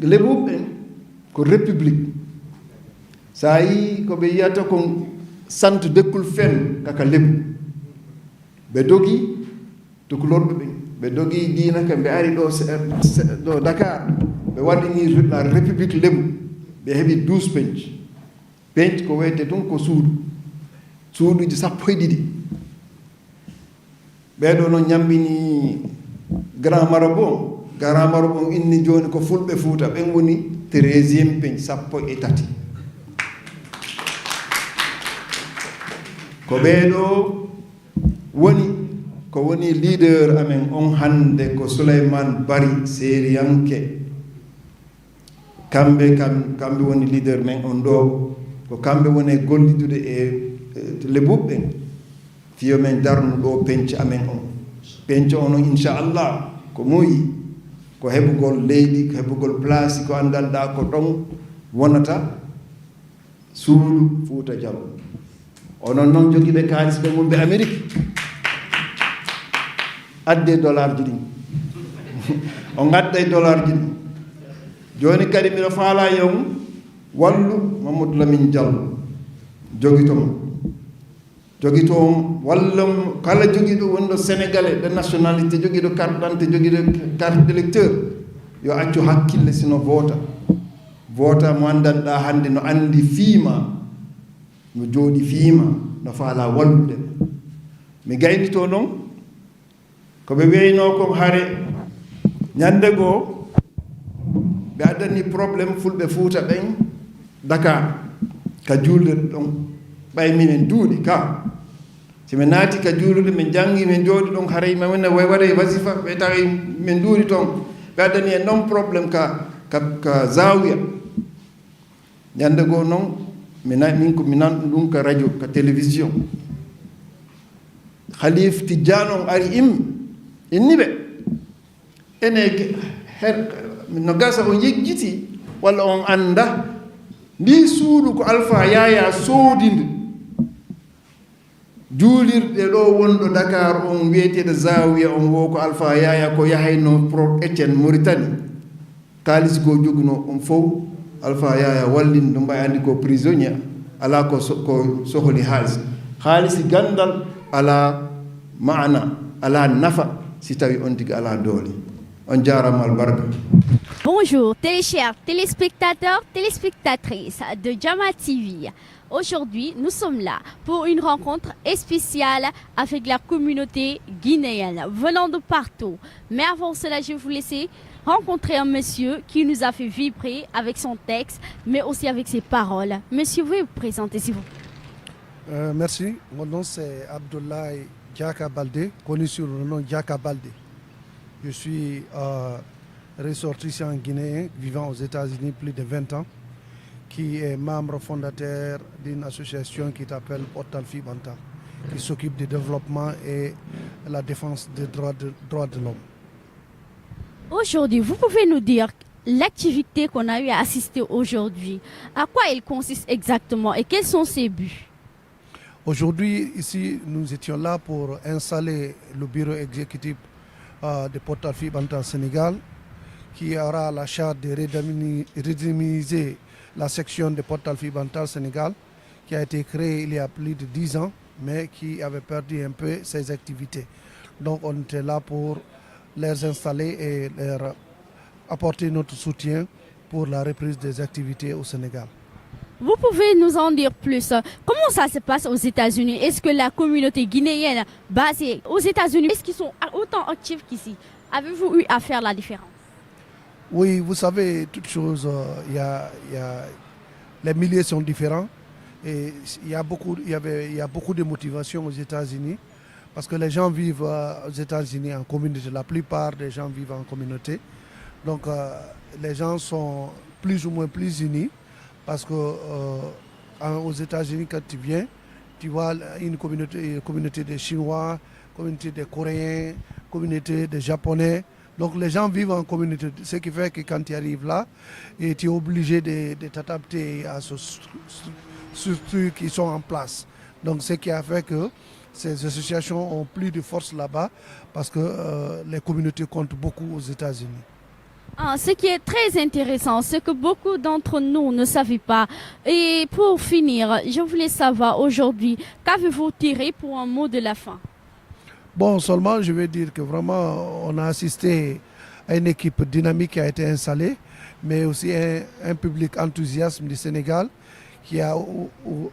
leɓuɓe ko république sa yi ko ɓe yiyata ko sant dekkul fen kaka lebu ɓe dogi tukulorɓe ɓen ɓe dogi diina ka ɓe ari ɗo Dakar ɓe waɗini la république lebu ɓe heɓi 12 penc ko wiyete tun ko suuduji 12 ɓeɗo noon ñammini grand marabout inni joni ko fulɓe fuuta ɓen woni 13e penc 13 ko ɓeɗo woni leader amen on hande ko Souleymane Bari Seriyanke kamɓe woni leader men on ɗo ko kamɓe woni gollidude e leɓuɓɓe fiyo men darnu ɗo penc amen on penc on inchallah ko muuyi ko heɓugol leydi ko heɓugol place ko anndanɗa ko ɗon wonata suudu Fuuta Jallo onon noon jogiiɓe kaalis ɓe wonɓe Amérique adde dollar ji ɗin on adday dollar ji ɗin joni kadi mbiɗo faala yewm wallu Mamadou Lamine Diallo jogitomo walla kala jogiiɗo wonɗo sénégalais de nationalité jogiiɗo carte d'identité jogiiɗo carte d'électeur yo accu hakkille sino voota mo anndanɗa hannde no anndi fiima no jooɗi fiima no faala wallude mi gaynito noon ko ɓe wiyno ko hare ñande goo ɓe addani probléme fulɓe Fuuta ɓen Dakar ka juulirde ɗon ɓay minen duuɗi ka si min naati ka juulude min janngi min jooɗi ɗon haray mamine way waɗa wasifa ɓe tawi min duuɗi toon ɓe addani en noon probléme ka zawiya ñande goo noon min ko mi nanɗo ɗum ka radio ka télévision Khalif Tidiane on ari inni ɓe ene no gasa o yejjiti walla on annda ndi suudu ko Alpha Yaya soodinde juulirɗe ɗo wonɗo Dakar on wiyeteɗo Zawiya on wo ko Alpha Yaya ko yahayno pro Etienne Mauritanie kalis ko joguno on fof Alpha Yaya wallin ɗum mbawi andi ko prisonnier ala ko sohli haalis gandal ala maana ala nafa si tawi on tigi ala doole on jarama albarka. Bonjour chers téléspectateurs, téléspectatrices de Jama TV. Aujourd'hui, nous sommes là pour une rencontre spéciale avec la communauté guinéenne venant de partout. Mais avant cela, je vais vous laisser rencontrer un monsieur qui nous a fait vibrer avec son texte, mais aussi avec ses paroles. Monsieur, vous pouvez vous présenter, s'il vous plaît. Merci. Mon nom c'est Abdoulaye Diaka Baldé, connu sur le nom Diaka Baldé. Je suis ressortissant guinéen vivant aux États-Unis plus de 20 ans, qui est membre fondateur d'une association qui s'appelle Portal Fibanta, qui s'occupe du développement et la défense des droits de l'homme. Aujourd'hui, vous pouvez nous dire l'activité qu'on a eu à assister aujourd'hui, à quoi elle consiste exactement et quels sont ses buts? Aujourd'hui, ici, nous étions là pour installer le bureau exécutif de Portal Fibanta Sénégal, qui aura la charge de redynamiser la section de Portal Fibanta Sénégal, qui a été créée il y a plus de 10 ans, mais qui avait perdu un peu ses activités. Donc on était là pour les installer et leur apporter notre soutien pour la reprise des activités au Sénégal. Vous pouvez nous en dire plus? Comment ça se passe aux États-Unis? Est-ce que la communauté guinéenne basée aux États-Unis, est-ce qu'ils sont autant actifs qu'ici? Avez-vous eu à faire la différence? Oui, vous savez, toutes choses, les milieux sont différents et il y a beaucoup de motivation aux États-Unis parce que les gens vivent aux États-Unis en communauté. La plupart des gens vivent en communauté. Donc les gens sont plus ou moins plus unis parce que aux États-Unis, quand tu viens, tu vois une communauté des Chinois, communauté des Coréens, communauté des Japonais. Donc les gens vivent en communauté, ce qui fait que quand tu arrives là, et tu es obligé de t'adapter à ce structures qui sont en place. Donc ce qui a fait que ces associations ont plus de force là-bas parce que les communautés comptent beaucoup aux États-Unis. Ce qui est très intéressant, c'est que beaucoup d'entre nous ne savaient pas. Et pour finir, je voulais savoir aujourd'hui, qu'avez-vous tiré pour un mot de la fin? Bon, seulement je vais dire que vraiment on a assisté à une équipe dynamique qui a été installée, mais aussi un public enthousiaste du Sénégal qui a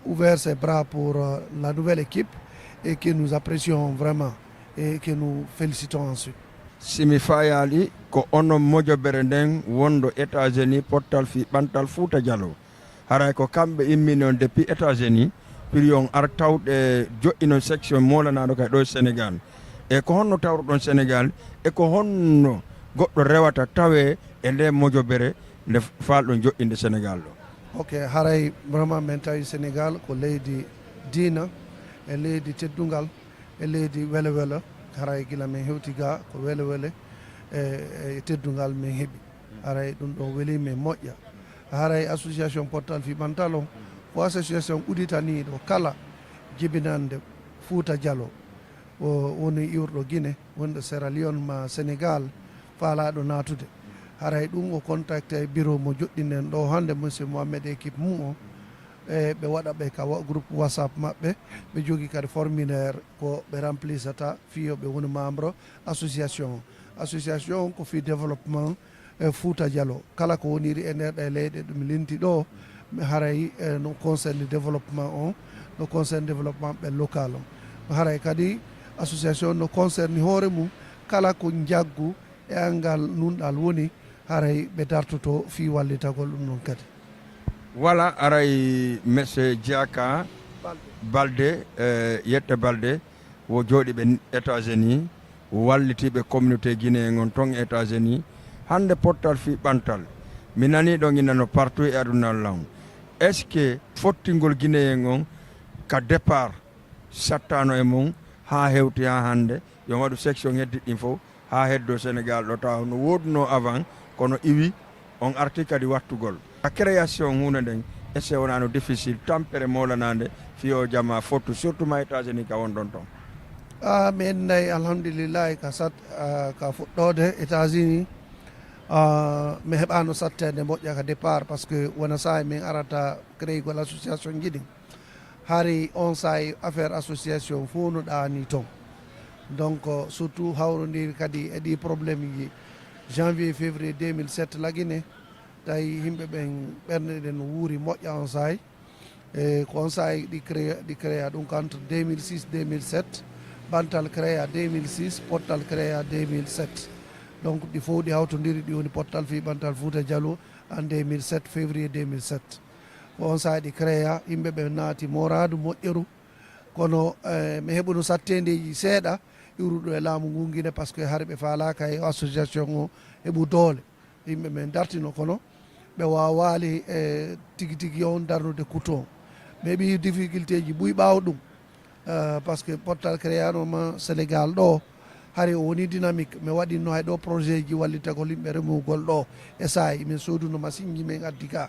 ouvert ses bras pour la nouvelle équipe et que nous apprécions vraiment et que nous félicitons ensuite. Simi fayali ko ono mojobere nden wondo États-Unis Portal Fibantal Fouta Diallo haray ko kambe imminon depuis États-Unis pirion ar tawde jo'ino section molanaɗo kay ɗo Sénégal e ko honno tawro ɗon Sénégal e ko honno goɗɗo rewata tawe e nde mojobere nde falɗo jo'inde Sénégal ɗo. Ok, haray vraiment men tawi Sénégal ko leydi diina e leydi teddungal e leydi wele wele haray gila men hewti ga ko wele wele e teddungal men heeɓi haray ɗum ɗo weeli men moƴƴa haray association Portal Fibantal o ko association uditaniɗo kala jibinande Fouta Diallo o woni iwrɗo Guinée wonɗo Sierra Leone ma Sénégal faalaɗo natude haray ɗum o contacté bureau mo joɗɗinen ɗo hande monsieur Mohamed équipe mum o e ɓe waɗa ɓe ka groupe WhatsApp maɓɓe ɓe jogui kadi formulaire ko ɓe remplisata fiyo ɓe woni membre association association ko fi développement Fouta Diallo kala ko woniri e nder ɗe leyɗe ɗum linti ɗo haray no concerne développement on no concerne développement ɓe local o haray kadi association no concerne hoore mum kala ko jaggu e angal nunɗal woni haray ɓe dartoto fi wallitagol ɗum noon kadi. Voilà, aray monsieur Diaka Baldé yette Baldé wo jooɗi ɓe États-Unis wallitiɓe communauté guinéen on ton États-Unis hande Portal Fibantal mi nani ɗon innano partout e aduna law est ce que fottingol guinéen on ka départ sattano e mum ha hewti ha hande yo waɗu section heddi ɗin fof ha heddo Sénégal ɗo taw no woduno avant kono iwi on arti kadi wattugol a création hunde nden ese wonano difficile tampere molanande fiyo jama fotu surtout ma États-Unis ka won don ton min nayi alhamdulillah ka sat ka fuɗɗode États-Unis mi heɓano sattede moƴƴa ka départ par ce que wona saha min arata créygol association jiɗi hari on sahi affaire association fo no ɗani toon donc surtout hawrodiri kadi e ɗi probléme ji janvier février 2007 lagine tawi yimɓe ɓen ɓerde ɗen wuuri moƴƴa on sahi e ko on sahi ɗi créa ɗum entre 2006 2007 bantal créa 2006 pottal créa 2007 donc ɗi fof ɗi hawtodiri ɗi woni pottal fi bantal Fouta Diallo en 2007 février 2007 ko on sahi ɗi créa yimɓe ɓe naati moradu moƴƴeru kono mi heɓuno sattedeji seeɗa iwruɗo e laamu ngungine par ce que har ɓe falaka e association o heɓu doole yimɓe ɓe dartino kono ɓe wawali e tigui tigui on darnude couton ɓe ɓi difficulté ji ɓuy ɓaw ɗum par ce que pottal créanoma Sénégal ɗo hari o woni dynamique mi waɗinno hay ɗo projet ji wallitagol yimɓe remugol ɗo e sayi min soduno machine ji min addi ka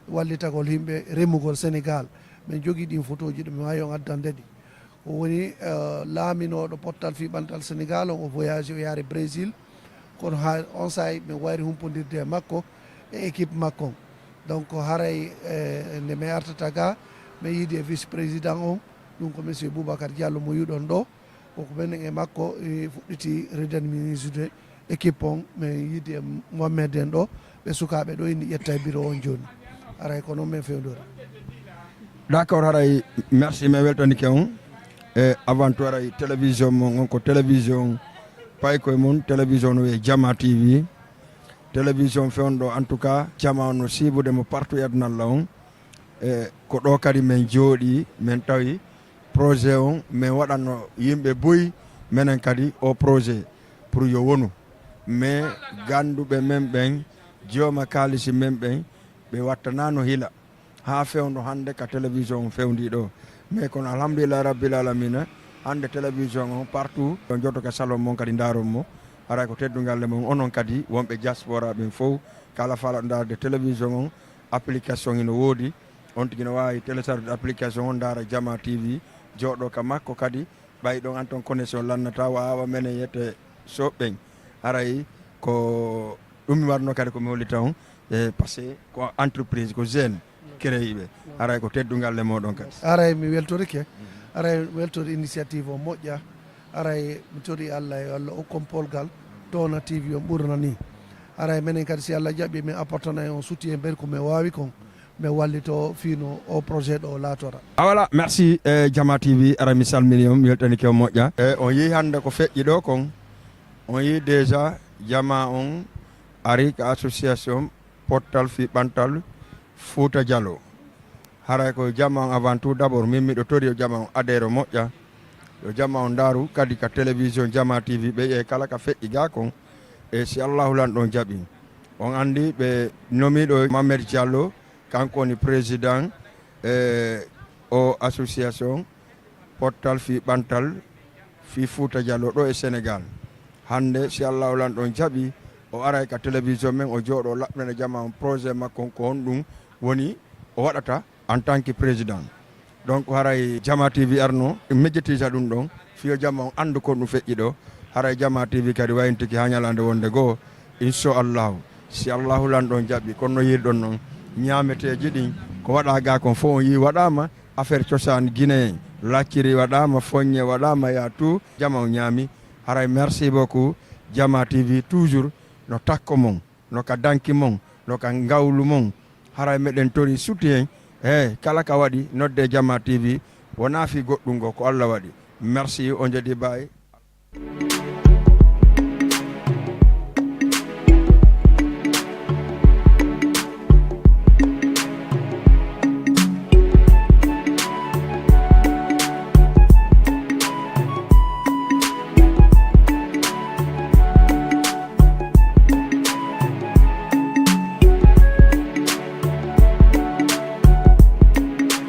wallitagol yimɓe remugol Sénégal min jogui ɗin photo ji ɗo mi wawi on addande ɗi o woni laaminoɗo pottal fiɓantal Sénégal on o voyage o yaari Brésil kono ha on sayi min wayri humpodirde e makko e équipe makko donc haray nde mi artata ga mi yiidi e vice président on ɗum ko monsieur Boubacar Diallo mo yiɗon ɗo koko menen e makko fuɗɗiti redynamisde équipe on min yiidi e Mohamed en ɗo ɓe sukaɓe ɗo inni ƴetta e bureau on joni aray ko noon min fewdora d' accord haray merci mi weltanike on e avant tout haray télévision mon on ko télévision pay koye mum télévision no wiye Jama TV télévision fewndo en tout cas jama no sibude mo partout e adunalla on e ko ɗo kadi min jooɗi min tawi projet on min waɗanno yimɓe boyi minen kadi o projet pour yo wonu mais ganduɓe men ɓen jooma kalisi men ɓen ɓe wattanano hila ha fewndo hande ka télévision on fewndi ɗo mais kono alhamdulillah rabbil alamina hande télévision on partout o jotto ka salon mon kadi daron mo haray ko teddugalle mon onon kadi wonɓe diaspora ɓen fof kala fala darde télévision on application ino woodi on tigui no wawi télécharge application on dara Jama TV joɗo ka makko kadi ɓay ɗon an ton connexion lannata wawa menen yette soɓɓen haray ko ɗum mi warno kadi komi hollita on e par ce que ko entreprise ko jeune créé ɓe haray ko teddugalle moɗon kadi aray mi weltorike aray weltode initiative o moƴƴa aray mi tori Allah e Allah hokkon polgal downa TV on ɓurna ni aray menen kadi si Allah jaɓi min apportana on soutien ber ko min wawi kon min wallito fino o projet ɗo laatora voilà merci Jama TV ara mi salmini on mi weltanike o moƴƴa e on yeehi hande ko feƴƴi ɗo kon on yi déjà Jama on ari ko association pottal fiɓantal Fouta Diallo haray ko Jama on avant tout d' abord min miɗo tori o Jama on adhére moƴƴa yo Jama on daru kadi ka télévision Jama TV ɓe ƴe kala ka feƴƴi ga kon e si Allahu lan ɗon jaaɓi on andi ɓe nomiɗo Mohamed Diallo kanko woni président o association pottal fiɓantal fi Fouta Diallo ɗo e Sénégal hande si Allahu lan ɗon jaaɓi o aray ka télévision men o jooɗo laɓnene Jama on projet makko ko honɗum woni o waɗata en tant que président donc haray Jama TV arno mejjatisa ɗum ɗon fiyo Jama on andu ko ɗum feƴƴi ɗo haray Jama TV kadi wayintiki ha ñalande wonde goo inchallahu si Allahu lan ɗon jaaɓi kono no yiiɗon noon ñameteji ɗin ko waɗa ga kon fof on yi waɗama affaire cosaan Guinée lacciri waɗama foññe waɗama ya tout Jama on ñaami haray merci beaucoup Jama TV toujours no takko mon no ka danki mon no ka ngawlu mon haray meɗen tori soutien kala ka waɗi nodde Jama TV wona fi goɗɗum go ko Allah waɗi merci on jadi baye